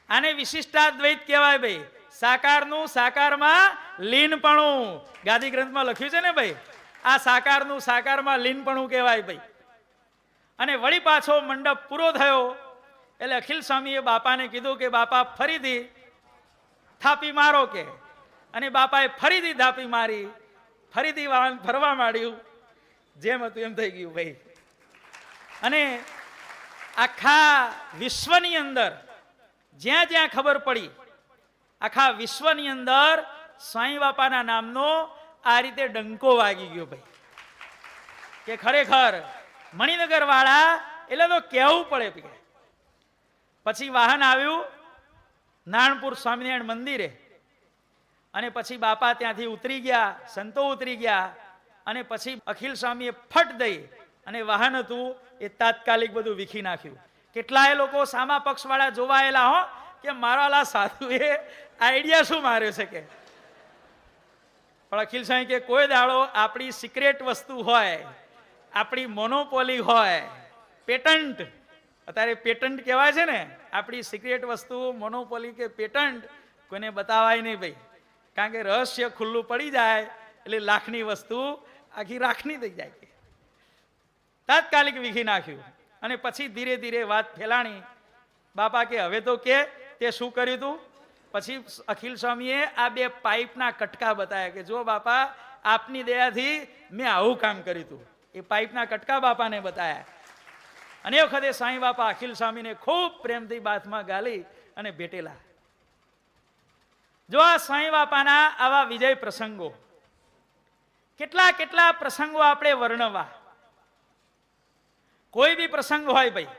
આને વિશિષ્ટાદ્વૈત કહેવાય ભાઈ. સાકારનું સાકારમાં લીનપણું ગાદી ગ્રંથમાં લખ્યું છે ને ભાઈ. આ સાકારનું સાકારમાં લીનપણું કહેવાય ભાઈ. અને વળી પાછો મંડપ પૂરો થયો એટલે અખિલ સ્વામીએ બાપાને કીધું કે બાપા ફરીથી થાપી મારો કે, અને બાપાએ ફરીથી થાપી મારી, ફરીથી વાહન ફરવા માંડ્યું, જેમ હતું એમ થઈ ગયું ભાઈ. અને આખા વિશ્વની અંદર જ્યાં જ્યાં ખબર પડી, આખા વિશ્વની અંદર સ્વામી બાપાના નામનો આ રીતે ડંકો વાગી ગયો ભાઈ, કે ખરેખર મણિનગર વાળા એટલે તો કહેવું પડે. પછી વાહન આવ્યું નારણપુર સ્વામિનારાયણ મંદિરે, અને પછી બાપા ત્યાંથી ઉતરી ગયા, સંતો ઉતરી ગયા, અને પછી અખિલ સ્વામીએ ફટ દઈ અને વાહન હતું એ તાત્કાલિક બધું વીખી નાખ્યું. કેટલાય લોકો સામા પક્ષ વાળા જોવાયેલા હો કે મારાલા સાધુએ આઈડિયા શું માર્યો છે કે, પણ અખિલ સ્વામી કે કોઈ દાડો આપણી સિક્રેટ વસ્તુ હોય, આપણી મોનોપોલી હોય, પેટન્ટ, અત્યારે પેટન્ટ કહેવાય છે ને, આપણી સિક્રેટ વસ્તુ મોનોપોલી કે પેટન્ટ કોઈને બતાવાય નહીં ભાઈ, કારણ કે રહસ્ય ખુલ્લું પડી જાય એટલે લાખની વસ્તુ આખી રાખની થઈ જાય. તાત્કાલિક વીખી નાખ્યું, અને પછી ધીરે ધીરે વાત ફેલાણી. બાપા કે હવે તો કે તે શું કર્યું તું? પછી અખિલ સ્વામીએ આ બે પાઇપના કટકા બતાવ્યા કે જો બાપા આપની દયાથી મેં આવું કામ કર્યું હતું. એ પાઇપના કટકા બાપાને બતાવ્યા, અને એ વખતે સાંઈ બાપા અખિલ સ્વામીને ખૂબ પ્રેમથી બાથમાં ગાલી અને ભેટેલા. જો આ સાંઈ બાપાના આવા વિજય પ્રસંગો, કેટલા કેટલા પ્રસંગો આપણે વર્ણવા. કોઈ બી પ્રસંગ હોય ભાઈ,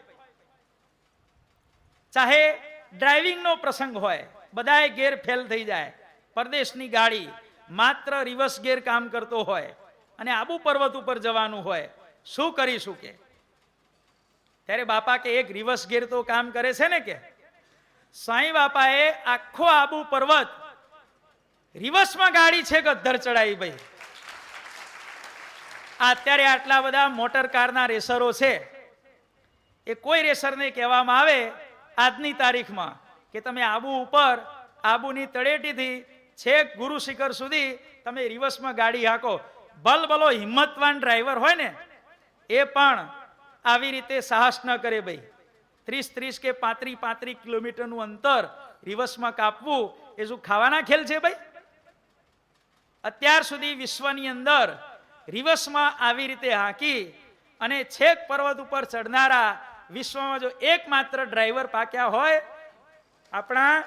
ચાહે ડ્રાઇવિંગનો પ્રસંગ હોય, બધાએ ગેર ફેલ થઈ જાય, પરદેશની ગાડી માત્ર રિવર્સ ગેર કામ કરતો હોય, અને આબુ પર્વત ઉપર જવાનું હોય, શું કરીશું કે? ત્યારે બાપા કે એક રિવર્સ ગેર તો કામ કરે છે ને કે. સાંઈ બાપાએ આખો આબુ પર્વત રિવર્સમાં ગાડી છે કે અધ્ધર ચડાવી ભાઈ. અત્યારે આટલા બધા મોટર કારના રેસરો છે, એ કોઈ રેસરને કહેવામાં આવે આજની તારીખમાં કે તમે આબુ ઉપર, આબુની તળેટીથી છેક ગુરુ શિખર સુધી તમે રિવર્સમાં ગાડી હાંકો, ભલભલો હિંમતવાન ડ્રાઈવર હોય ને એ પણ આવી રીતે સાહસ ન કરે ભાઈ. 30 કે 35 કિલોમીટરનું અંતર રિવર્સમાં કાપવું એ શું ખાવાના ખેલ છે ભાઈ? અત્યાર સુધી વિશ્વની અંદર રિવર્સમાં આવી રીતે હાંકી અને છેક પર્વત ઉપર ચડનારા વિશ્વમાં જો એકમાત્ર ડ્રાઈવર પાક્યા હોય આપણા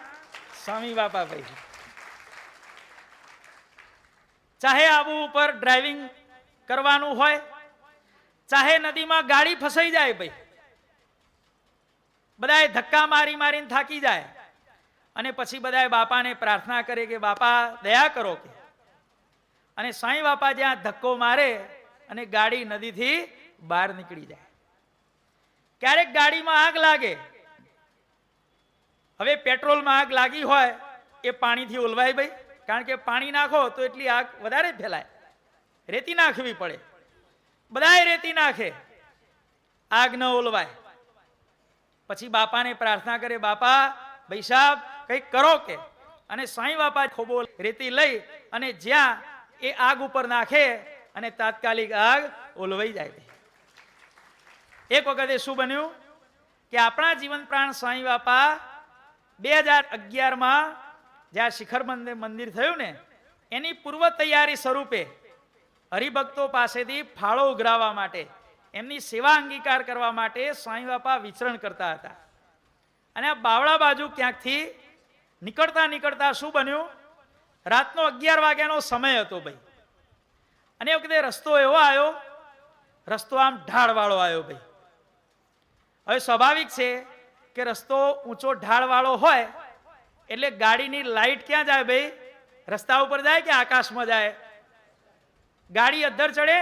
સ્વામી બાપા ભાઈ. ચાહે આબુ ઉપર ડ્રાઇવિંગ કરવાનું હોય, ચાહે નદીમાં ગાડી ફસાઈ જાય ભાઈ, બધાએ ધક્કા મારી મારીને થાકી જાય, અને પછી બધાએ બાપાને પ્રાર્થના કરે કે બાપા દયા કરો કે, અને સાંઈ બાપા જ્યાં ધક્કો મારે અને ગાડી નદીથી બહાર નીકળી જાય. ક્યારેક ગાડીમાં આગ લાગે, હવે પેટ્રોલમાં આગ લાગી હોય એ પાણીથી ઓલવાય ભાઈ, કારણ કે પાણી નાખો તો એટલી આગ વધારે ફેલાય, રેતી નાખવી પડે, બધાએ રેતી નાખે, આગ ન ઓલવાય. પછી બાપાને પ્રાર્થના કરે બાપા ભાઈ સાહેબ કંઈક કરો કે, અને સાંઈ બાપા ખોબો રેતી લઈ અને જ્યાં એ આગ ઉપર નાખે અને તાત્કાલિક આગ ઓલવાઈ જાય. એક વખતે શું બન્યું કે આપણા જીવન પ્રાણ સાંઈ બાપા 2011માં જ્યાં શિખર મંદિર થયું ને એની પૂર્વ તૈયારી સ્વરૂપે હરિભક્તો પાસેથી ફાળો ઉઘરાવવા માટે, એમની સેવા અંગીકાર કરવા માટે સાંઈ બાપા વિચરણ કરતા હતા. અને આ બાવળા બાજુ ક્યાંકથી નીકળતા નીકળતા શું બન્યું, રાતનો 11 વાગ્યાનો સમય હતો ભાઈ, અને એ વખતે રસ્તો એવો આવ્યો, રસ્તો આમ ઢાળવાળો આવ્યો ભાઈ. હવે સ્વાભાવિક છે કે રસ્તો ઊંચો ઢાળવાળો હોય એટલે ગાડીની લાઈટ ક્યાં જાય ભાઈ? રસ્તા ઉપર જાય કે આકાશમાં જાય? ગાડી અધ્ધર ચડે,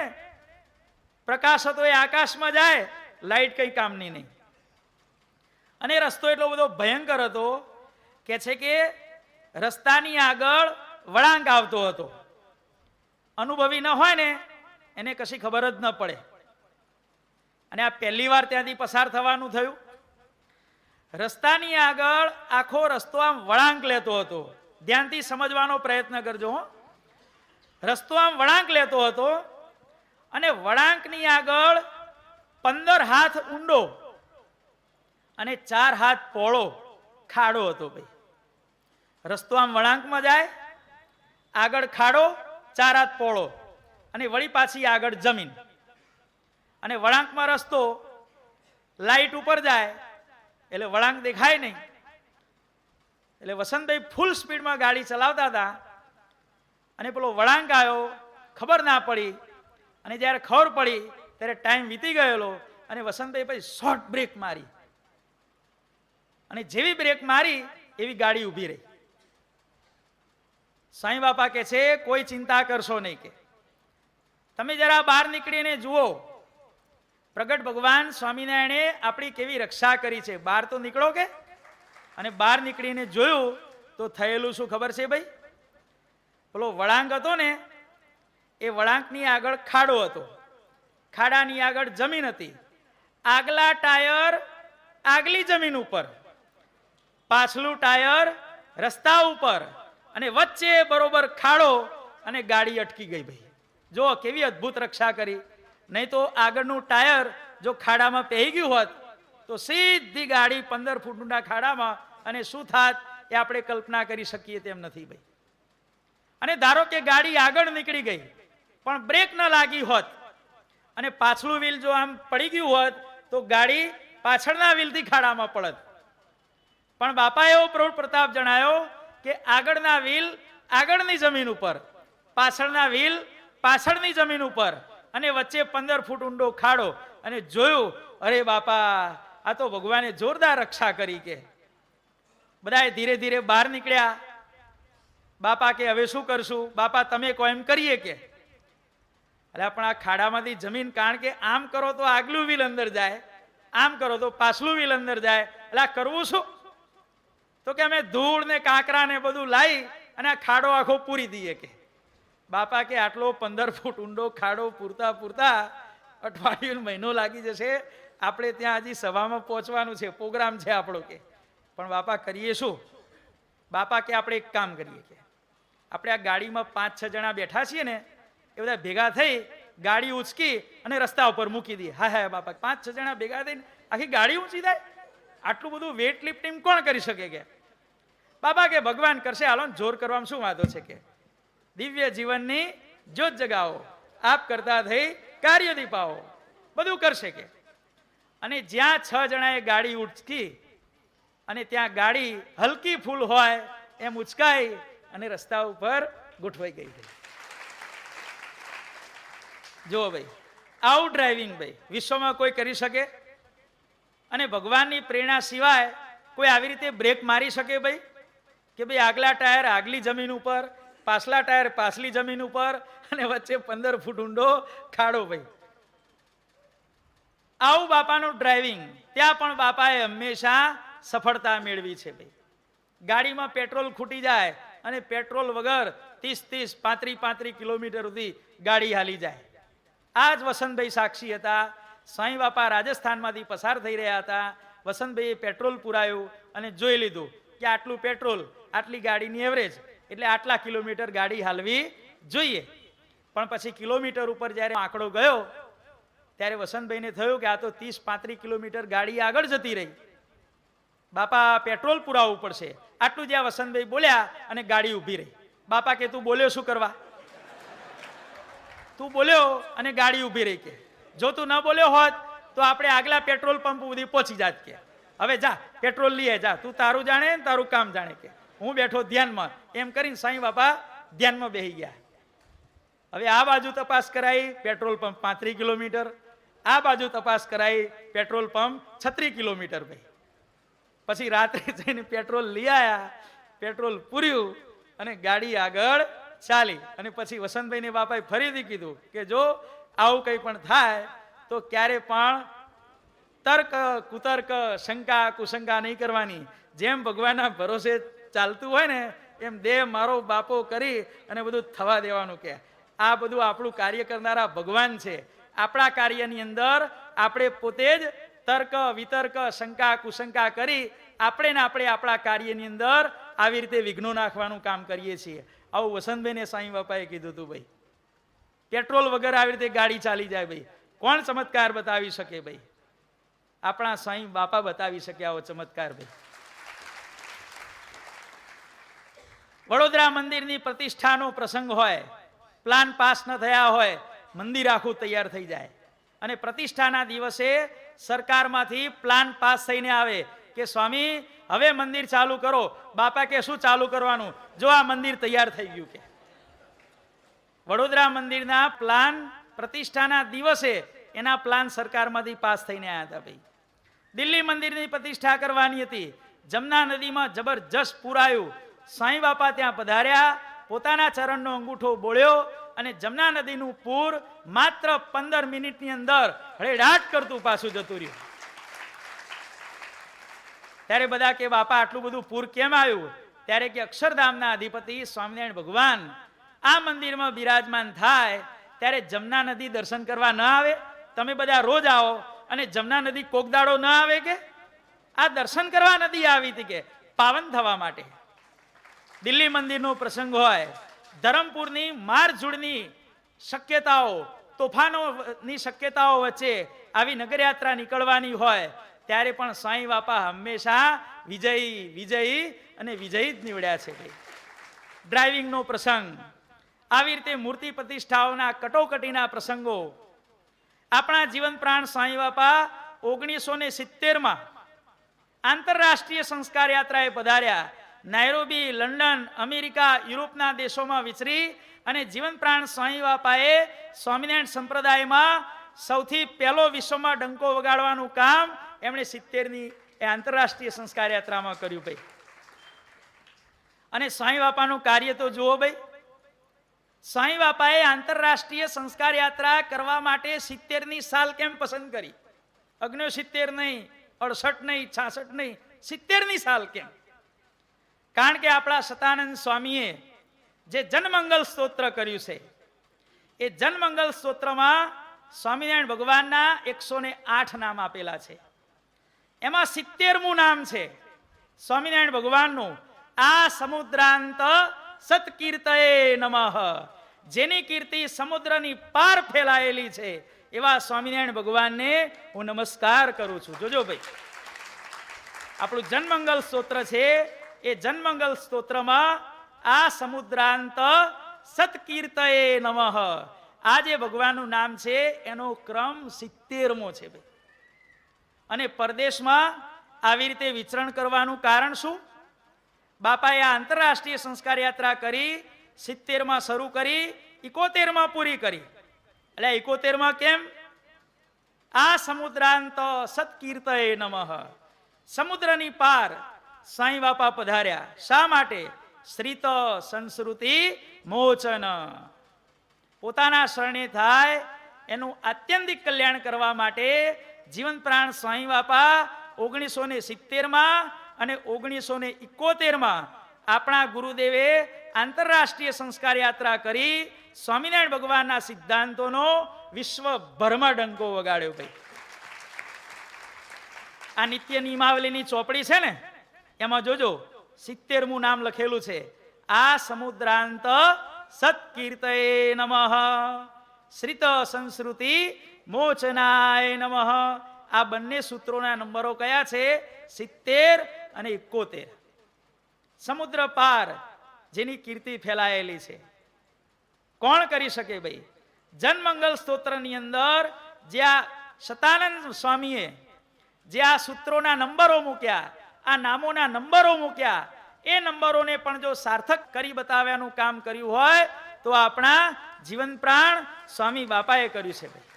પ્રકાશ હતો એ આકાશમાં જાય, લાઈટ કઈ કામની નહીં. અને રસ્તો એટલો બધો ભયંકર હતો કે છે કે રસ્તાની આગળ વળાંક આવતો હતો. અનુભવી ન હોય ને એને કશી ખબર જ ન પડે. અને આ પહેલી વાર ત્યાંથી પસાર થવાનું થયું. રસ્તાની આગળ આખો રસ્તો આમ વળાંક લેતો હતો, ધ્યાનથી સમજવાનો પ્રયત્ન કરજો. રસ્તો આમ વળાંક લેતો હતો, અને વળાંકની આગળ 15 હાથ ઊંડો અને 4 હાથ પહોળો ખાડો હતો ભાઈ. રસ્તો આમ વળાંકમાં જાય, આગળ ખાડો, 4 હાથ પહોળો, અને વળી પાછી આગળ જમીન, અને વળાંકમાં રસ્તો, લાઈટ ઉપર જાય એટલે વળાંક દેખાય નહીં. એટલે વસંતભાઈ ફૂલ સ્પીડમાં ગાડી ચલાવતા હતા અને પેલો વળાંક આવ્યો, ખબર ના પડી, અને જ્યારે ખબર પડી ત્યારે ટાઈમ વીતી ગયેલો અને વસંતભાઈ પછી શોર્ટ બ્રેક મારી, અને જેવી બ્રેક મારી એવી ગાડી ઊભી રહી. સાંઈ બાપા કહે છે કોઈ ચિંતા કરશો નહીં, કે તમે જરા બહાર નીકળીને જુઓ પ્રગટ ભગવાન સ્વામિનારાયણે આપણી કેવી રક્ષા કરી છે. બહાર તો નીકળો કે. અને બહાર નીકળીને જોયું તો થયેલું શું ખબર છે ભાઈ? પેલો વળાંક હતો ને એ વળાંકની આગળ ખાડો હતો, ખાડાની આગળ જમીન હતી, આગલા ટાયર આગલી જમીન ઉપર, પાછલું ટાયર રસ્તા ઉપર, અને વચ્ચે બરોબર ખાડો, અને ગાડી અટકી ગઈ ભાઈ. જો કેવી અદ્ભુત રક્ષા કરી. નહીં તો આગળનું ટાયર જો ખાડામાં પહેરી ગયું હોત તો સીધી ગાડી 15 ફૂટના ખાડામાં, અને શું થાત એ આપણે કલ્પના કરી શકીએ તેમ નથી ભાઈ. અને ધારો કે ગાડી આગળ નીકળી ગઈ પણ બ્રેક ન લાગી હોત અને પાછલું વ્હીલ જો આમ પડી ગયું હોત તો ગાડી પાછળના વ્હીલથી ખાડામાં પડત. પણ બાપાએ એવો પ્રૌઢ પ્રતાપ જણાયો કે આગળના વ્હીલ આગળની જમીન ઉપર, પાછળના વ્હીલ પાછળની જમીન ઉપર, અને વચ્ચે 15 ફૂટ ઊંડો ખાડો. અને જોયું, અરે બાપા આ તો ભગવાને જોરદાર રક્ષા કરી. કે બધાએ ધીરે ધીરે બહાર નીકળ્યા. બાપા કે હવે શું કરશું? બાપા તમે કહો એમ કરીએ. કે અરે પણ આ ખાડામાંથી જમીન, કારણ કે આમ કરો તો આગલું વ્હીલ અંદર જાય, આમ કરો તો પાછલું વ્હીલ અંદર જાય, એટલે આ કરવું શું? તો કે અમે ધૂળ ને કાંકરા ને બધું લાવી અને આ ખાડો આખો પૂરી દઈએ. કે બાપા કે આટલો 15 ફૂટ ઊંડો ખાડો પૂરતા પૂરતા અઠવાડિયું મહિનો લાગી જશે. આપણે ત્યાં હજી સભામાં પહોંચવાનું છે, પ્રોગ્રામ છે આપણો. કે પણ બાપા કરીએ શું? બાપા કે આપણે એક કામ કરીએ. કે આપણે આ ગાડીમાં 5-6 જણા બેઠા છીએ ને, એ બધા ભેગા થઈ ગાડી ઉંચકી અને રસ્તા ઉપર મૂકી દઈએ. હા હા બાપા, 5-6 જણા ભેગા થઈને આખી ગાડી ઊંચી થાય? આટલું બધું વેટ લિફ્ટિંગ કોણ કરી શકે? કે બાપા કે ભગવાન કરશે, હાલો જોર કરવામાં શું વાંધો છે? કે દિવ્ય જીવનની જ્યોત જગાવો, આપ કરતા થઈ કાર્ય દીપાવો, બધું કરશે. કે અને જ્યાં 6 જણાએ ગાડી ઉચકી અને ત્યાં ગાડી હલકી ફૂલ હોય એમ ઉચકાઈ અને રસ્તા ઉપર ગોઠવાઈ ગઈ. જો ભાઈ આવું ડ્રાઇવિંગ ભાઈ વિશ્વમાં કોઈ કરી શકે? અને ભગવાનની પ્રેરણા સિવાય કોઈ આવી રીતે બ્રેક મારી શકે ભાઈ? કે ભાઈ આગલા ટાયર આગલી જમીન ઉપર, પાછલા ટાયર પાછલી જમીન ઉપર, અને વચ્ચે 15 ફૂટ ઊંડો ખાડો ભાઈ. આવું બાપાનું ડ્રાઇવિંગ. ત્યાં પણ બાપાએ હંમેશા સફળતા મેળવી છે ભાઈ. ગાડીમાં પેટ્રોલ ખૂટી જાય અને પેટ્રોલ વગર 30-30, 35-35 કિલોમીટર સુધી ગાડી હાલી જાય. આ જ વસંતભાઈ સાક્ષી હતા. સાંઈ બાપા રાજસ્થાનમાંથી પસાર થઈ રહ્યા હતા. વસંતભાઈએ પેટ્રોલ પુરાયું અને જોઈ લીધું કે આટલું પેટ્રોલ, આટલી ગાડીની એવરેજ, એટલે આટલા કિલોમીટર ગાડી હાલવી જોઈએ. પણ પછી કિલોમીટર ઉપર જ્યારે આંકડો ગયો ત્યારે વસંતભાઈને થયું કે આ તો 30-35 કિલોમીટર ગાડી આગળ જતી રહી. બાપા પેટ્રોલ પુરાવવું પડશે. આટલું જ્યાં વસંતભાઈ બોલ્યા અને ગાડી ઊભી રહી. બાપા કે તું બોલ્યો શું કરવા? તું બોલ્યો અને ગાડી ઊભી રહી. કે જો તું ન બોલ્યો હોત તો આપણે આગલા પેટ્રોલ પંપ સુધી પહોંચી જાત. કે હવે જા પેટ્રોલ લઈએ, જા, તું તારું જાણે ને તારું કામ જાણે. કે હું બેઠો ધ્યાનમાં. એમ કરીને સાંઈ બાપા ધ્યાનમાં બેસી ગયા. હવે આ બાજુ તપાસ કરાઈ, પેટ્રોલ પંપ 35 કિલોમીટર. આ બાજુ તપાસ કરાઈ, પેટ્રોલ પંપ 36 કિલોમીટર ભાઈ. પછી રાત્રે જઈને પેટ્રોલ લઈ આવ્યા, પેટ્રોલ પૂર્યું અને ગાડી આગળ ચાલી. અને પછી વસંતભાઈને બાપાએ ફરીથી કીધું કે જો આવું કંઈ પણ થાય તો ક્યારે પણ તર્ક કુતર્ક શંકા કુશંકા નહીં કરવાની. જેમ ભગવાનના ભરોસે ચાલતું હોય ને એમ દેહ મારો બાપો કરી અને બધું થવા દેવાનું. કે આ બધું આપણું કાર્ય કરનારા ભગવાન છે. આપણા કાર્યની અંદર આપણે પોતે જ તર્ક વિતર્ક શંકા કુશંકા કરી આપણે આપણા કાર્યની અંદર આવી રીતે વિઘ્નો નાખવાનું કામ કરીએ છીએ. આવું વસંતભાઈને સાંઈ બાપાએ કીધું હતું ભાઈ. પેટ્રોલ વગર આવી રીતે ગાડી ચાલી જાય ભાઈ. કોણ ચમત્કાર બતાવી શકે ભાઈ? આપણા સ્વામી બાપા બતાવી શક્યા આવો ચમત્કાર ભાઈ. વડોદરા મંદિરની પ્રતિષ્ઠાનો પ્રસંગ હોય, પ્લાન પાસ ન થયા હોય, મંદિર આખું તૈયાર થઈ જાય અને પ્રતિષ્ઠાના દિવસે સરકારમાંથી પ્લાન પાસ થઈને આવે કે સ્વામી હવે મંદિર ચાલુ કરો. બાપા કે શું ચાલુ કરવાનું, જો આ મંદિર તૈયાર થઈ ગયું. કે વડોદરા મંદિરના પ્લાન પ્રતિષ્ઠાના દિવસે એના પ્લાન સરકારમાંથી પાસ થઈને આવ્યા હતા ભાઈ. દિલ્હી મંદિરની પ્રતિષ્ઠા કરવાની હતી, જમના નદીમાં જબરજસ્ત પૂર આવ્યું. સાંઈ બાપા ત્યાં પધાર્યા, પોતાના ચરણનો અંગૂઠો બોળ્યો અને જમના નદીનું પૂર માત્ર 15 મિનિટની અંદર હળેડાટ કરતું પાછું જતું રહ્યું. ત્યારે બધા કે બાપા આટલું બધું પૂર કેમ આવ્યું? ત્યારે કે અક્ષરધામના અધિપતિ સ્વામિનારાયણ ભગવાન આ મંદિરમાં બિરાજમાન થાય ત્યારે જમના નદી દર્શન કરવા ન આવે? તમે બધા રોજ આવો અને જમના નદી કોક દાડો ન આવે? કે આ દર્શન કરવા નદી આવી હતી, કે પાવન થવા માટે. દિલ્હી મંદિરનો પ્રસંગ હોય, ધરમપુરની મારઝૂડની શક્યતાઓ, તોફાનોની શક્યતાઓ વચ્ચે આવી નગરયાત્રા નીકળવાની હોય ત્યારે પણ સાંઈ બાપા હંમેશા વિજયી વિજયી અને વિજયી જ નીવડ્યા છે. ડ્રાઇવિંગનો પ્રસંગ, આવી રીતે મૂર્તિ પ્રતિષ્ઠાઓના કટોકટીના પ્રસંગો. આપણા જીવન પ્રાણ સાંઈ બાપા 1970માં આંતરરાષ્ટ્રીય સંસ્કાર યાત્રાએ પધાર્યા. નાયરોબી, લંડન, અમેરિકા, યુરોપના દેશોમાં વિચરી અને જીવન પ્રાણ સ્વામી બાપાએ સ્વામિનારાયણ સંપ્રદાયમાં સૌથી પહેલો વિશ્વમાં ડંકો વગાડવાનું કામ એમણે 70ની એ આંતરરાષ્ટ્રીય સંસ્કાર યાત્રામાં કર્યું ભાઈ. અને સ્વામી બાપાનું કાર્ય તો જુઓ ભાઈ. સ્વામી બાપાએ આંતરરાષ્ટ્રીય સંસ્કાર યાત્રા કરવા માટે 70ની સાલ કેમ પસંદ કરી? 69 નહીં, 68 નહીં, 66 નહીં, 70ની સાલ કેમ? કારણ કે આપણા સતાનંદ સ્વામીએ જે જનમંગલ સ્તોત્ર કર્યું છે, એ જનમંગલ સ્તોત્રમાં સ્વામિનારાયણ ભગવાનના 108 નામ આપેલા છે. એમાં 70મું નામ છે સ્વામિનારાયણ ભગવાનનું, આ સમુદ્રાંત સત્કીર્તયે નમઃ. જેની કીર્તિ સમુદ્રની પાર ફેલાયેલી છે એવા સ્વામિનારાયણ ભગવાનને હું નમસ્કાર કરું છું. જોજો ભાઈ, આપણું જનમંગલ સ્તોત્ર છે, એ જનમંગલ સ્તોત્રમાં આ સમુદ્રાંત સત્કીર્તયે નમઃ, આ જે ભગવાનનું નામ છે એનો ક્રમ 70મો છે ભાઈ. અને પરદેશમાં આવી રીતે વિચરણ કરવાનું કારણ શું? બાપાએ આ આંતરરાષ્ટ્રીય સંસ્કાર યાત્રા કરી, 70માં શરૂ કરી, 71માં પૂરી કરી. એટલે 71માં કેમ? આ સમુદ્રાંત સત્કીર્તયે નમઃ, સમુદ્રની પાર સાંઈ બાપા પધાર્યા. શા માટે? શ્રીત સંસ્કૃતિ મોચન, પોતાના શરણે થાય એનું આત્યંતિક કલ્યાણ કરવા માટે જીવન પ્રાણ સ્વામી બાપા 1970માં અને 1971માં આપણા ગુરુદેવે આંતરરાષ્ટ્રીય સંસ્કાર યાત્રા કરી સ્વામિનારાયણ ભગવાનના સિદ્ધાંતોનો વિશ્વભરમાં ડંકો વગાડ્યો ભાઈ. આ નિત્ય નિયમાવલીની ચોપડી છે ને, એમાં જોજો 70મું નામ લખેલું છે, આ સમુદ્રાંત સત્કીર્તયે નમઃ, શ્રિત સંસ્કૃતિ મોચનાય નમઃ. આ બંને સૂત્રોના નંબરો કયા છે? 70 અને 71. સમુદ્ર પાર જેની કીર્તિ ફેલાયેલી છે, કોણ કરી શકે ભાઈ? જનમંગલ સ્તોત્રની અંદર જ્યાં સતાનંદ સ્વામીએ જે આ સૂત્રોના નંબરો મૂક્યા, આ નામોના નંબરો મૂક્યા, એ નંબરોને પણ જો સાર્થક કરી બતાવ્યાનું કામ કર્યું હોય તો આપણા જીવન પ્રાણ સ્વામી બાપાએ કર્યું છે ભાઈ.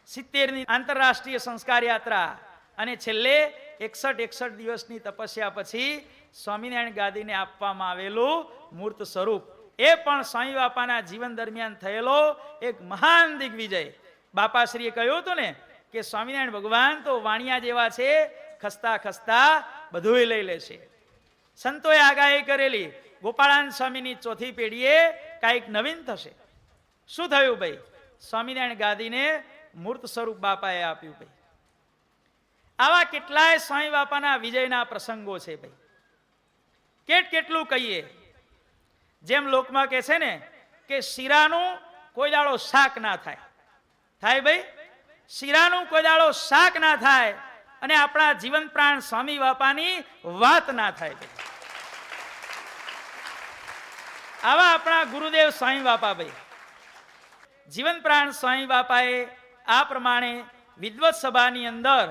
70ની આંતરરાષ્ટ્રીય સંસ્કાર યાત્રા અને છેલ્લે 61 દિવસની તપસ્યા પછી સ્વામિનારાયણ ગાદીને આપવામાં આવેલું મૂર્ત સ્વરૂપ, એ પણ સ્વામી બાપાના જીવન દરમિયાન થયેલો એક મહાન દિગ્વિજય. બાપાશ્રીએ કહ્યું હતું ને કે સ્વામિનારાયણ ભગવાન તો વાણિયા જેવા છે, ખસતા ખસતા બધું લઈ લેશે. સંતોએ આગાહી કરેલી ગોપાળાનંદ સ્વામીની ચોથી પેઢીએ કાંઈક નવીન થશે. શું થયું ભાઈ? સ્વામિનારાયણ ગાદીને મૂર્ત સ્વરૂપ બાપાએ આપ્યું ભાઈ. આવા કેટલાય સ્વામી બાપાના વિજયના પ્રસંગો છે ભાઈ. કેટલું કહીએ. જેમ લોકમાં કહે છે ને કે શીરાનું કોઈ દાડો શાક ના થાય. થાય ભાઈ? શીરાનું કોઈ દાડો શાક ના થાય અને આપણા જીવન પ્રાણ સ્વામી બાપાની વાત ના થાય. આવા આપણા ગુરુદેવ સ્વામી બાપા ભાઈ. જીવન પ્રાણ સ્વામી બાપાએ આ પ્રમાણે વિદ્વત સભાની અંદર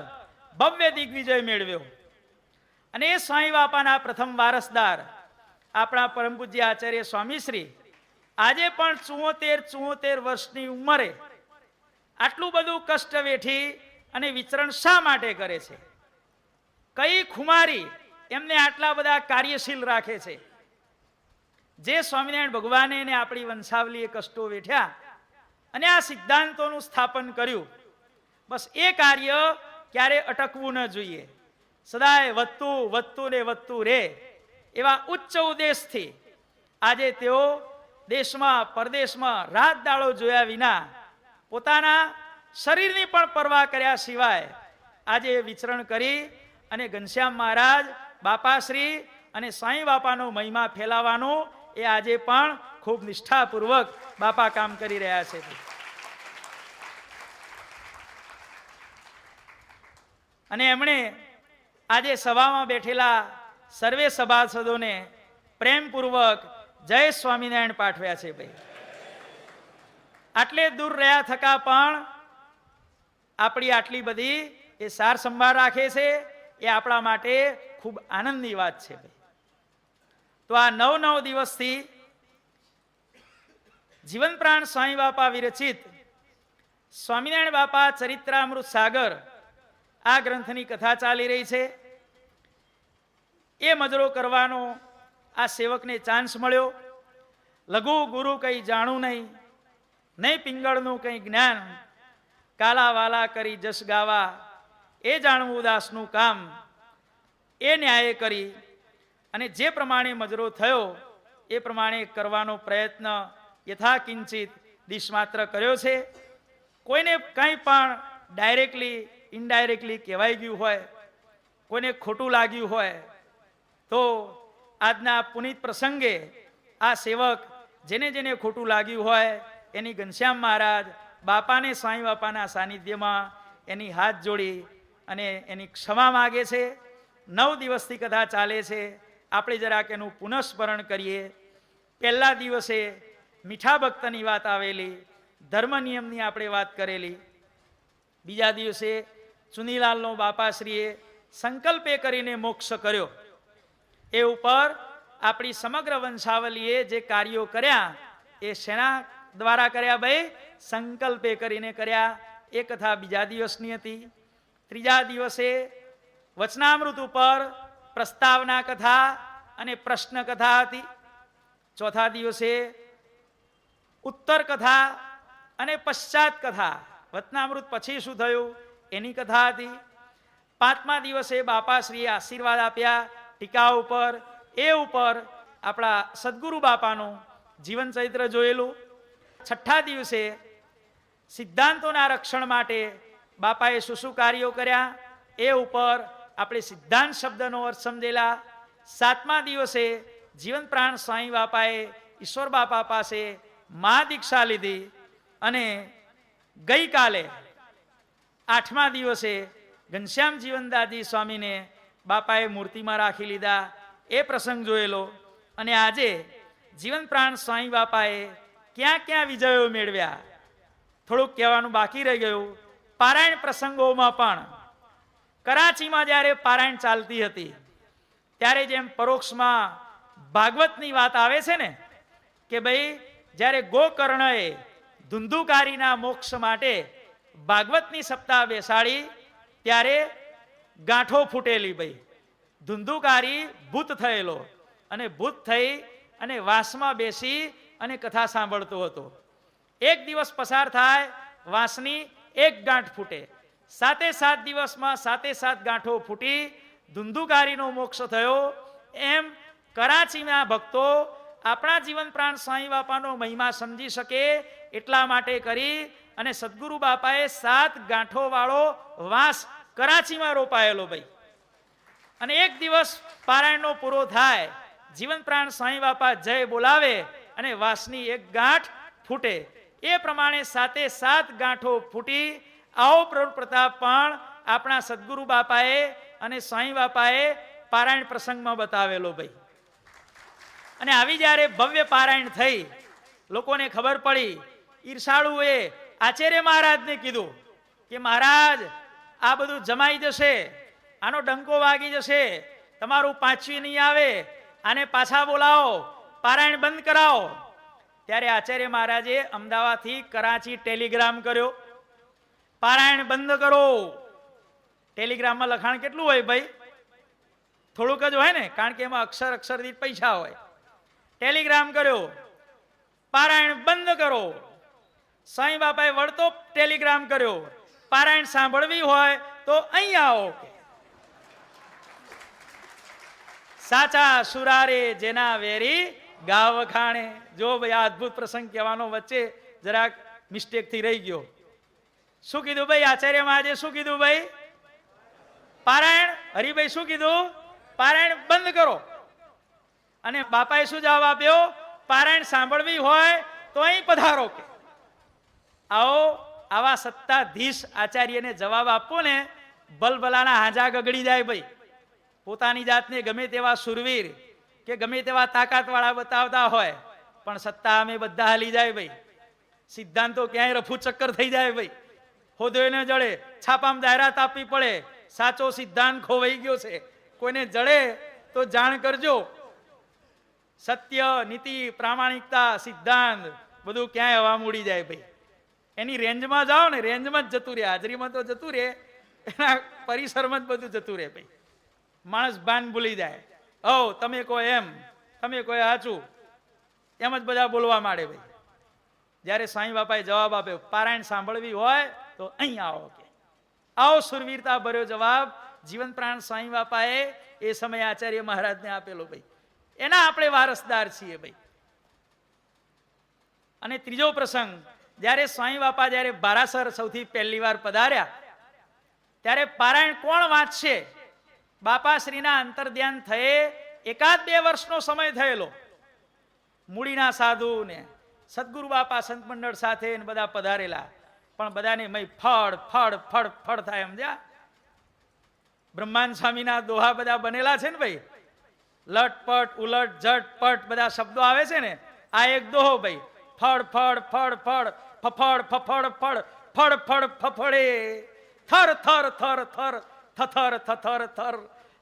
ભવ્ય દિગ્વિજય મેળવ્યો અને એ સ્વામી બાપાના પ્રથમ વારસદાર આપણા પરમ પૂજ્ય આચાર્ય સ્વામીશ્રી આજે પણ 74 વર્ષની ઉંમરે આટલું બધું કષ્ટ વેઠી અને વિચરણ શા માટે કરે છે? કઈ ખુમારી એમને આટલા બધા કાર્યશીલ રાખે છે? જે સ્વામિનારાયણ ભગવાને એને આપણી વંશાવલીએ કષ્ટો વેઠ્યા અને આ સિદ્ધાંતોનું સ્થાપન કર્યું, બસ એ કાર્ય ક્યારે અટકવું ન જોઈએ. સદાય વધતું ને વધતું રે એવા ઉચ્ચ ઉદ્દેશથી આજે તેઓ દેશમાં પરદેશમાં રાત દાડો જોયા વિના પોતાના શરીરની પણ પરવા કર્યા સિવાય આજે વિચરણ કરી અને ઘનશ્યામ મહારાજ બાપાશ્રી અને સાંઈ બાપાનો મહિમા ફેલાવવાનો એ આજે પણ ખૂબ નિષ્ઠાપૂર્વક બાપા કામ કરી રહ્યા છે. અને એમણે આજે સભામાં બેઠેલા સર્વે સભાસદોને પ્રેમપૂર્વક જય સ્વામિનારાયણ પાઠવ્યા છે. ભાઈ આટલે દૂર રહ્યા થકા પણ આપણી આટલી બધી એ સાર સંભાળ રાખે છે, એ આપણા માટે ખૂબ આનંદની વાત છે. ભાઈ તો આ 9 દિવસથી જીવન પ્રાણ સ્વામી બાપા વિરચિત સ્વામિનારાયણ બાપા ચરિત્રામૃત સાગર આ ગ્રંથની કથા ચાલી રહી છે. એ મજરો કરવાનો આ સેવકને ચાન્સ મળ્યો. લઘુ ગુરુ કંઈ જાણું નહીં પિંગળનું કંઈ જ્ઞાન, કાલા વાલા કરી જસ ગાવા, એ જાણવું દાસનું કામ. એ ન્યાય કરી અને જે પ્રમાણે મજરો થયો એ પ્રમાણે કરવાનો પ્રયત્ન યથા કિંચિત દિશમાત્ર કર્યો છે. કોઈને કંઈ પણ ડાયરેક્ટલી ઇનડાયરેક્ટલી કહેવાઈ ગયું હોય, કોઈને ખોટું લાગ્યું હોય તો આજના પુનિત પ્રસંગે આ સેવક જેને જેને ખોટું લાગ્યું હોય એની ઘનશ્યામ મહારાજ બાપાને સ્વામી બાપાના સાનિધ્યમાં એની હાથ જોડી અને એની ક્ષમા માગે છે. 9 દિવસથી કથા ચાલે છે. આપણે જરાક એનું પુનઃસ્મરણ કરીએ. પહેલા દિવસે મીઠા ભક્તની વાત આવેલી, ધર્મ નિયમની આપણે વાત કરેલી. બીજા દિવસે ચુનીલાલનો બાપાશ્રીએ સંકલ્પે કરીને મોક્ષ કર્યો. એ ઉપર આપણી સમગ્ર વંશાવલીએ જે કાર્યો કર્યા એ શેના દ્વારા કર્યા? ભાઈ સંકલ્પે કરીને કર્યા. એ કથા બીજા દિવસની હતી. ત્રીજા દિવસે વચનામૃત ઉપર પ્રસ્તાવના કથા અને પ્રશ્ન કથા હતી. ચોથા દિવસે ઉત્તર કથા અને પશ્ચાત કથા, વચનામૃત પછી શું થયું એની કથા હતી. પાંચમા દિવસે બાપાશ્રીએ આશીર્વાદ આપ્યા ટીકા ઉપર. એ ઉપર આપણા સદગુરુ બાપાનું જીવન ચરિત્ર જોયેલું. છઠ્ઠા દિવસે સિદ્ધાંતોના રક્ષણ માટે બાપાએ શું કાર્યો કર્યા એ ઉપર આપણે સિદ્ધાંત શબ્દનો અર્થ સમજેલા. સાતમા દિવસે જીવન પ્રાણ સ્વામી બાપાએ ઈશ્વર બાપા પાસે મા દીક્ષા લીધી અને ગઈકાલે આઠમા દિવસે ઘનશ્યામ જીવનદાસજી સ્વામીને બાપાએ મૂર્તિમાં રાખી લીધા. એ પ્રસંગ જોયેલો. અને આજે જીવન પ્રાણ સ્વામી બાપાએ ક્યાં ક્યાં વિજયો મેળવ્યા થોડુંક કહેવાનું બાકી રહી ગયું. પારાયણ પ્રસંગોમાં પણ કરાચીમાં જ્યારે પારાયણ ચાલતી હતી ત્યારે જેમ પરોક્ષમાં ભાગવતની વાત આવે છે ને કે ભાઈ જ્યારે ગોકર્ણએ ધુંધુકારીના મોક્ષ માટે ભાગવતની સપ્તાહ બેસાડી ત્યારે ગાંઠો ફૂટેલી. ભાઈ ધુંધુકારી ભૂત થયેલો અને ભૂત થઈ અને વાસમાં બેસી અને કથા સાંભળતો હતો. એક દિવસ પસાર થાય, વાસની એક ગાંઠ ફૂટે. 7 દિવસમાં 7 ગાંઠો ફૂટી ધુંધુકારીનો મોક્ષ થયો. એમ કરાચીના ભક્તો આપણા જીવન પ્રાણ સ્વામી બાપાનો મહિમા સમજી શકે એટલા માટે કરી અને સદગુરુ બાપાએ 7 ગાંઠો વાળો વાસ કરાચીમાં રોપાયેલો. ભાઈ અને એક દિવસ પારાયણનો પૂરો થાય, જીવન પ્રાણ સ્વામી બાપા જય બોલાવે અને વાસની એક ગાંઠ ફૂટે. એ પ્રમાણે 7 ગાંઠો ફૂટી આવો પ્રૌઢ પ્રતાપ પણ આપણા સદગુરુ બાપાએ અને સ્વામી બાપાએ પારાયણ પ્રસંગમાં બતાવેલો ભાઈ. અને આવી જ્યારે ભવ્ય પારાયણ થઈ, લોકોને ખબર પડી, ઈર્ષાળુએ આચાર્ય મહારાજને કીધું કે મહારાજ આ બધું જમાઈ જશે, આનો ડંકો વાગી જશે, તમારું પાછું નહીં આવે, આને પાછા બોલાવો, પારાયણ બંધ કરાવો. ત્યારે આચાર્ય મહારાજે અમદાવાદથી કરાચી ટેલિગ્રામ કર્યો, પારાયણ બંધ કરો. ટેલિગ્રામમાં લખાણ કેટલું હોય ભાઈ? થોડુંક જ હોય ને, કારણ કે એમાં અક્ષર અક્ષર દીઠ પૈસા હોય. ટેલિગ્રામ કર્યો, પારાયણ બંધ કરો. સાંઈ બાપાએ વળતો ટેલિગ્રામ કર્યો, પારાયણ સાંભળવી હોય તો અહીં આવો. સાચા સુરારે જેના વેરી ગાવ ખાણે. જો ભાઈ આ અદભુત પ્રસંગ કહેવાનો વચ્ચે જરાક મિસ્ટેક થી રહી ગયો. શું કીધું ભાઈ આચાર્ય મહારાજે? શું કીધું ભાઈ? પારાયણ. હરિભાઈ શું કીધું? પારાયણ બંધ કરો. અને બાપાએ શું જવાબ આપ્યો? પારાયણ સાંભળવી હોય તો અહીં પધારો. કે આવો આવા સત્તાધીશ આચાર્યને જવાબ આપવો ને, બલબલાના હાજા ગગડી જાય ભાઈ. પોતાની જાતને ગમે તેવા સુરવીર કે ગમે તેવા તાકાતવાળા બતાવતા હોય, પણ સત્તા અમે બધા હાલી જાય ભાઈ. સિદ્ધાંતો ક્યાંય રફુ ચક્કર થઈ જાય ભાઈ. હોદ્દોને જડે, છાપામાં જાહેરાત આપવી પડે, સાચો સિદ્ધાંત ખોવાઈ ગયો છે. કોઈને જડે તો જાણ કરજો. સત્ય, નીતિ, પ્રામાણિકતા, સિદ્ધાંત બધું ક્યાંય હવા મૂડી જાય ભાઈ. એની રેન્જમાં જાઓ ને, રેન્જમાં જ જતું રહે. હાજરીમાં તો જતું રહે, એના પરિસરમાં જ બધું જતું રહે ભાઈ. માણસ ભાન ભૂલી જાય. ઓ તમે કહો એમ, તમે કહો સાચું, એમ જ બધા બોલવા માંડે ભાઈ. જ્યારે સાંઈ બાપાએ જવાબ આપ્યો, પારાયણ સાંભળવી હોય તો અહીં આવો. કે આવો સુરવીરતા ભર્યો જવાબ જીવન પ્રાણ સાંઈ બાપાએ એ સમયે આચાર્ય મહારાજને આપેલો ભાઈ. એના આપણે વારસદાર છીએ ભાઈ. અને ત્રીજો પ્રસંગ, જ્યારે સ્વામી બાપા જ્યારે બારાસર સૌથી પહેલી વાર પધાર્યા, ત્યારે પારાયણ કોણ વાંચશે? બાપાશ્રીના અંતર્ધ્યાન થયે 1-2 વર્ષનો સમય થયેલો. મૂડીના સાધુ ને સદગુરુ બાપા સંત મંડળ સાથે બધા પધારેલા, પણ બધાને મય ફળ ફળ ફળ ફળ થાય. સમજ્યા? બ્રહ્માંડ સ્વામીના દોહા બધા બનેલા છે ને ભાઈ. લટપટ ઉલટ ઝટપટ બધા શબ્દો આવે છે ને, આ એક દોહો ભાઈ. ફળ ફળ ફળ ફળ ફફળ ફફળ ફળ ફળ ફળ ફફળે થર થર થર થર થથર થથર થર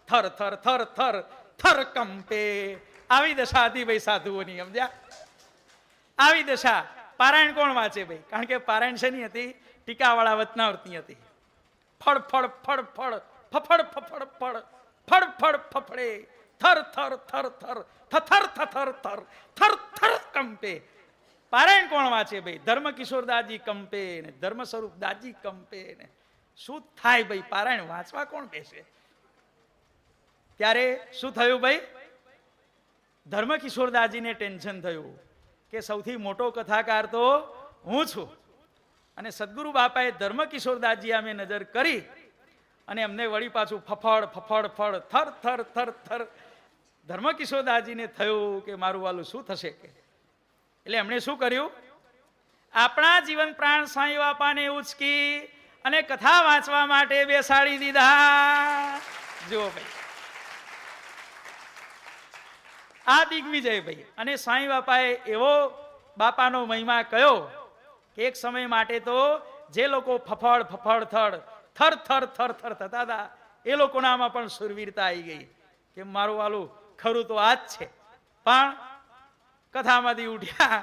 થર થર થર થર થર કંપે. આવી દશા હતી ભાઈ સાધુઓની. સમજ્યા? આવી દશા. પારાયણ કોણ વાંચે ભાઈ? કારણ કે પારાયણ શેની હતી? ટીકાવાળા વચનાવૃત્તિ હતી. ફળ ફળ ફળ ફળ ફફળ ફફળ ફળ ફળ ફળ ફફળે થર થર થર થર થથર થથર થર થર થર કંપે. પારાયણ કોણ વાંચે ભાઈ? ધર્મ કિશોરદાસજી કંપે ને ધર્મ સ્વરૂપ દાસજી કંપે ને. શું થાય ભાઈ? પારાયણ વાંચવા કોણ બેસે? ત્યારે શું થયું ભાઈ? ધર્મ કિશોરદાસજીને ટેન્શન થયું કે સૌથી મોટો કથાકાર તો હું છું. અને સદગુરુ બાપાએ ધર્મ કિશોરદાસજી અમે નજર કરી અને અમને વળી પાછું ફફળ ફફળ ફળ થર થર થર થર. ધર્મ કિશોરદાસજીને થયું કે મારું વાલું શું થશે? કે એટલે એમણે શું કર્યું? આપણા જીવન પ્રાણ સાંઈ બાપાને ઉચકી અને કથા વાંચવા માટે બેસાડી દીધા. જુઓ ભાઈ, આ દિગ્વિજય ભાઈ. અને સાંઈ બાપાએ એવો બાપાનો મહિમા કયો કે એક સમય માટે તો જે લોકો ફફળ ફફળ થડ થર થર થર થર થતા હતા, એ લોકોનામાં પણ સુરવીરતા આવી ગઈ કે મારું વાલું ખરું તો આ જ છે. પણ કથામાંથી ઉઠ્યા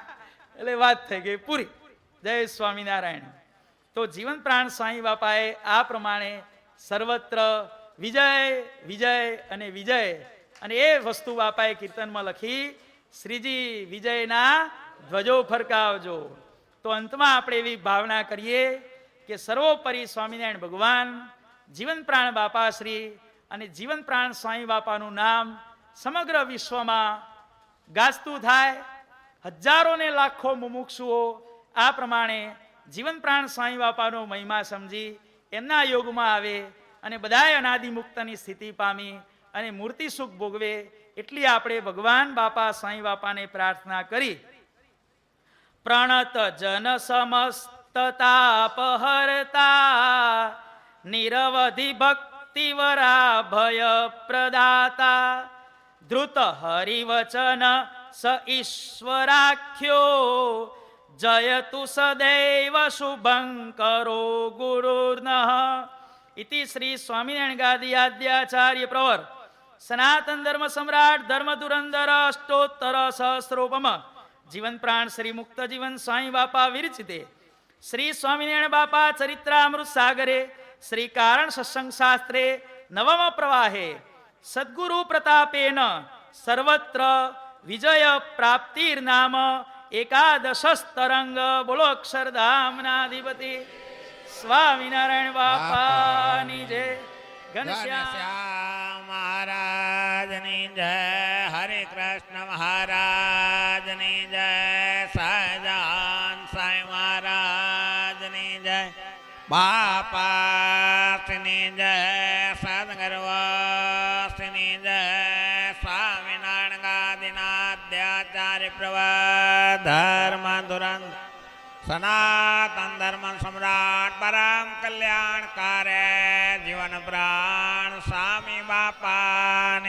એટલે વાત થઈ ગઈ પૂરી. જય સ્વામિનારાયણ. તો જીવન પ્રાણ સાંઈ બાપાએ આ પ્રમાણે સર્વત્ર વિજય વિજય અને વિજય. અને એ વસ્તુ બાપાએ કીર્તનમાં લખી, શ્રીજી વિજયના ધ્વજો ફરકાવજો. તો અંતમાં આપણે એવી ભાવના કરીએ કે સર્વોપરી સ્વામિનારાયણ ભગવાન, જીવન પ્રાણ બાપાશ્રી અને જીવન પ્રાણ સ્વામી બાપાનું નામ સમગ્ર વિશ્વમાં ગાજતું થાય. હજારો ને લાખો મુમુક્ષુઓ આ પ્રમાણે જીવન પ્રાણ સ્વામી બાપાનો મહિમા સમજી એમના યોગમાં આવે અને બધાય અનાદિ મુક્તની સ્થિતિ પામી અને મૂર્તિ સુખ ભોગવે. એટલી આપણે ભગવાન બાપા સ્વામી બાપાને પ્રાર્થના કરી. પ્રણત જન સમસ્ત તતાપહર્તા નિરવધિ ભક્તિવરા ભય પ્રદાતા ધૃત હરિવચન સ ઈશ્વરાખ્યો જયતુ સદૈવ શુભંકરો ગુરુર્નઃ ઇતિ શ્રી સ્વામિનારાયણ ગાદી આદ્યાચાર્ય પ્રવર સનાતન ધર્મ સમ્રાટ ધર્મ ધુરંધર અષ્ટોત્તર સહસ્રોપમ જીવન પ્રાણ શ્રી મુક્ત જીવન સ્વામી બાપા વિરચિતે શ્રી સ્વામિનારાયણ બાપા ચરિત્રામૃત સાગરે શ્રી કારણ સત્સંગ શાસ્ત્રે નવમ પ્રવાહે સદ્ગુરુ પ્રતાપેન સર્વત્ર વિજય પ્રાપ્તિર્નામ એકાદશસ્તરંગ બોલો અક્ષરધામનાધિપતિ સ્વામિનારાયણ બાપાની જય. ઘનશ્યામ મહારાજની જય. હરે કૃષ્ણ મહારાજની જય. સહજાન સાંઈ મહારાજની જય. બાપાની જય. સદગર્વની જય. સ્વામિનારાયણ ગાદીના અધ્યાચાર્ય પ્રવર ધર્મ ધુરંધ સનાતન ધર્મ સમ્રાટ પરમ કલ્યાણકારે જીવન પ્રાણ સ્વામી બાપા